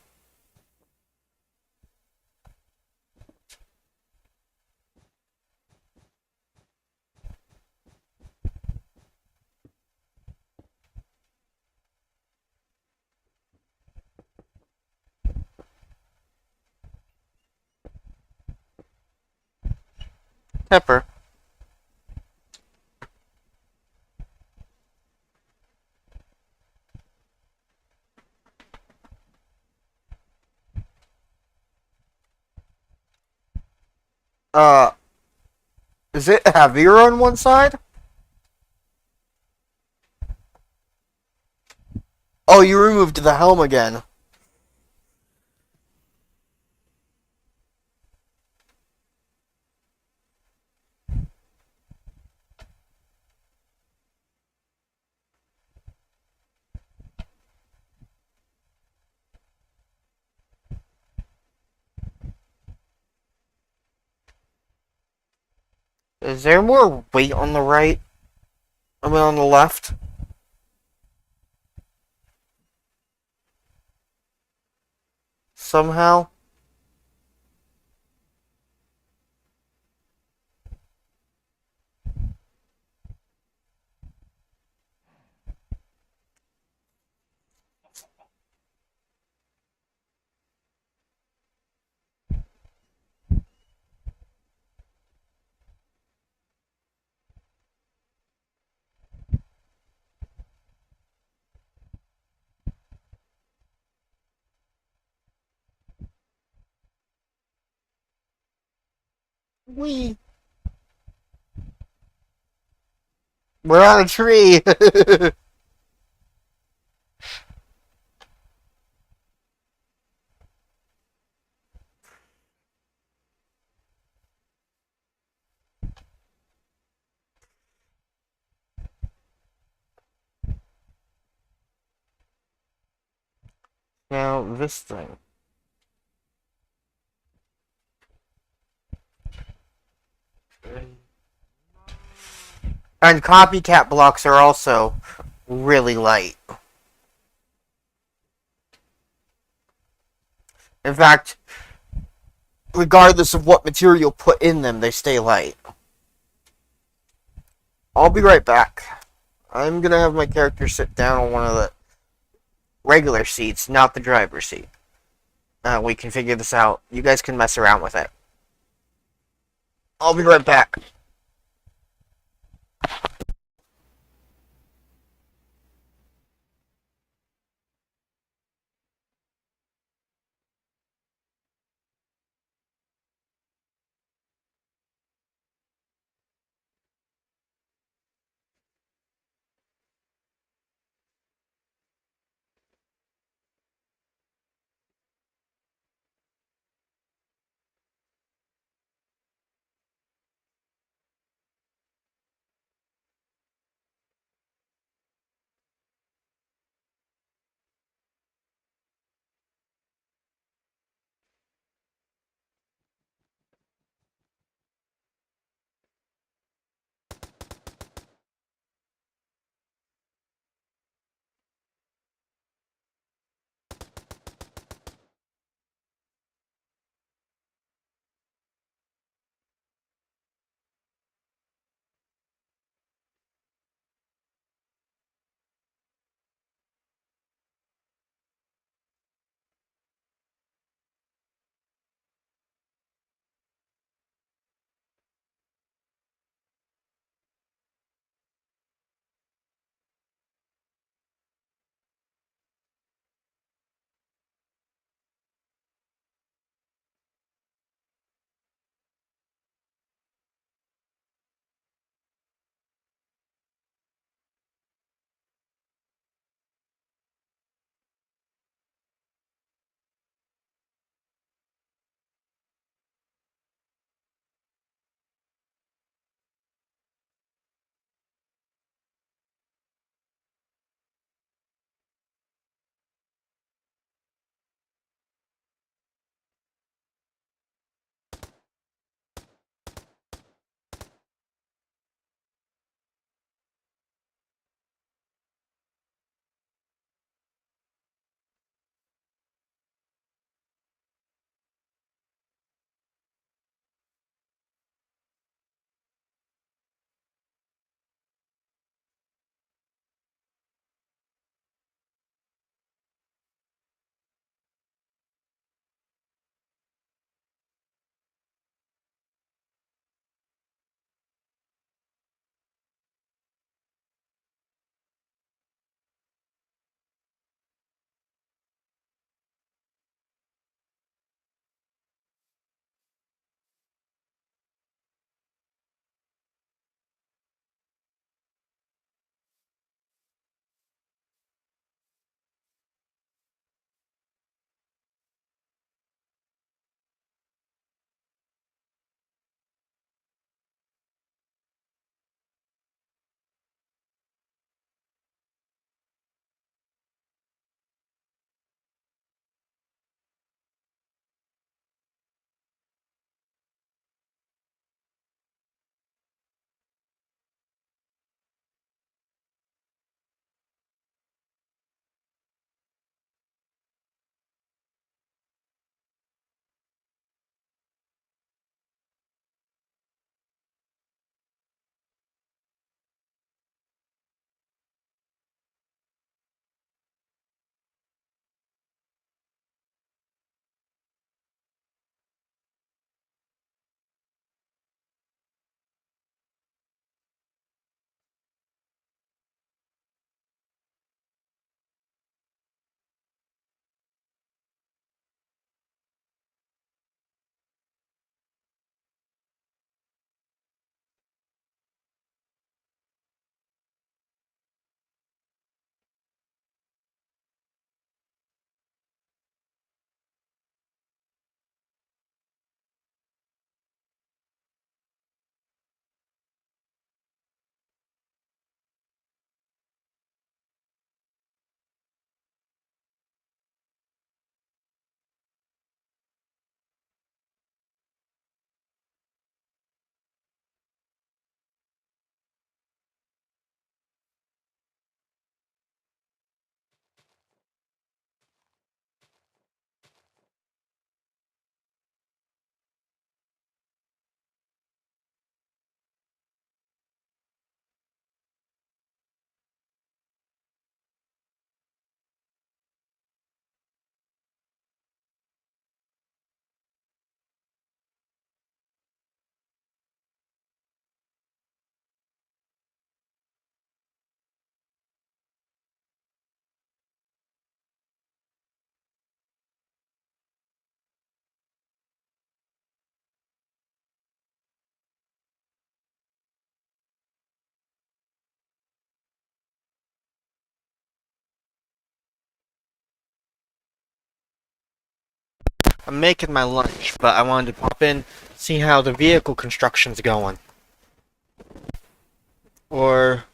Pepper. Uh, is it heavier on one side? Oh, you removed the helm again. Is there more weight on the right? I mean, on the left? Somehow? Wee. We're on a tree! Now, this thing. And copycat blocks are also really light. In fact, regardless of what material put in them, they stay light. I'll be right back. I'm gonna have my character sit down on one of the regular seats, not the driver's seat. We can figure this out. You guys can mess around with it. I'll be right back. I'm making my lunch, but I wanted to pop in, see how the vehicle construction's going. Or,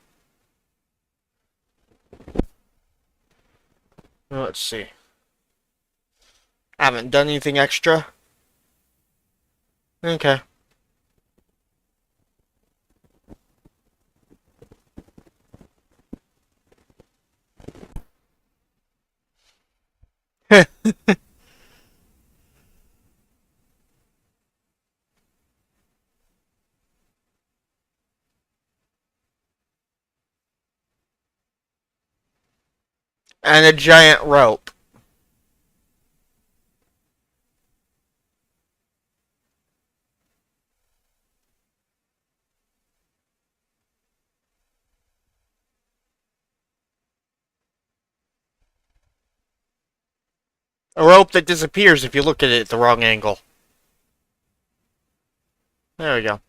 well, let's see. I haven't done anything extra. Okay. And a giant rope. A rope that disappears if you look at it at the wrong angle. There we go.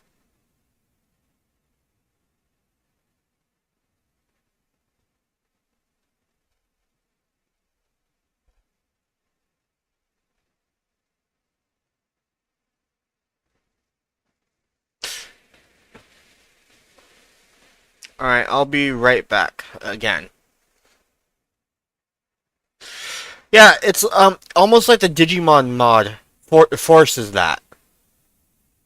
Alright, I'll be right back again. Yeah, it's almost like the Digimon mod forces that.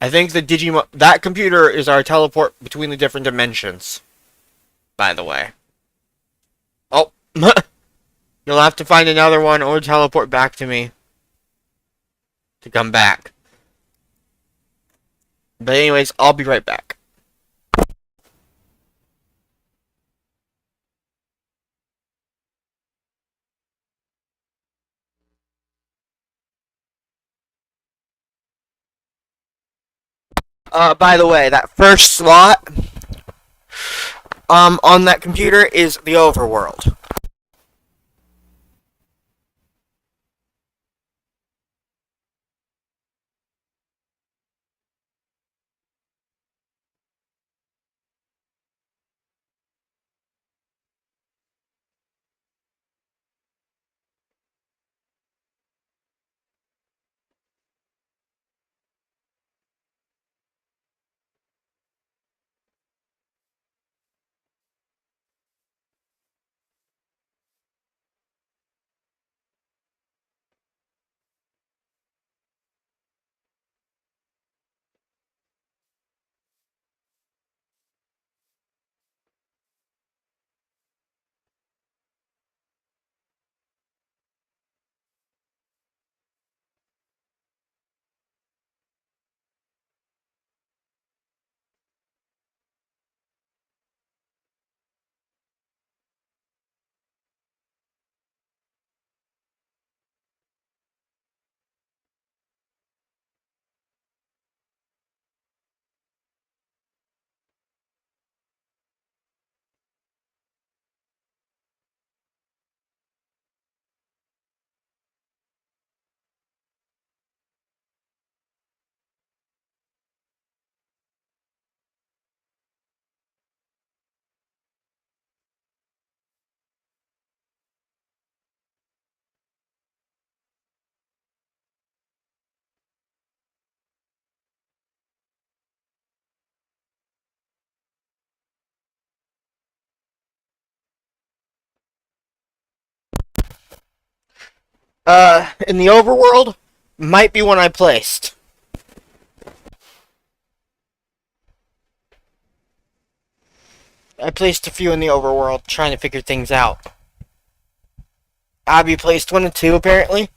I think the Digimon that computer is our teleport between the different dimensions. By the way. Oh, you'll have to find another one or teleport back to me to come back. But anyways, I'll be right back. By the way, that first slot on that computer is the overworld. In the overworld, might be one I placed. I placed a few in the overworld, trying to figure things out. Abby placed one and two, apparently.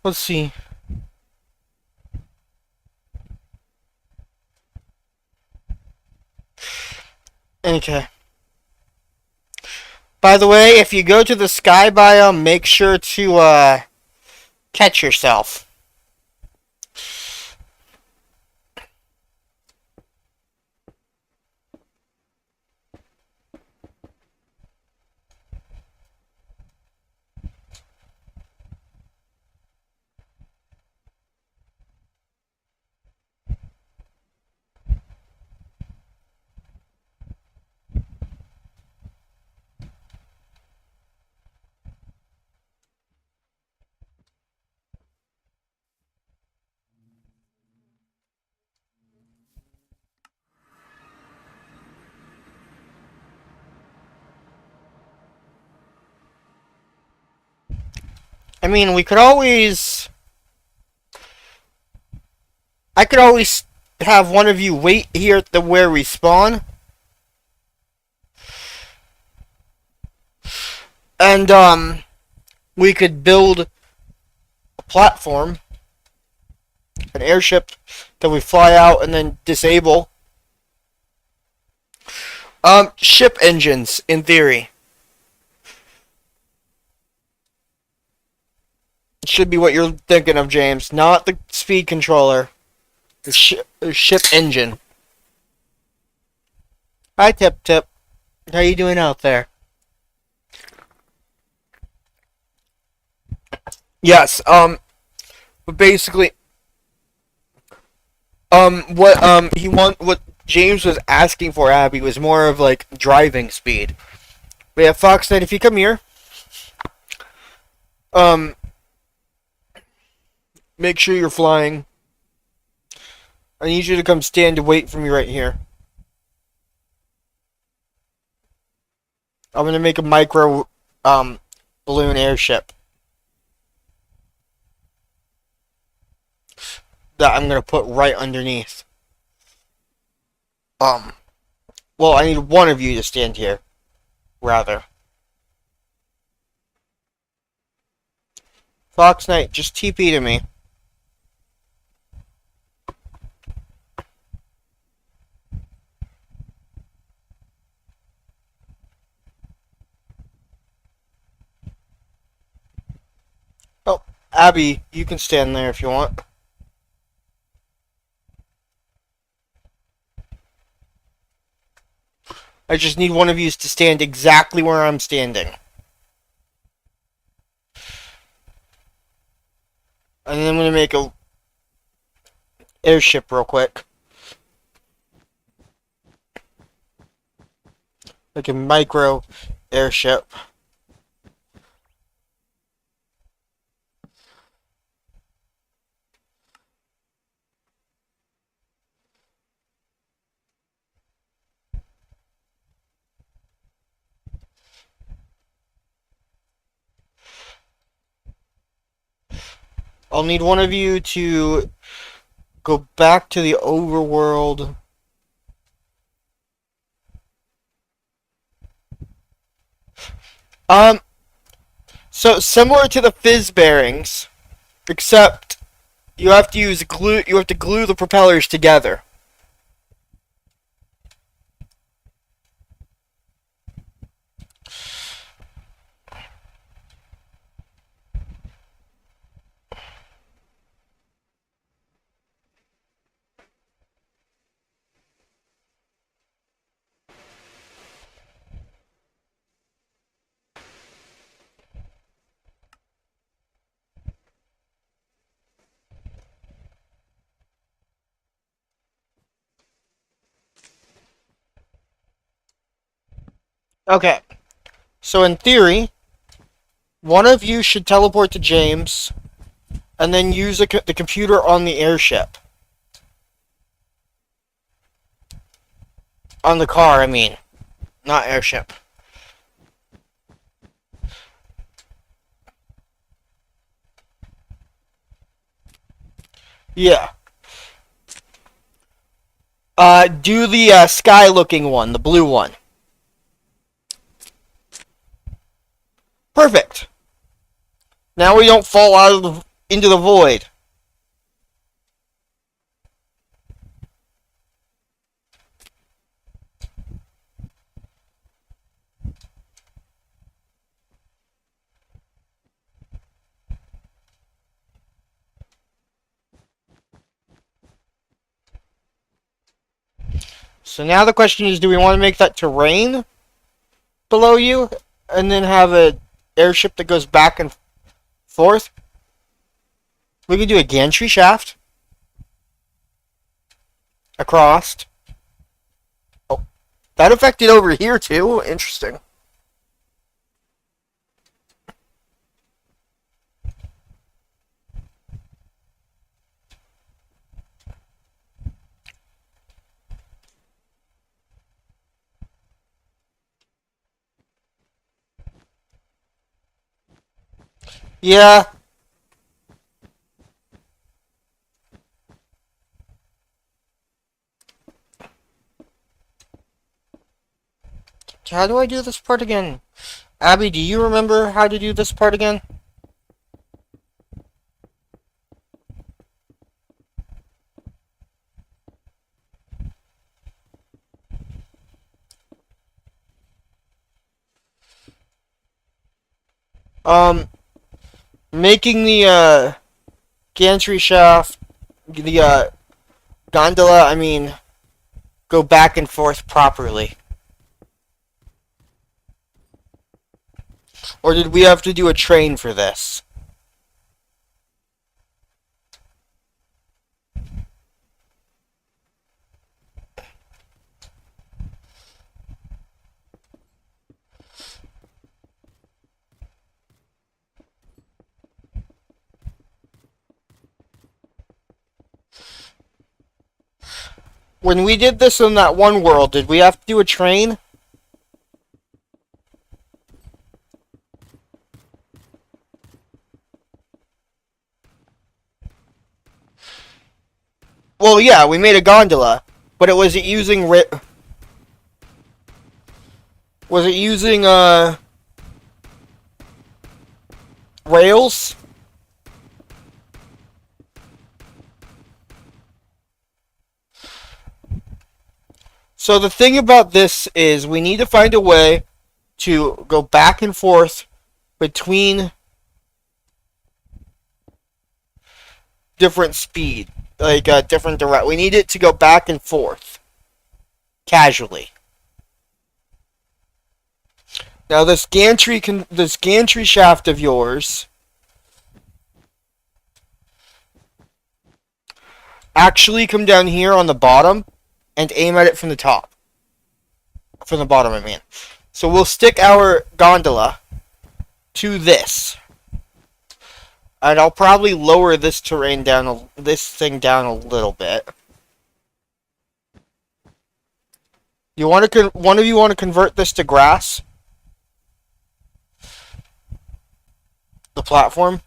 Let's see. Okay. By the way, if you go to the sky biome, make sure to catch yourself. I mean, we could always... I could always have one of you wait here at the where we spawn. And, we could build a platform, an airship that we fly out and then disable. Ship engines, in theory. It should be what you're thinking of, James. Not the speed controller. The ship engine. Hi, Tip Tip. How you doing out there? Yes, but basically, what James was asking for, Abby, was more of, like, driving speed. We have Fox Knight, if you come here, make sure you're flying. I need you to come stand to wait for me right here. I'm gonna make a micro, balloon airship that I'm gonna put right underneath. Well, I need one of you to stand here, rather. Fox Knight, just TP to me. Oh, Abby, you can stand there if you want. I just need one of you to stand exactly where I'm standing. And then I'm going to make a airship real quick. Like a micro airship. I'll need one of you to go back to the overworld. So similar to the fizz bearings, except you have to use glue. You have to glue the propellers together. Okay. So in theory, one of you should teleport to James, and then use the computer on the airship. On the car, I mean. Not airship. Yeah. Do the sky-looking one, the blue one. Perfect. Now we don't fall out of into the void. So now the question is, do we want to make that terrain below you, and then have a airship that goes back and forth? We could do a gantry shaft across. Oh, that affected over here too. Interesting. Yeah, How do I do this part again? Abby, do you remember how to do this part again? Um, making the gantry shaft, the gondola, I mean, go back and forth properly. Or did we have to do a train for this? When we did this in that one world, did we have to do a train? Well, yeah, we made a gondola, but it was it using was it using rails? So the thing about this is we need to find a way to go back and forth between different speed, like different direct. We need it to go back and forth casually. Now this gantry shaft of yours actually come down here on the bottom and aim at it from the top. From the bottom, I mean. So we'll stick our gondola to this. And I'll probably lower this terrain down, this thing down a little bit. You want to one of you want to convert this to grass? The platform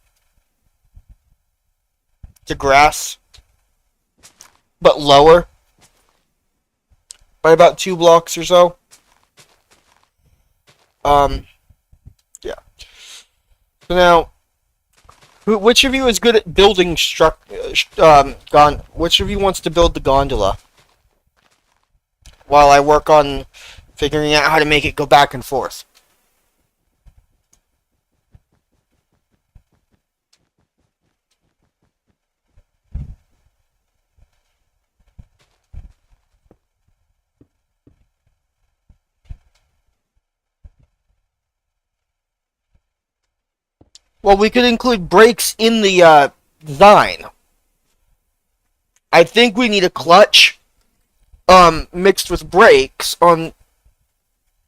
to grass, but lower by about 2 blocks or so. Yeah. So now, which of you is good at building which of you wants to build the gondola? While I work on figuring out how to make it go back and forth. Well, we could include brakes in the design. I think we need a clutch mixed with brakes on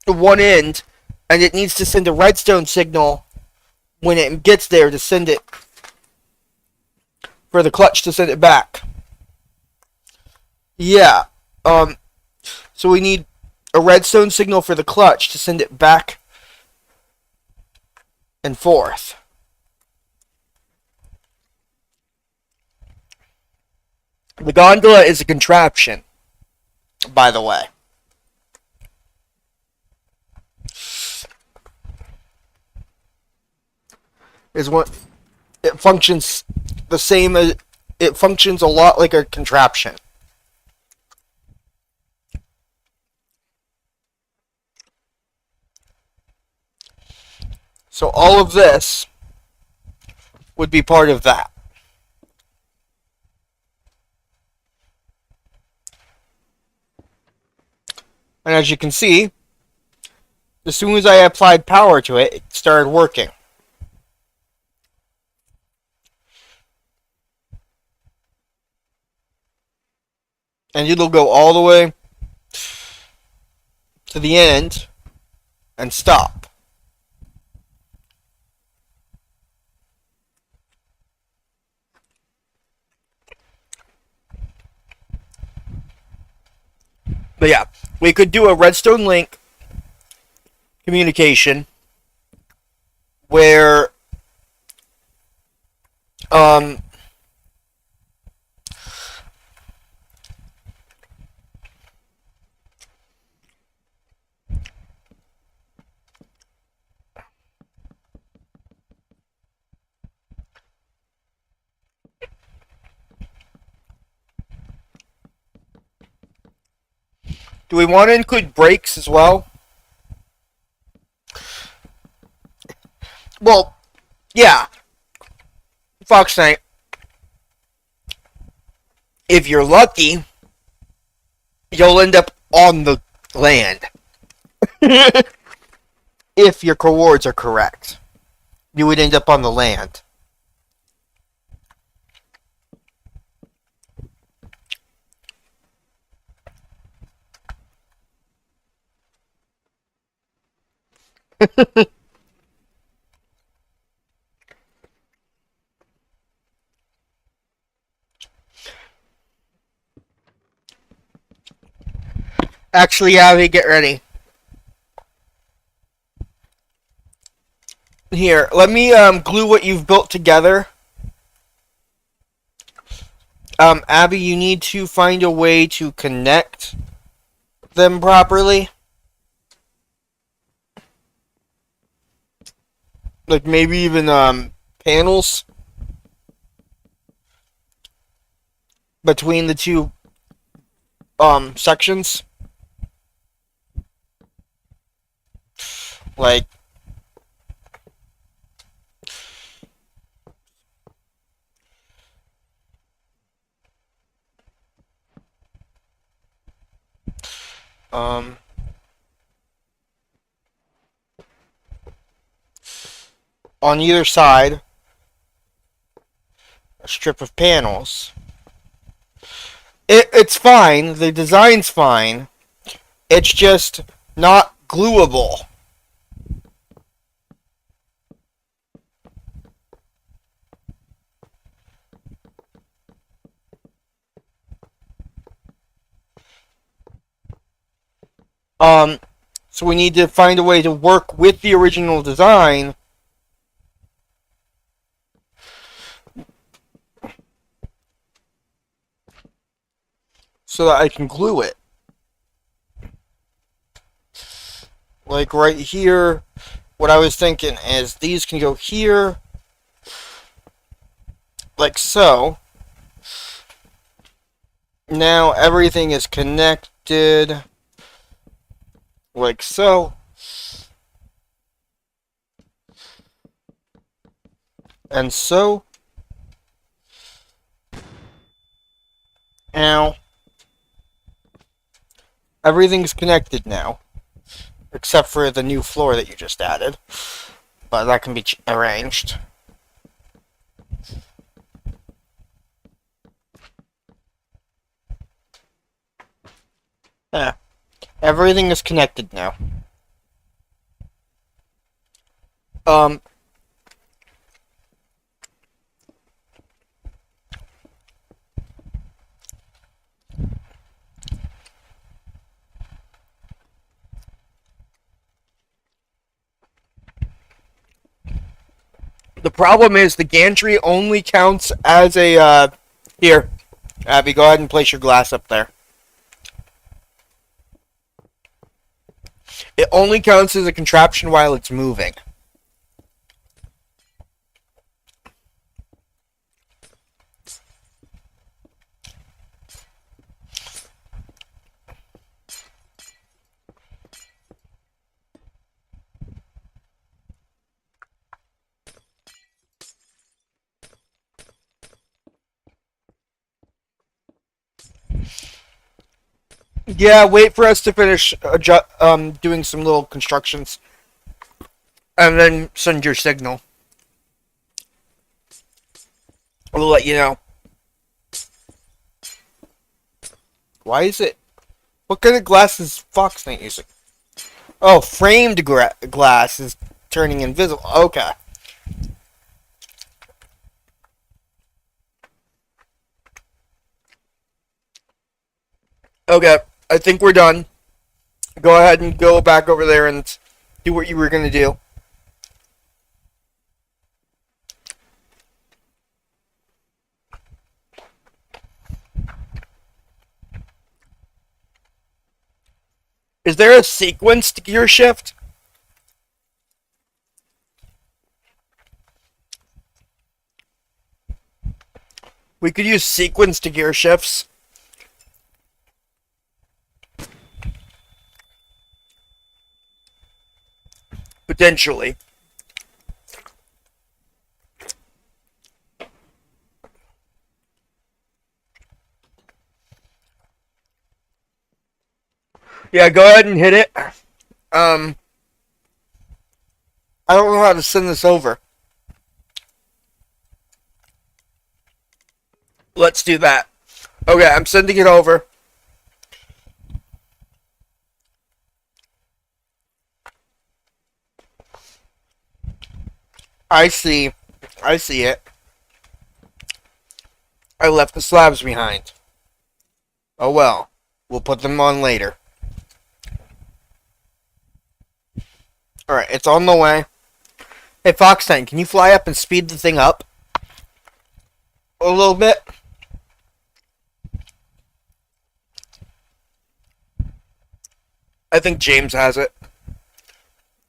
one end, and it needs to send a redstone signal when it gets there to send it for the clutch to send it back. Yeah. So we need a redstone signal for the clutch to send it back and forth. The gondola is a contraption, by the way. Is what it functions the same as it functions a lot like a contraption. So all of this would be part of that. And as you can see, as soon as I applied power to it, it started working. And it'll go all the way to the end and stop. But yeah, we could do a redstone link communication where Do we want to include brakes as well? Well, yeah. Fox Knight. If you're lucky, you'll end up on the land. If your coords are correct, you would end up on the land. Actually, Abby, get ready. Here, let me glue what you've built together. Abby, you need to find a way to connect them properly. Like maybe even panels between the two sections. Like on either side a strip of panels. It's fine. The design's fine. It's just not gluable. So we need to find a way to work with the original design so that I can glue it. Like right here, what I was thinking is these can go here, like so. Now everything is connected, like so. And so. Now, everything's connected now. Except for the new floor that you just added. But that can be arranged. Yeah. Everything is connected now. The problem is the gantry only counts as a, here, Abby, go ahead and place your glass up there. It only counts as a contraption while it's moving. Yeah, wait for us to finish doing some little constructions. And then send your signal. We'll let you know. Why is it? What kind of glass is Fox Knight using? Oh, framed glass is turning invisible. Okay. Okay, I think we're done. Go ahead and go back over there and do what you were going to do. Is there a sequence to gear shift? We could use sequence to gear shifts. Potentially. Yeah, go ahead and hit it. I don't know how to send this over. Let's do that. Okay, I'm sending it over. I see. I see it. I left the slabs behind. Oh well. We'll put them on later. Alright, it's on the way. Hey, Foxtank, can you fly up and speed the thing up? A little bit? I think James has it.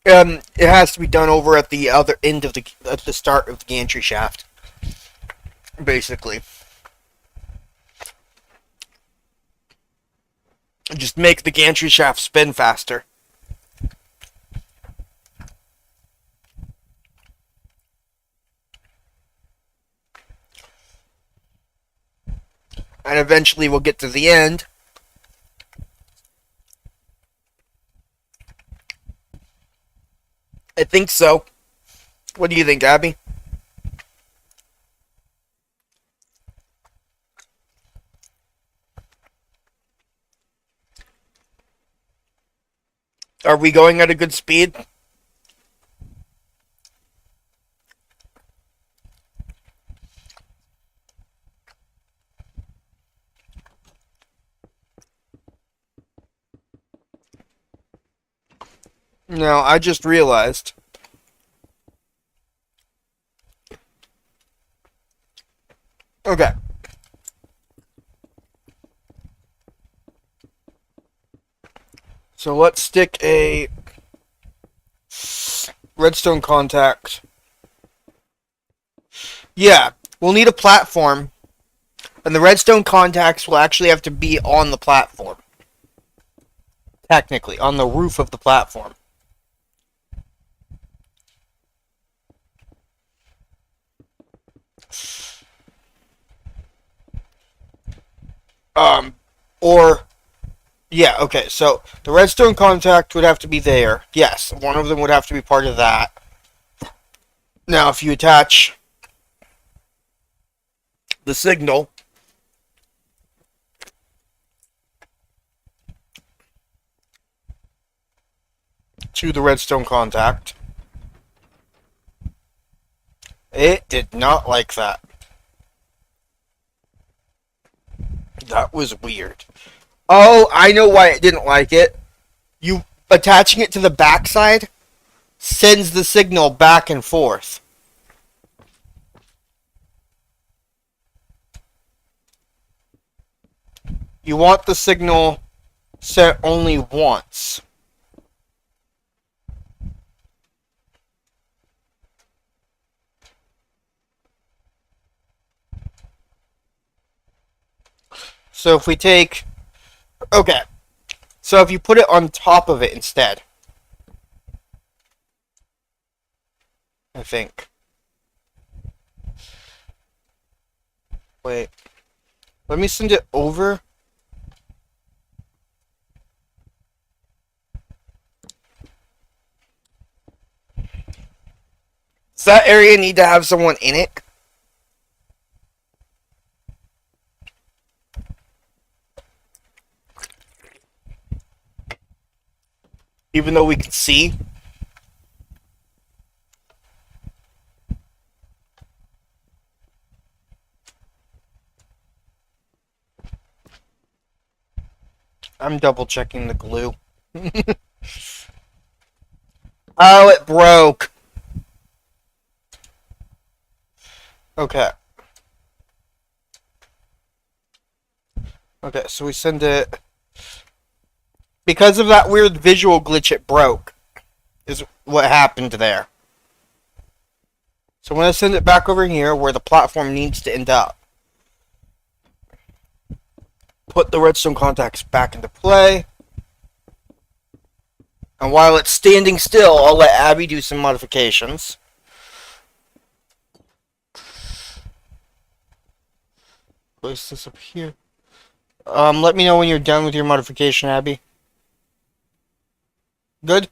It has to be done over at the other end of at the start of the gantry shaft. Basically. Just make the gantry shaft spin faster. And eventually we'll get to the end. I think so. What do you think, Abby? Are we going at a good speed? No, I just realized. Okay. So let's stick a redstone contact. Yeah, we'll need a platform. And the redstone contacts will actually have to be on the platform. Technically, on the roof of the platform. Or, yeah, okay, so the redstone contact would have to be there. Yes, one of them would have to be part of that. Now, if you attach the signal to the redstone contact, it did not like that. That was weird. Oh, I know why it didn't like it. You attaching it to the backside sends the signal back and forth. You want the signal sent only once. So if we take... Okay. So if you put it on top of it instead. I think. Wait. Let me send it over. Does that area need to have someone in it? Even though we can see? I'm double checking the glue. Oh, it broke. Okay. Okay, so we send it... Because of that weird visual glitch, it broke. Is what happened there. So I'm going to send it back over here where the platform needs to end up. Put the redstone contacts back into play. And while it's standing still, I'll let Abby do some modifications. Place this up here. Let me know when you're done with your modification, Abby. Good?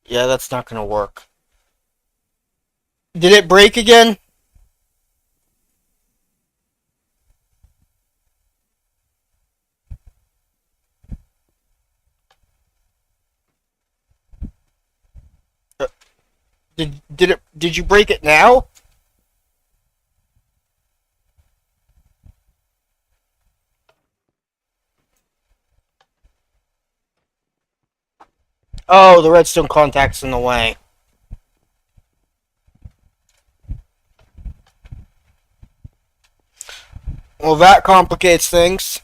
Yeah, that's not gonna work. Did it break again? Did you break it now? Oh, the redstone contact's in the way. Well, that complicates things.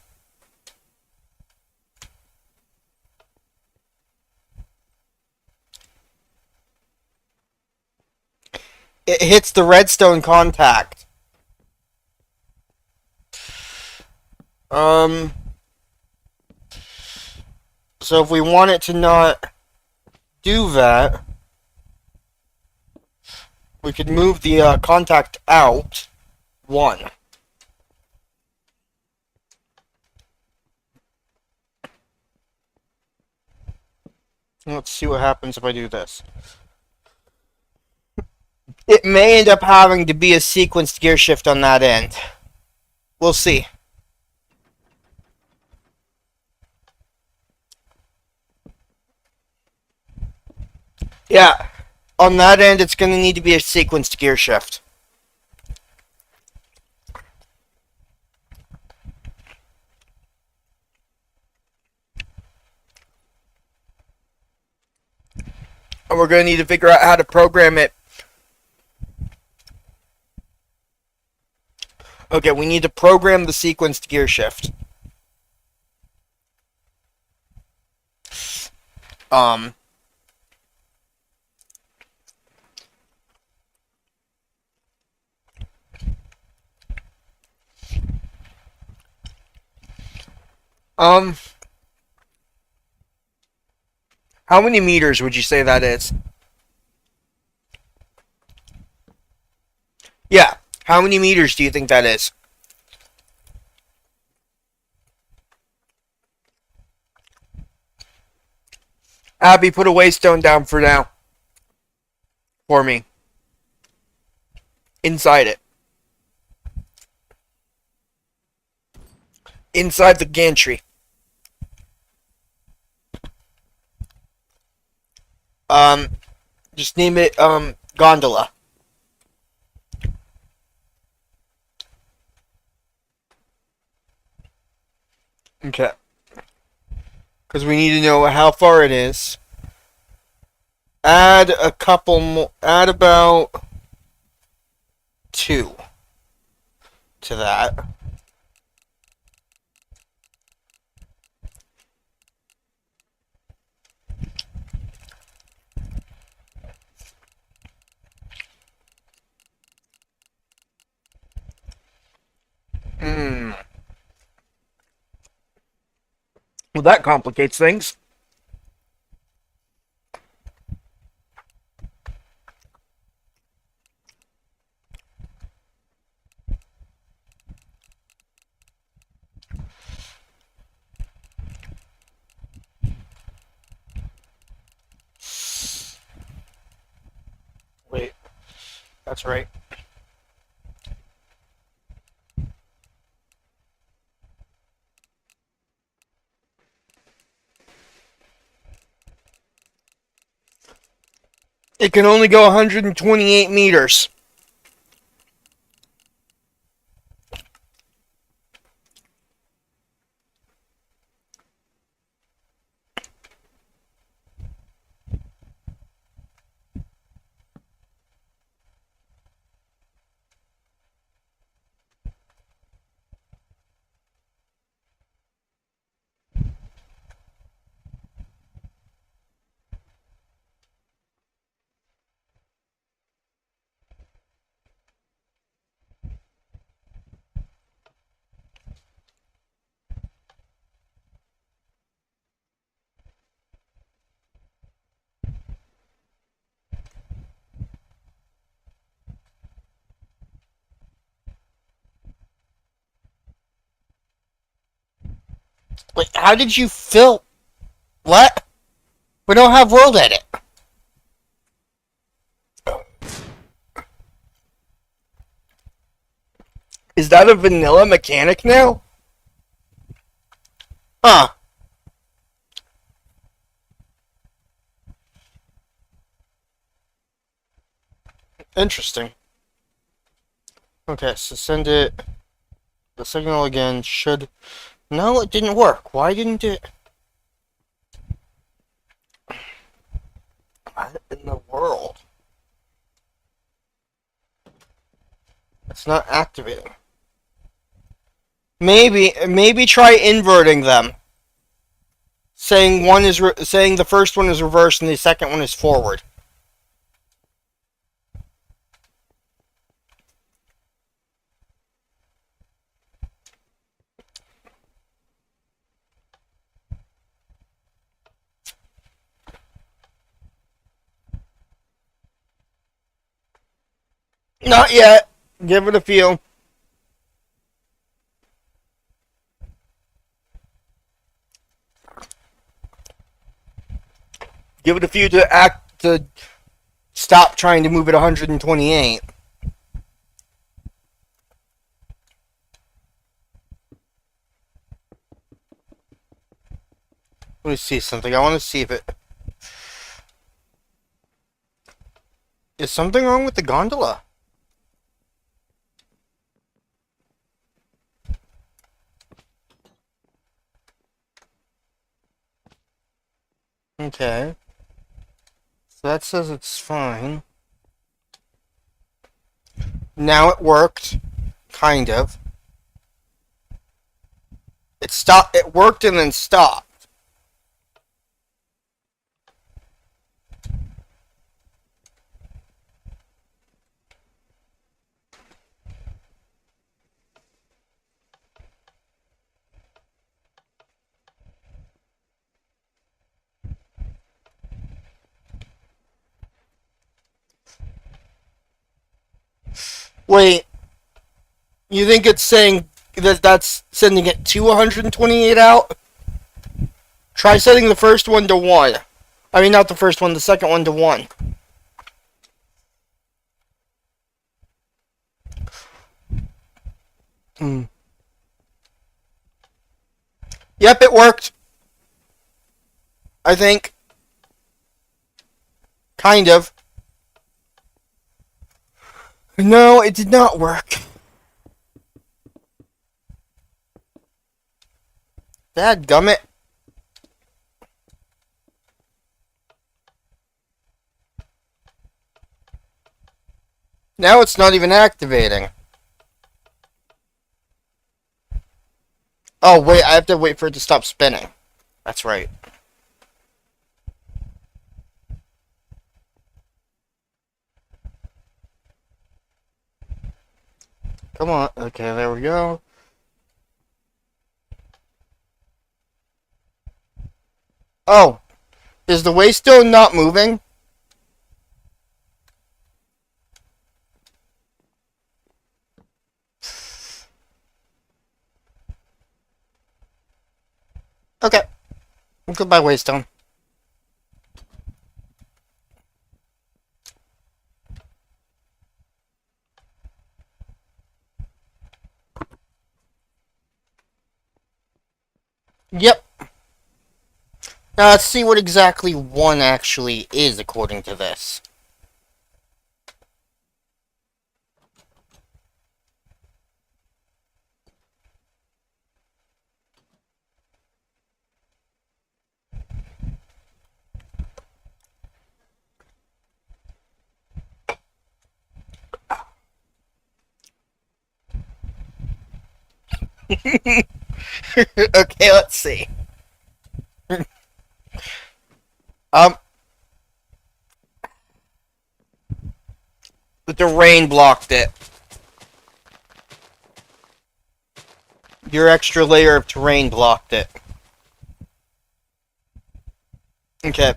It hits the redstone contact. Um, so if we want it to not do that, we could move the contact out one. Let's see what happens if I do this. It may end up having to be a sequenced gear shift on that end. We'll see. Yeah, on that end, it's going to need to be a sequenced gear shift. And we're going to need to figure out how to program it. Okay, we need to program the sequenced gear shift. Um, um, how many meters would you say that is? Yeah, how many meters do you think that is? Abby, put a waystone down for now. For me. Inside it. Inside the gantry. Um, just name it, gondola. Okay. Because we need to know how far it is. Add a couple more. Add about 2 to that. Hmm. Well, that complicates things. Wait, that's right. It can only go 128 meters. Wait, how did you fill? What? We don't have world edit. Is that a vanilla mechanic now? Huh. Interesting. Okay, so send it. The signal again should... No, it didn't work. Why didn't it... What in the world? It's not activating. Maybe try inverting them. Saying saying the first one is reversed and the second one is forward. Not yet. Give it a few. Give it a few to stop trying to move at 128. Let me see something. I want to see if it... Is something wrong with the gondola? Okay. So that says it's fine. Now it worked. Kind of. It stopped. It worked and then stopped. Wait. You think it's saying that's sending it to 128 out? Try setting the first one to 1. I mean, not the first one, the second one to 1. Yep, it worked. I think. Kind of. No, it did not work. Dadgummit. Now it's not even activating. Oh, wait, I have to wait for it to stop spinning. That's right. Come on. Okay, there we go. Oh. Is the waystone not moving? Okay. Goodbye, waystone. Yep. Now let's see what exactly 1 actually is according to this. Okay, let's see. But the rain blocked it. Your extra layer of terrain blocked it. Okay.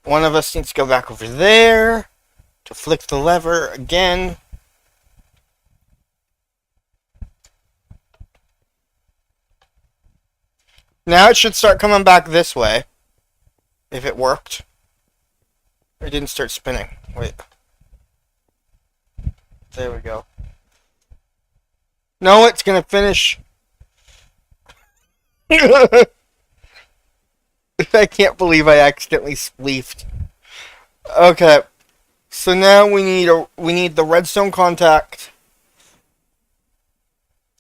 One of us needs to go back over there to flick the lever again. Now it should start coming back this way. If it worked. It didn't start spinning. Wait. There we go. No, it's gonna finish. I can't believe I accidentally spleefed. Okay. So now we need the redstone contact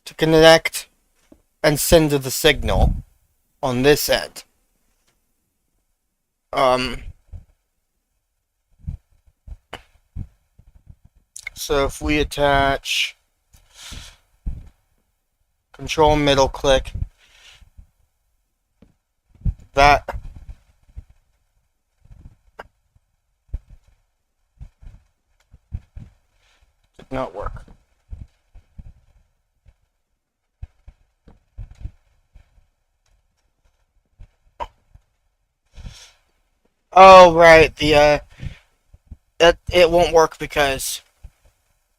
to connect and send to the signal on this end. So if we attach control middle click, that did not work. Oh right, it won't work because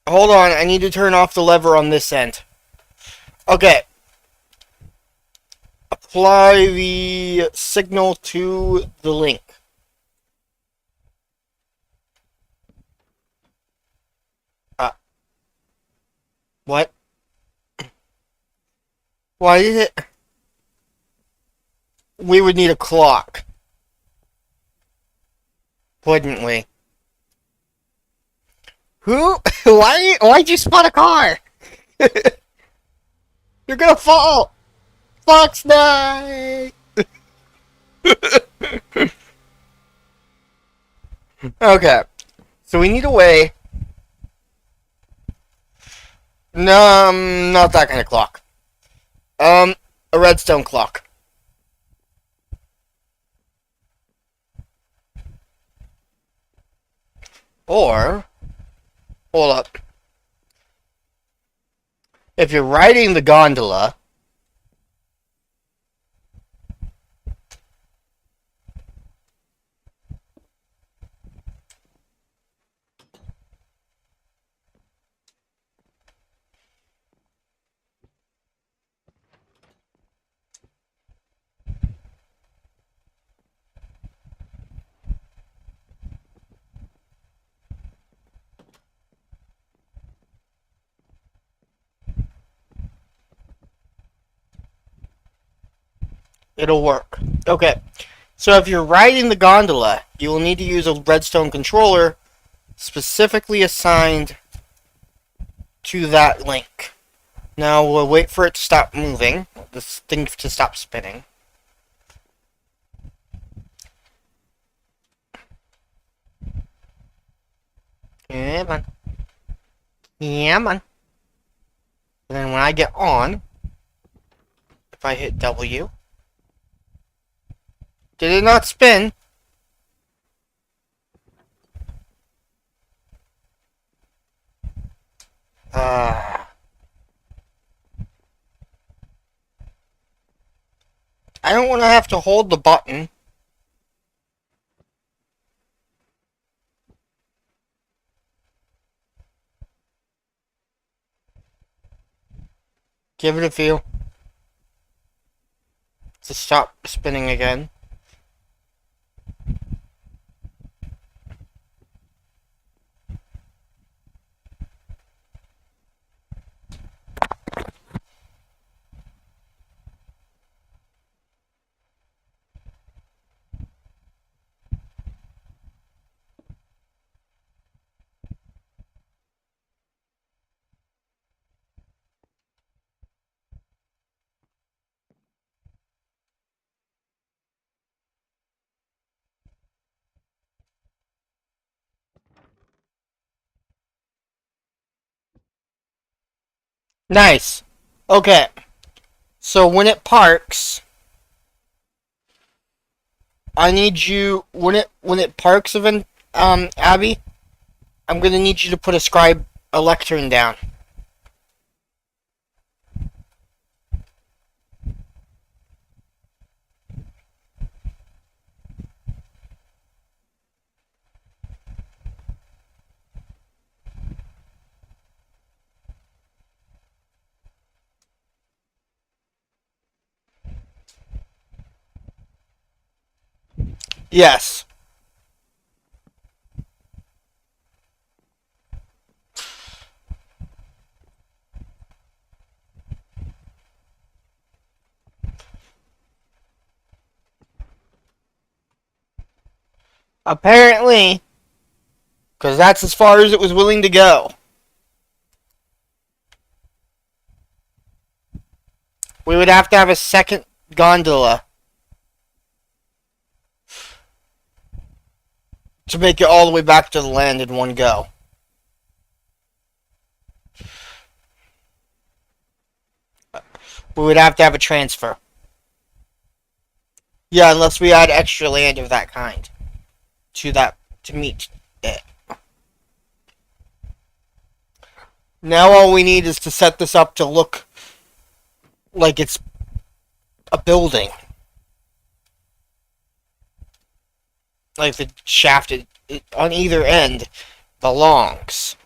hold on, I need to turn off the lever on this end. Okay. Apply the signal to the link. What? Why did it? We would need a clock. Wouldn't we? Who? Why'd you spot a car? You're gonna fall! Fox night! Okay. So we need a way. No, not that kind of clock. A redstone clock. Or, hold up. If you're riding the gondola, it'll work. Okay. So if you're riding the gondola, you will need to use a redstone controller specifically assigned to that link. Now we'll wait for it to stop moving, this thing to stop spinning. Yeah, man. Yeah, man. And then when I get on, if I hit W, did it not spin? I don't want to have to hold the button. Give it a feel. To stop spinning again. Nice. Okay. So when it parks, I need you when it parks event Abby, I'm gonna need you to put a lectern down. Yes. Apparently, because that's as far as it was willing to go. We would have to have a second gondola to make it all the way back to the land in one go. We would have to have a transfer. Yeah, unless we add extra land of that kind to meet it. Now all we need is to set this up to look like it's a building. Like the shaft on either end belongs.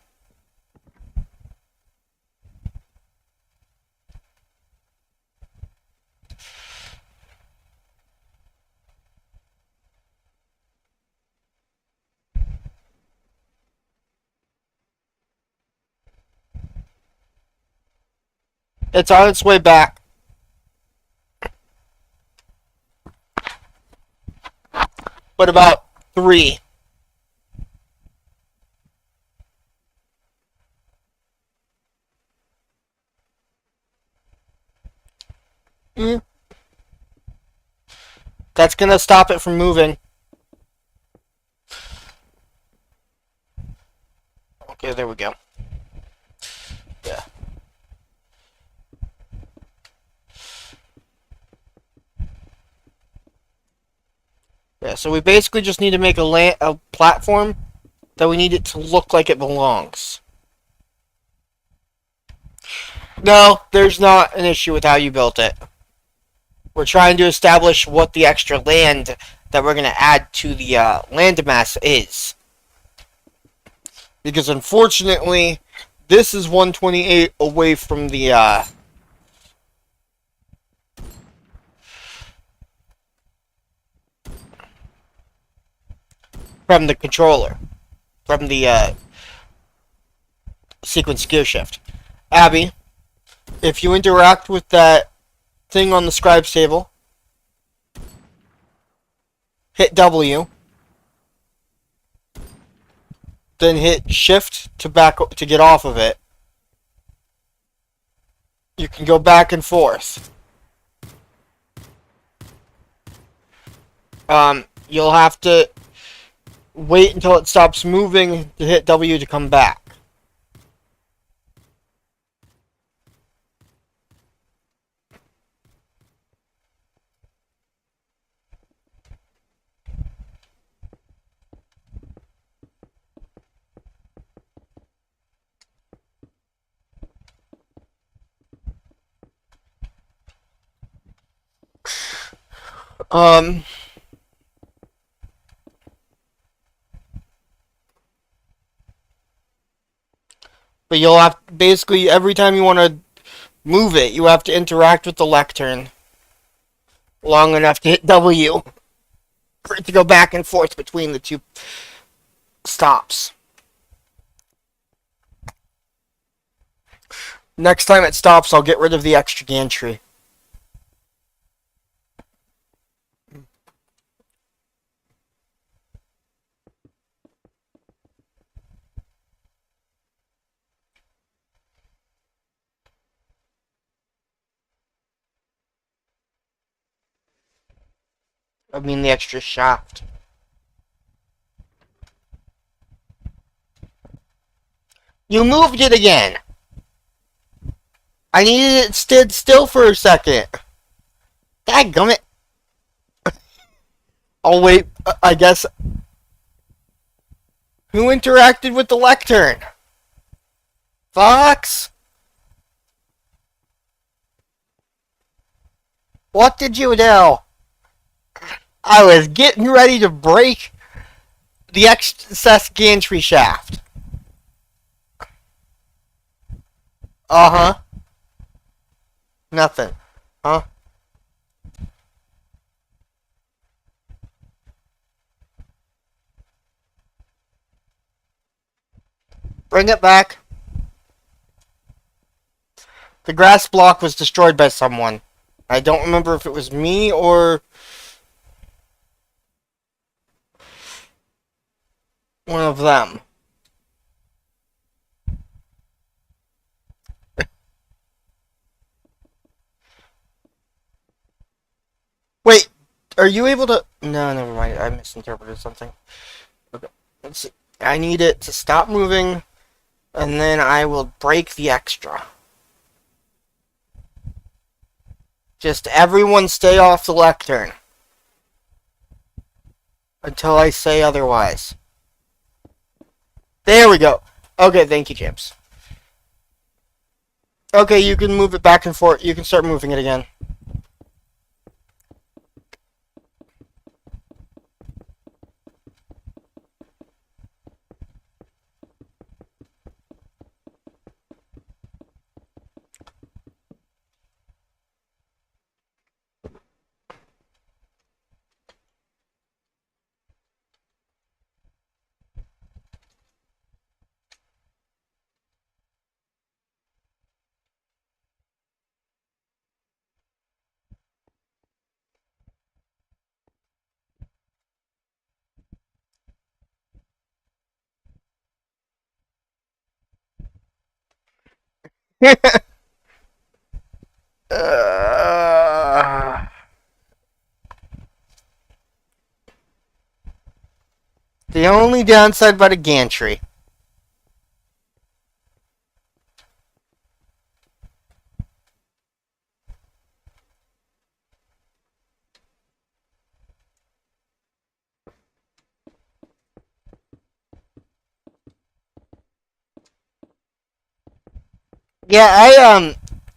It's on its way back. But about 3. Mm. That's gonna stop it from moving. Okay, there we go. Yeah. Yeah, so we basically just need to make a platform that we need it to look like it belongs. No, there's not an issue with how you built it. We're trying to establish what the extra land that we're going to add to the landmass is. Because unfortunately, this is 128 away from the controller, from the sequence gear shift. Abby, if you interact with that thing on the scribe's table, hit W, then hit shift to get off of it. You can go back and forth. You'll have to wait until it stops moving to hit W to come back. But you'll have, basically, every time you want to move it, you have to interact with the lectern long enough to hit W for it to go back and forth between the two stops. Next time it stops, I'll get rid of the extra gantry. I mean the extra shaft. You moved it again! I needed it stood still for a second. Dadgummit. I'll wait, I guess. Who interacted with the lectern? Fox? What did you do? I was getting ready to break the excess gantry shaft. Uh-huh. Nothing. Huh? Bring it back. The grass block was destroyed by someone. I don't remember if it was me or one of them. Wait, are you able to... No, never mind. I misinterpreted something. Okay, let's see. I need it to stop moving, and then I will break the extra. Just everyone stay off the lectern. Until I say otherwise. There we go. Okay, thank you, James. Okay, you can move it back and forth. You can start moving it again. uh, the only downside about a gantry. Yeah,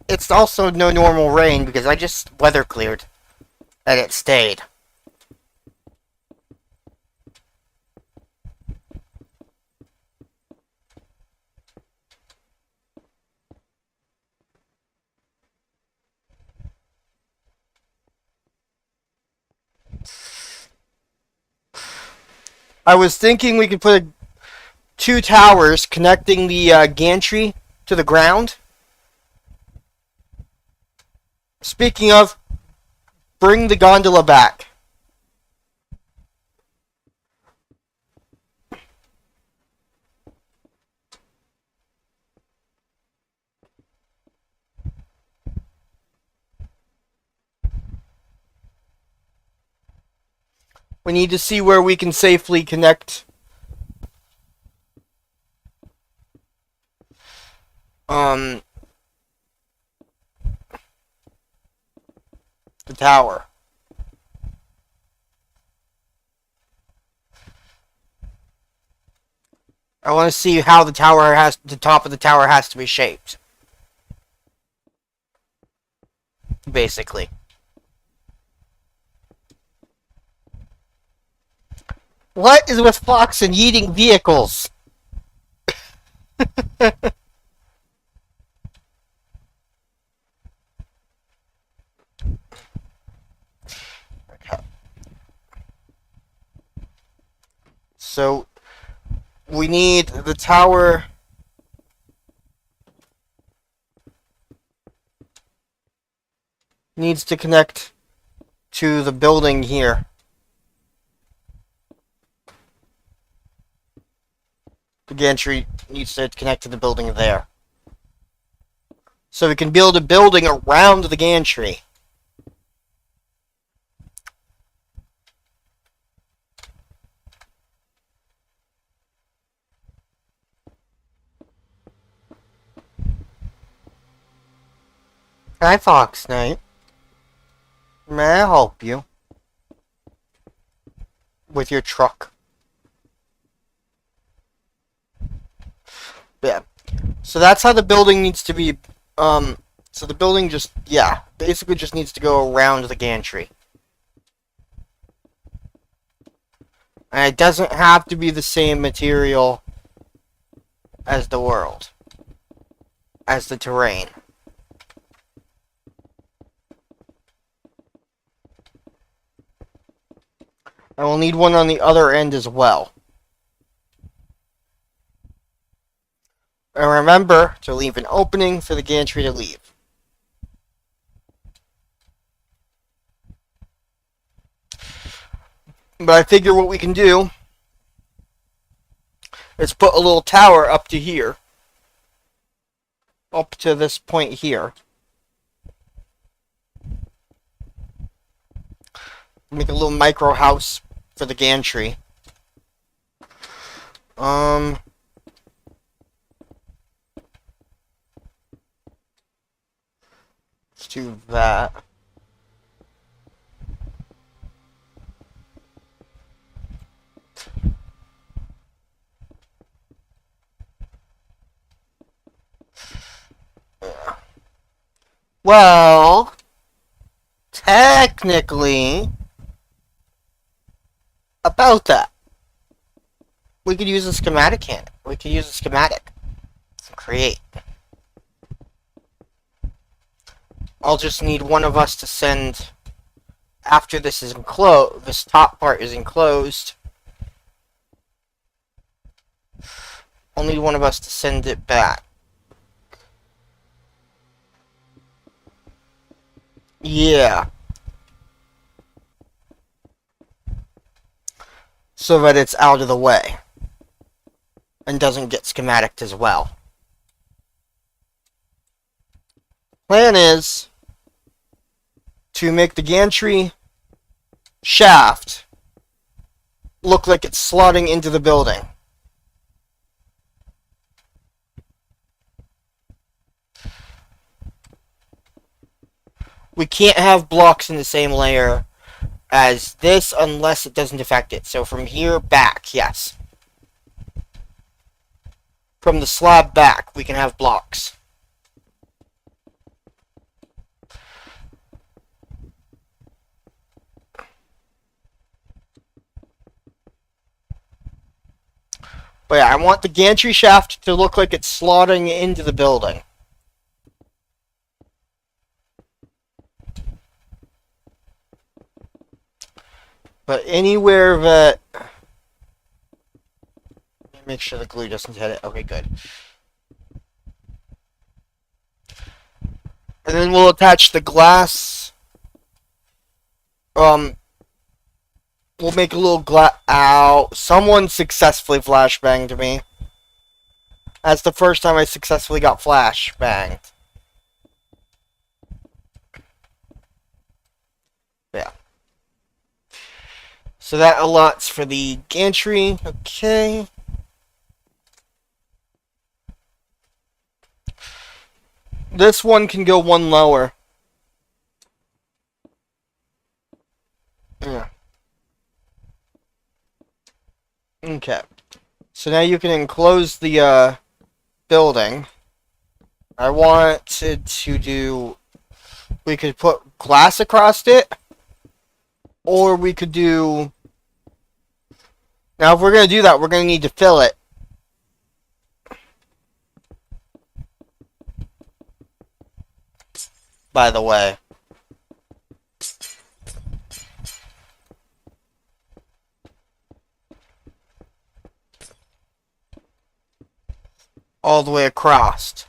it's also no normal rain because I just weather cleared and it stayed. I was thinking we could put two towers connecting the gantry to the ground. Speaking of, bring the gondola back. We need to see where we can safely connect the tower. I want to see how the top of the tower has to be shaped. Basically. What is with Fox and eating vehicles? So, we need the tower needs to connect to the building here. The gantry needs to connect to the building there. So we can build a building around the gantry. Hi, Fox Knight. May I help you? With your truck. Yeah. So that's how the building needs to be, so the building just, yeah, basically just needs to go around the gantry. And it doesn't have to be the same material as the world. As the terrain. I will need one on the other end as well. And remember to leave an opening for the gantry to leave. But I figure what we can do is put a little tower up to here. Up to this point here. Make a little micro house for the gantry. Let's do that. Well, technically, about that, we could use a schematic can. We could use a schematic. Create. I'll just need one of us to send, after this is enclosed, this top part is enclosed, I'll need one of us to send it back. Yeah. So that it's out of the way. And doesn't get schematiced as well. Plan is to make the gantry shaft look like it's slotting into the building. We can't have blocks in the same layer as this unless it doesn't affect it. So from here back, yes. From the slab back, we can have blocks. But yeah, I want the gantry shaft to look like it's slotting into the building. But anywhere that... Make sure the glue doesn't hit it. Okay, good. And then we'll attach the glass. We'll make a little glass... Ow. Someone successfully flashbanged me. That's the first time I successfully got flashbanged. Yeah. So that allots for the gantry. Okay. This one can go one lower. Yeah. Okay. So now you can enclose the building. I wanted to do... We could put glass across it. Or we could do... Now if we're going to do that, we're going to need to fill it. By the way. All the way across.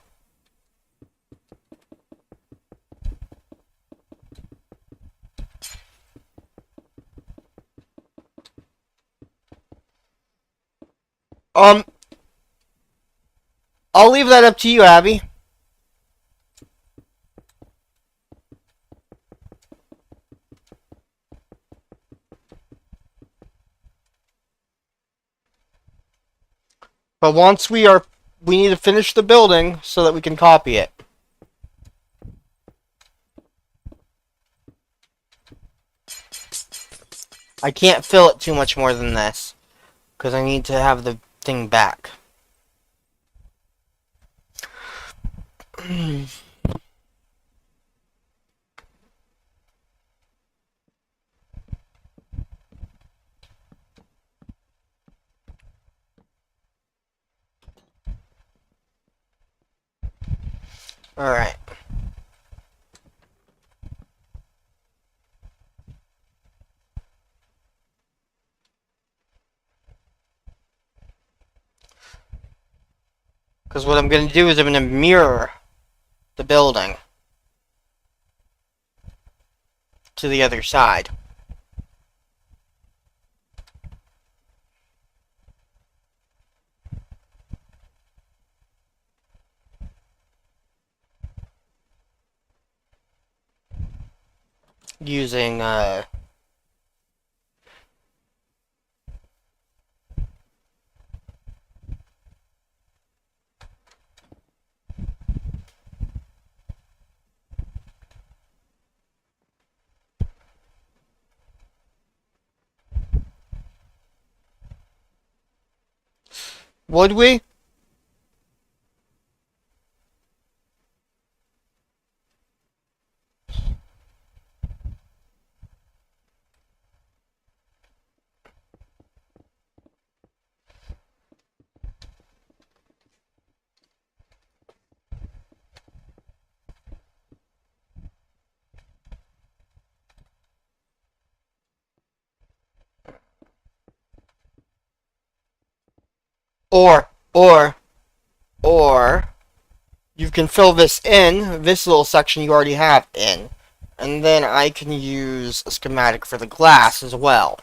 I'll leave that up to you, Abby. But once we need to finish the building so that we can copy it. I can't fill it too much more than this, because I need to have the thing back. Alright. Because what I'm going to do is I'm going to mirror the building to the other side. Using, would we? Or, or, or, you can fill this in, this little section you already have in. And then I can use a schematic for the glass as well.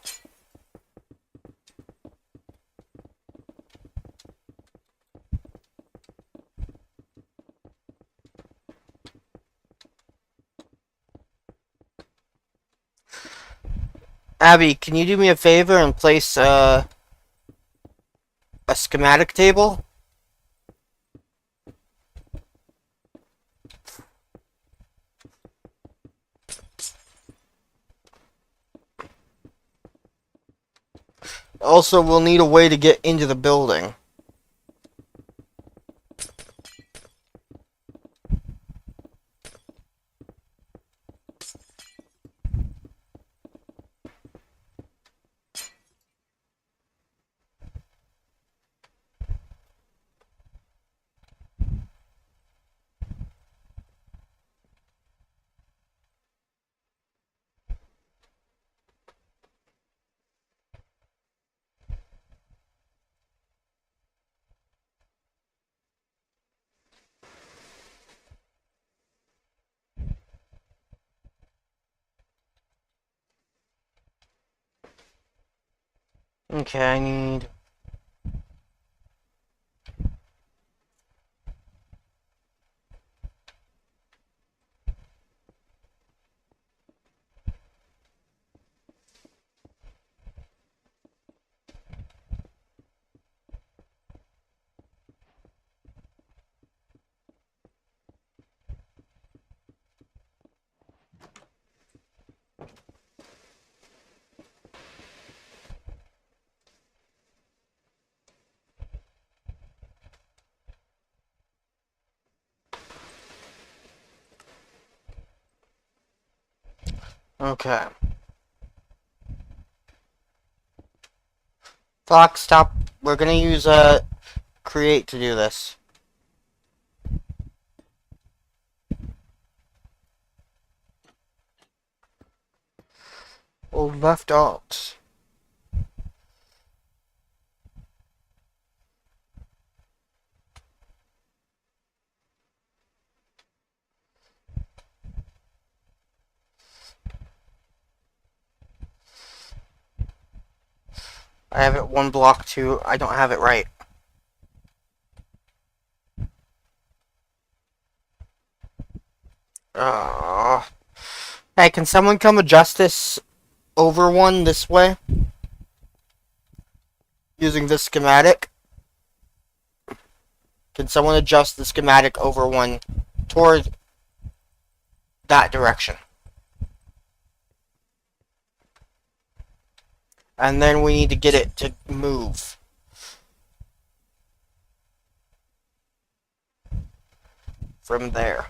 Abby, can you do me a favor and place a schematic table? Also, we'll need a way to get into the building. Okay, I need... Okay. Fox, stop. We're gonna use create to do this. Oh, left alt. I have it one block too. I don't have it right. Hey, can someone come adjust this over one this way? Using this schematic? Can someone adjust the schematic over one toward that direction? And then we need to get it to move. From there.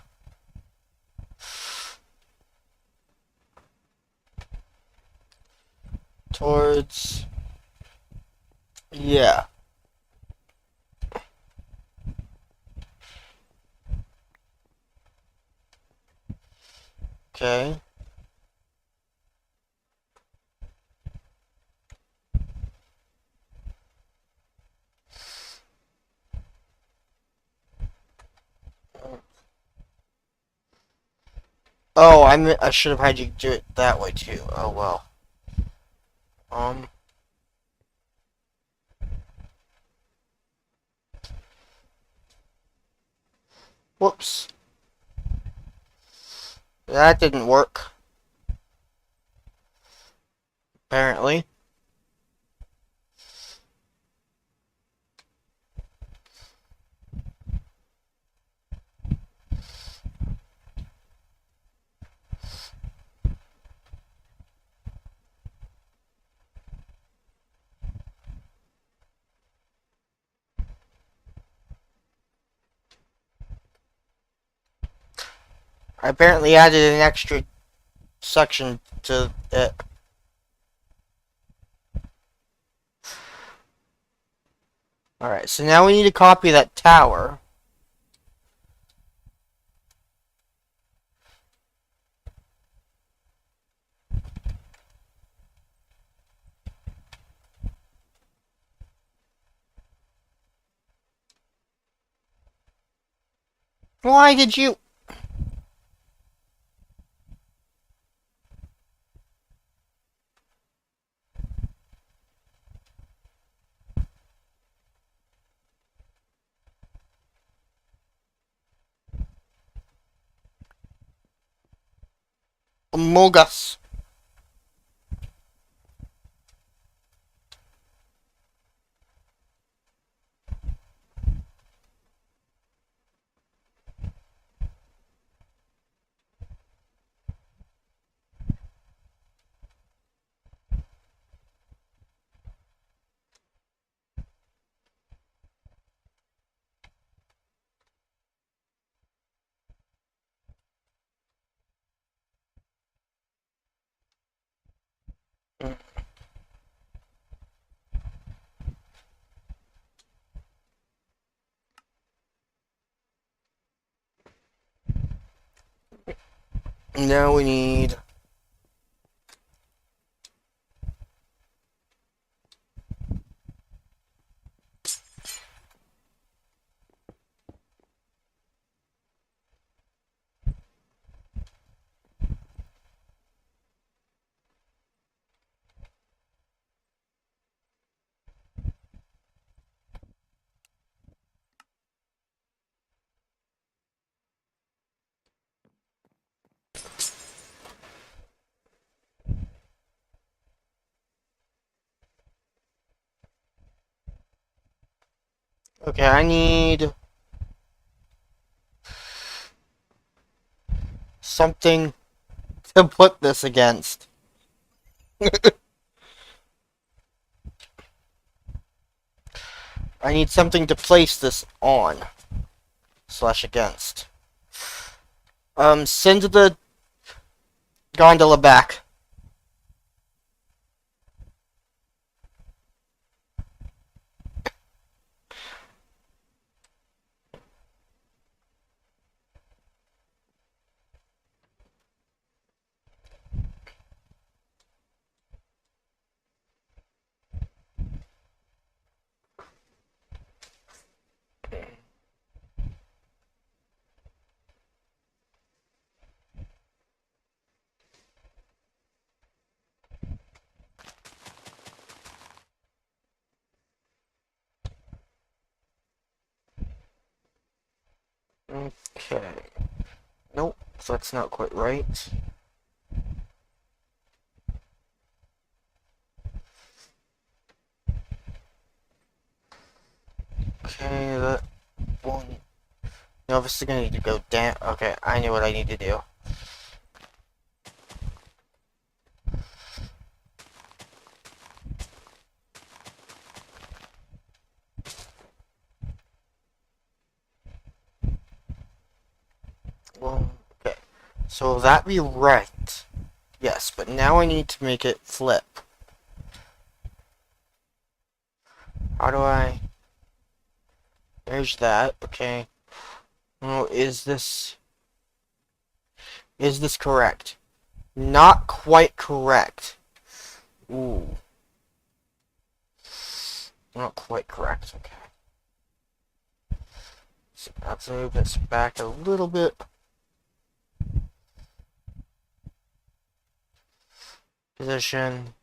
Towards... Yeah. Okay. Oh, I should have had you do it that way too. Oh well. Um. Whoops. That didn't work. Apparently. I apparently added an extra section to it. Alright, so now we need to copy that tower. Why did you... Mogus? Now we need... Okay, I need... something to put this against. I need something to place this on. Slash against. Send the gondola back. Okay. Nope, that's not quite right. Okay, that one. No, this is gonna need to go down. Okay, I knew what I need to do. Well, okay. So will that be right? Yes, but now I need to make it flip. How do I... There's that, okay. Oh, is this correct? Not quite correct. Ooh. Not quite correct, okay. So let's move this back a little bit. Position.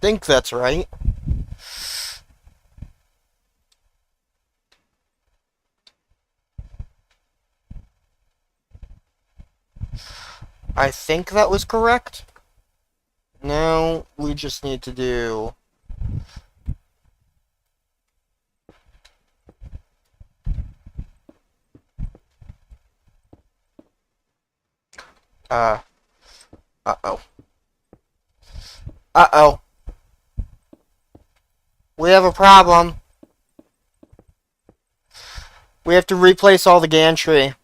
Think that's right. I think that was correct. Now we just need to do uh uh-oh. Uh-oh. We have a problem. We have to replace all the gantry.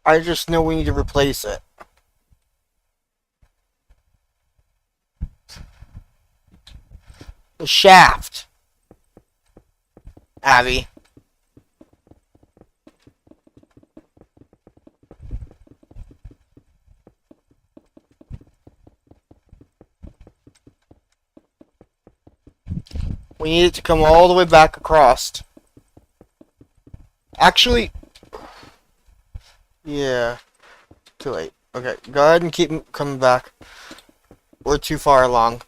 I just know we need to replace it. The shaft. Abby. We need it to come all the way back across. Actually, yeah. Too late. Okay, go ahead and keep coming back. We're too far along.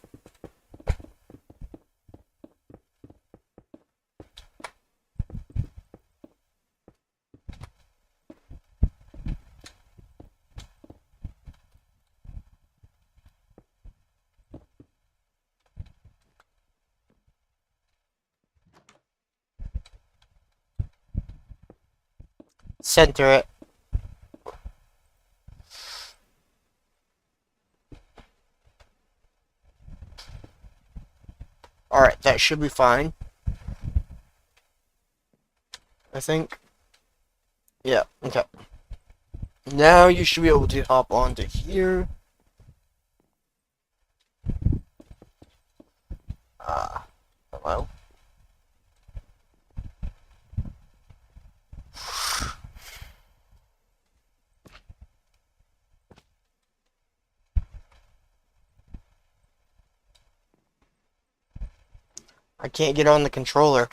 Center it. Alright, that should be fine. I think. Yeah, okay. Now you should be able to hop onto here. Hello? I can't get on the controller.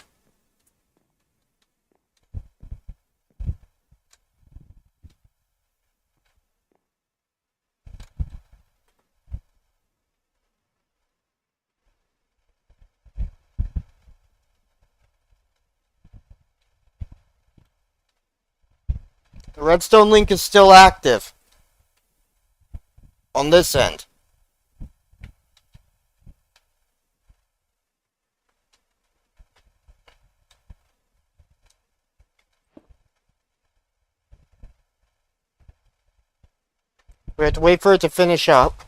The redstone link is still active. On this end. We have to wait for it to finish up.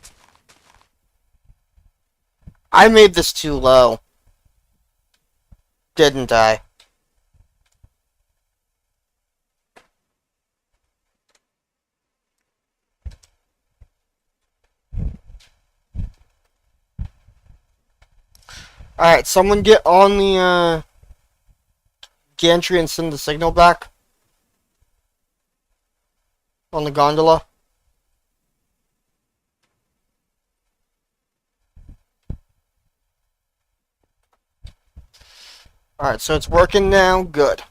I made this too low. Didn't I? Alright, someone get on the gantry and send the signal back. On the gondola. Alright, so it's working now. Good.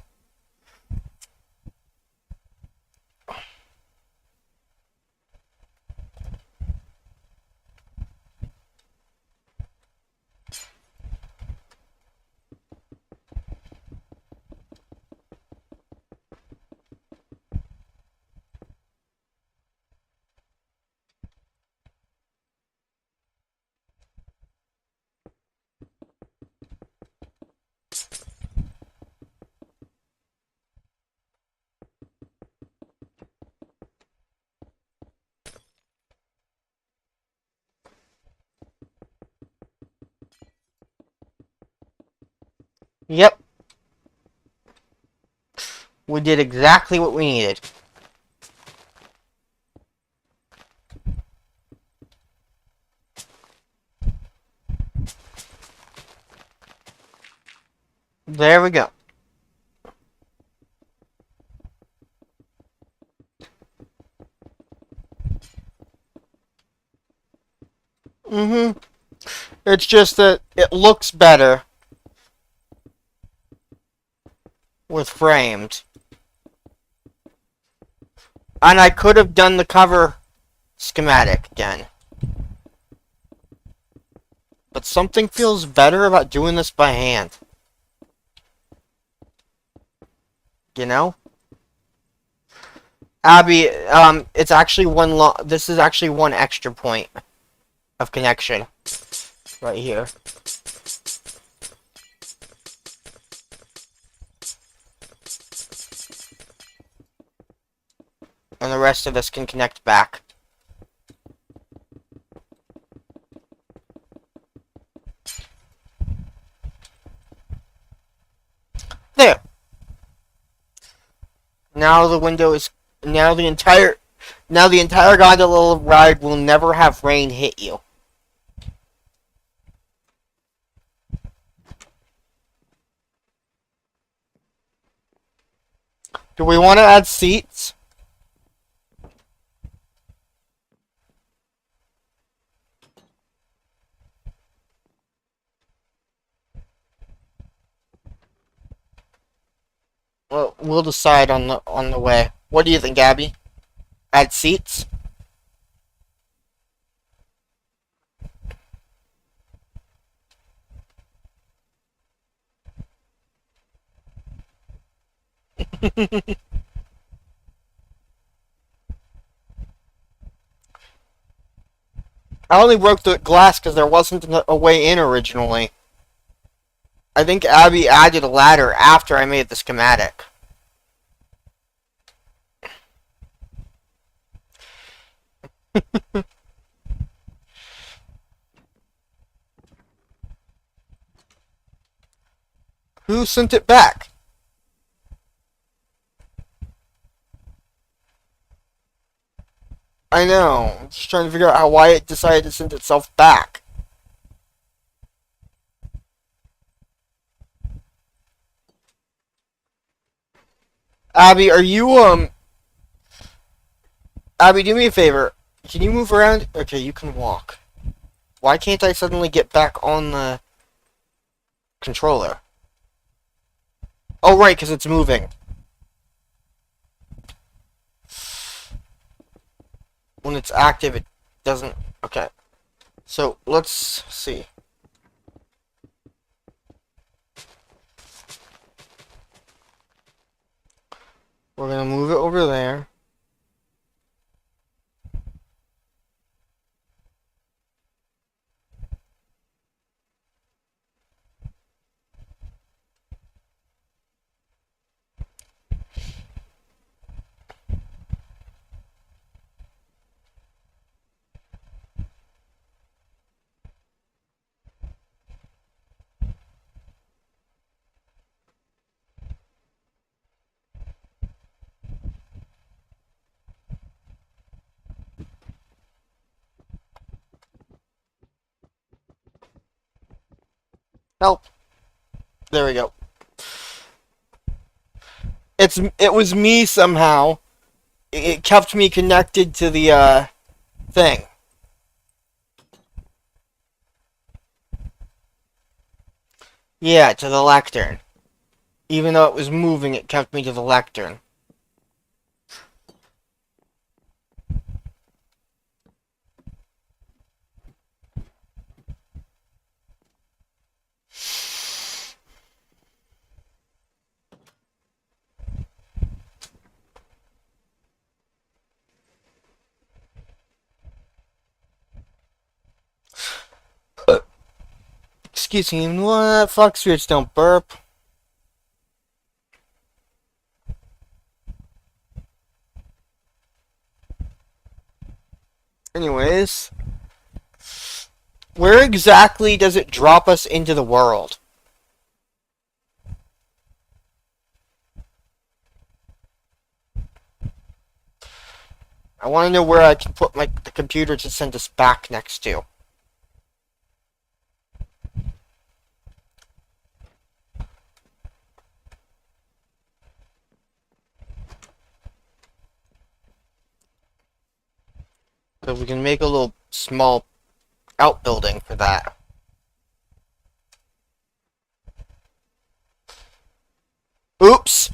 Yep. We did exactly what we needed. There we go. Mm-hmm. It's just that it looks better with framed. And I could have done the cover schematic again. But something feels better about doing this by hand. You know? Abby, it's actually this is actually one extra point of connection. Right here. And the rest of this can connect back. There. Now the window is now the entire gondola ride will never have rain hit you. Do we want to add seats? Well, we'll decide on the way. What do you think, Abby? Add seats? I only broke the glass because there wasn't a way in originally. I think Abby added a ladder after I made the schematic. Who sent it back? I know. I'm just trying to figure out why it decided to send itself back. Abby, Abby, do me a favor. Can you move around? Okay, you can walk. Why can't I suddenly get back on the controller? Oh, right, because it's moving. When it's active, it doesn't... Okay. So, let's see. We're gonna move it over there. Help. There we go. It was me somehow. It kept me connected to the thing. Yeah, to the lectern. Even though it was moving, it kept me to the lectern. Excuse me, what? Fuck spirits don't burp. Anyways, where exactly does it drop us into the world? I want to know where I can put the computer to send us back next to. So we can make a little small outbuilding for that. Oops!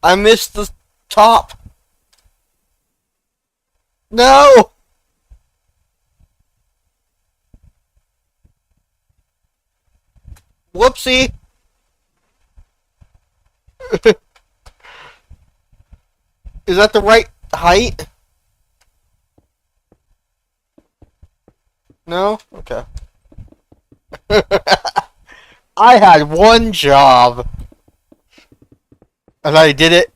I missed the top. No! Whoopsie! Is that the right height? No? Okay. I had one job. And I did it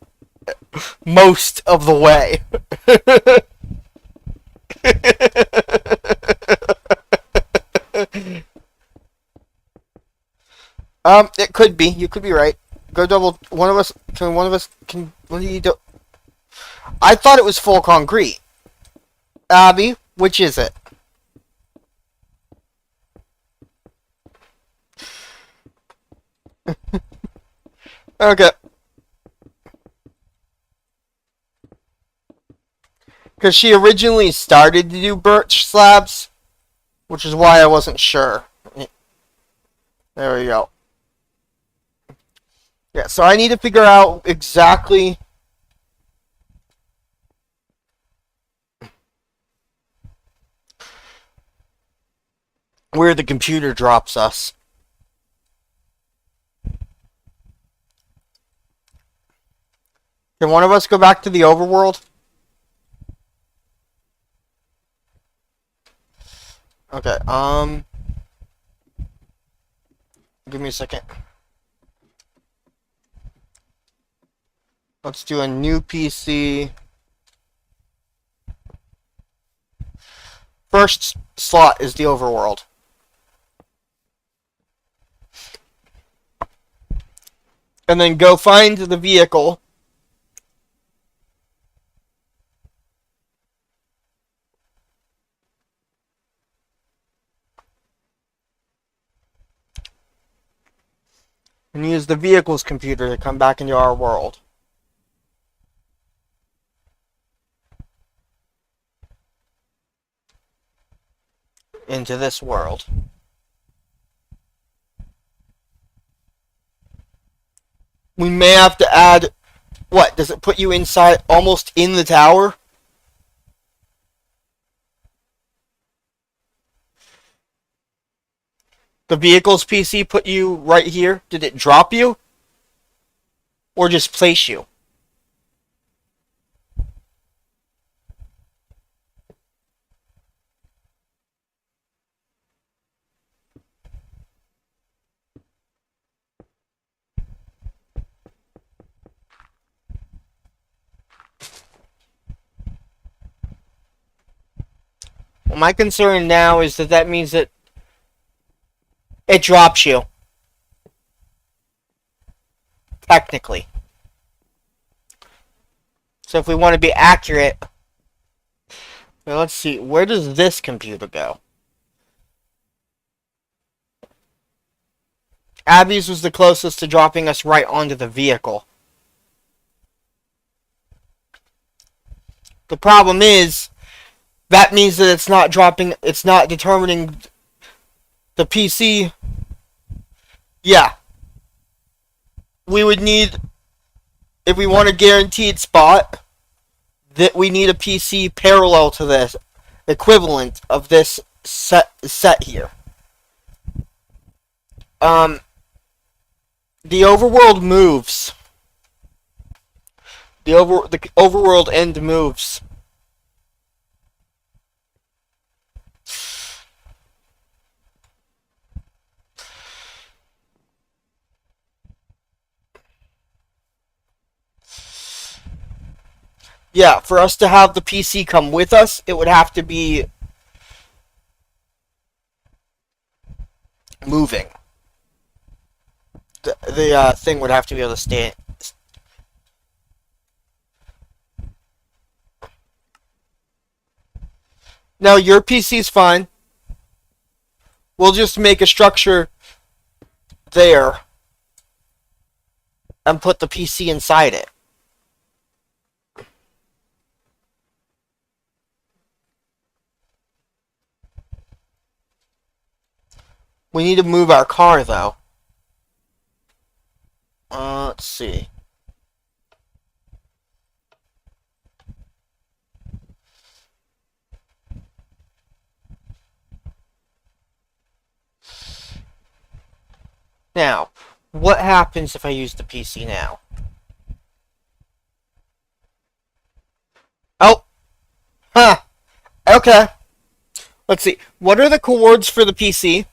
most of the way. It could be. You could be right. Go double. One of us. Can one of us? Can. What do you do? I thought it was full concrete. Abby, which is it? Okay. Because she originally started to do birch slabs, which is why I wasn't sure. There we go. Yeah, so I need to figure out exactly where the computer drops us. Can one of us go back to the overworld? Okay, give me a second. Let's do a new PC. First slot is the overworld. And then go find the vehicle. And use the vehicle's computer to come back into our world. Into this world. We may have to add... What? Does it put you inside, almost in the tower? The vehicle's PC put you right here? Did it drop you? Or just place you? Well, my concern now is that means that it drops you. Technically. So if we want to be accurate... Well, let's see. Where does this computer go? Abby's was the closest to dropping us right onto the vehicle. The problem is... That means that it's not dropping... It's not determining... The PC... Yeah. We would need... If we want a guaranteed spot... That we need a PC parallel to this. Equivalent of this set here. The overworld moves. The overworld end moves. Yeah, for us to have the PC come with us, it would have to be moving. The thing would have to be able to stay. No, your PC's fine. We'll just make a structure there and put the PC inside it. We need to move our car, though. Let's see. Now, what happens if I use the PC now? Oh! Huh! Okay. Let's see. What are the coords for the PC?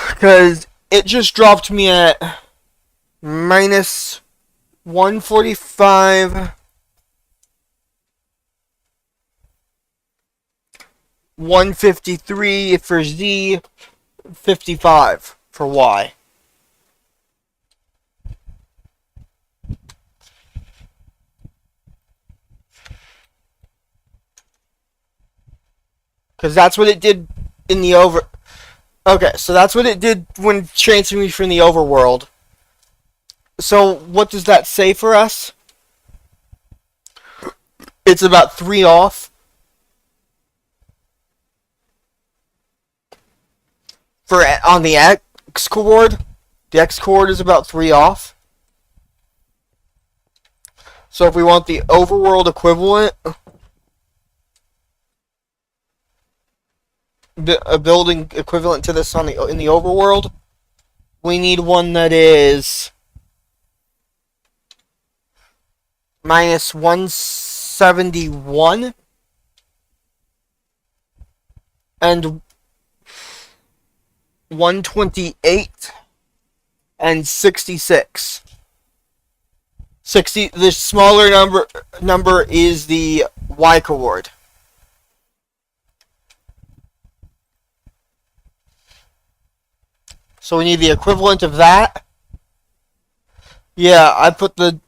Because it just dropped me at minus 145, 153 for Z, 55 for Y. Because that's what it did in the over... Okay, so that's what it did when transferring me from the overworld. So, what does that say for us? It's about 3 off. For on the X chord, the X chord is about 3 off. So if we want the overworld equivalent, a building equivalent to this in the overworld, we need one that is minus 171 and 128 and 66. 60. The smaller number is the Y coord. So we need the equivalent of that. Yeah, I put the...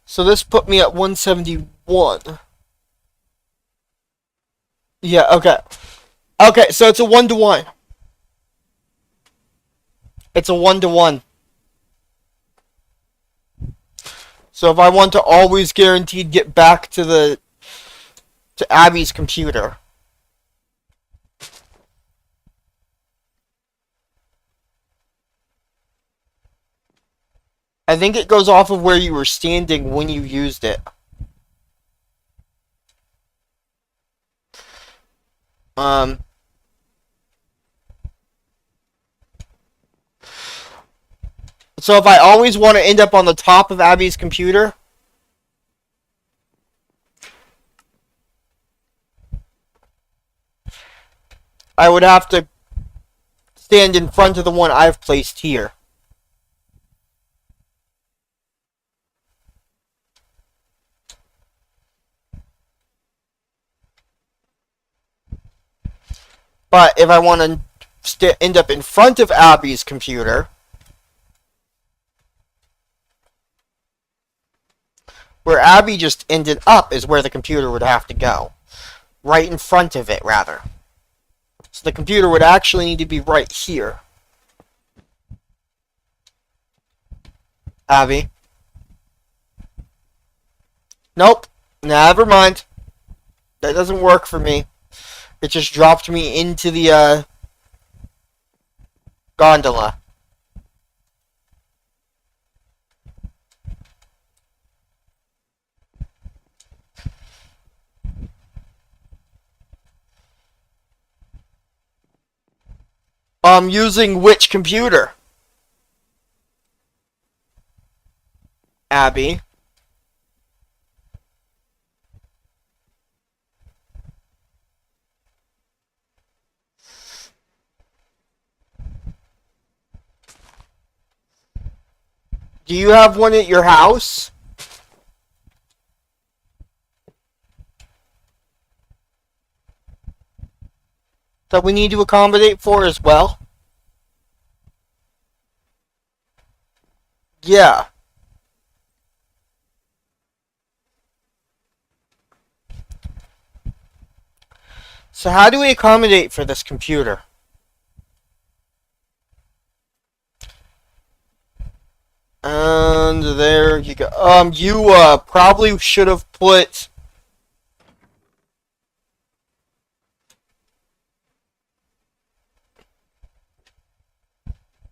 So this put me at 171. Yeah, okay. Okay, so it's a 1-to-1. It's a 1-to-1. So if I want to always guaranteed get back to Abby's computer, I think it goes off of where you were standing when you used it. So if I always want to end up on the top of Abby's computer, I would have to stand in front of the one I've placed here. But if I want to end up in front of Abby's computer, where Abby just ended up is where the computer would have to go. Right in front of it, rather. So the computer would actually need to be right here. Abby. Nope. Never mind. That doesn't work for me. It just dropped me into the gondola. Using which computer? Abby. Do you have one at your house? That we need to accommodate for as well? Yeah. So how do we accommodate for this computer? And there you go. You probably should have put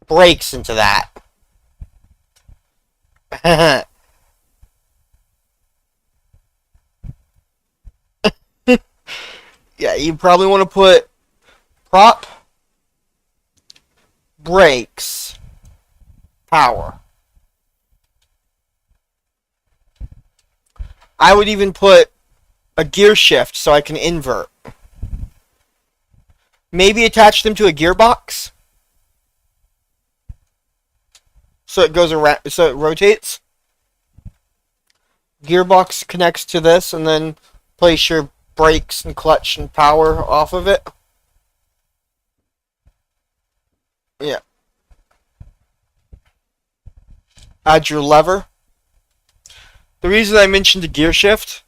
brakes into that. Yeah, you probably want to put prop, brakes, power. I would even put a gear shift so I can invert. Maybe attach them to a gearbox so it goes around, so it rotates. Gearbox connects to this, and then place your brakes and clutch and power off of it. Yeah. Add your lever. The reason I mentioned the gear shift,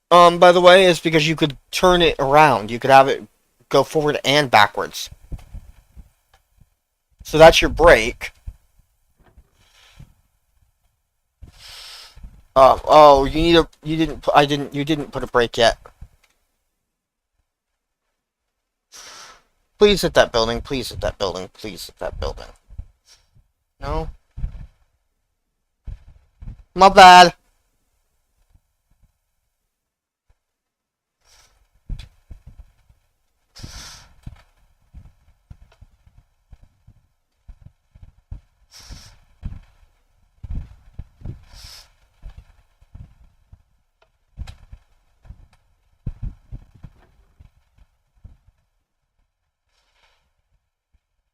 by the way, is because you could turn it around. You could have it go forward and backwards. So that's your brake. Oh, you need a. You didn't. I didn't. You didn't put a brake yet. Please hit that building. Please hit that building. Please hit that building. No. My bad.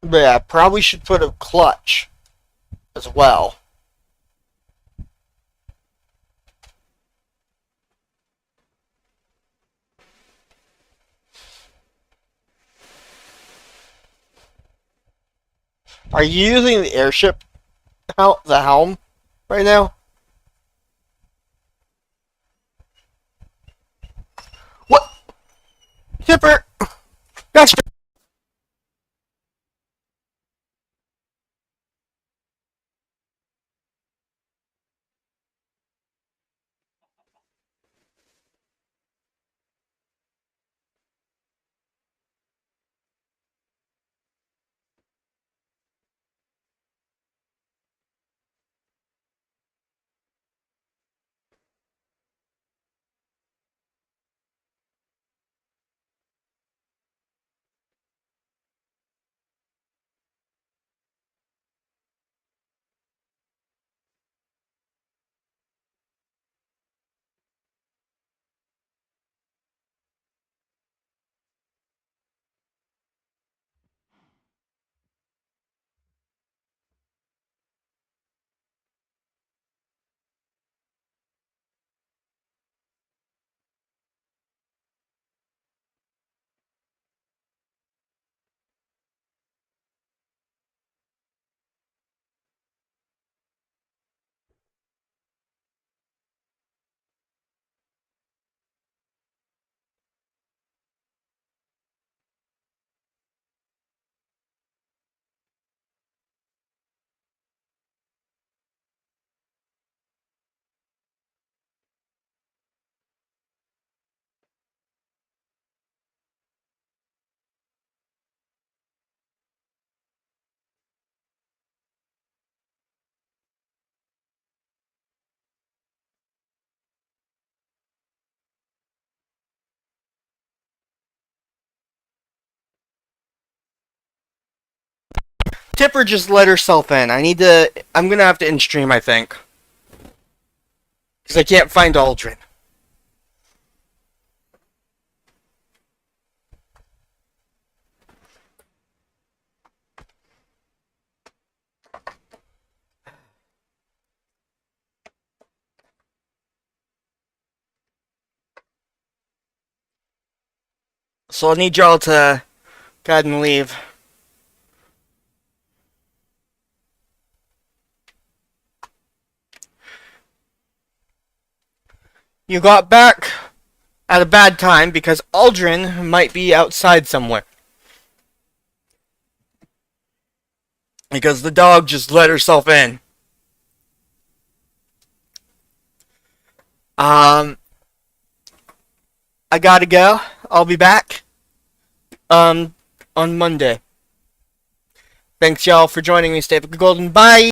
But yeah, probably should put a clutch as well. Are you using the airship, the helm, right now? What? Tipper! Gotcha! Tipper just let herself in. I'm gonna have to end stream, I think. Because I can't find Aldrin. So I need y'all to go ahead and leave. You got back at a bad time because Aldrin might be outside somewhere. because the dog just let herself in. I gotta go. I'll be back on Monday. Thanks y'all for joining me. Stay golden. Bye.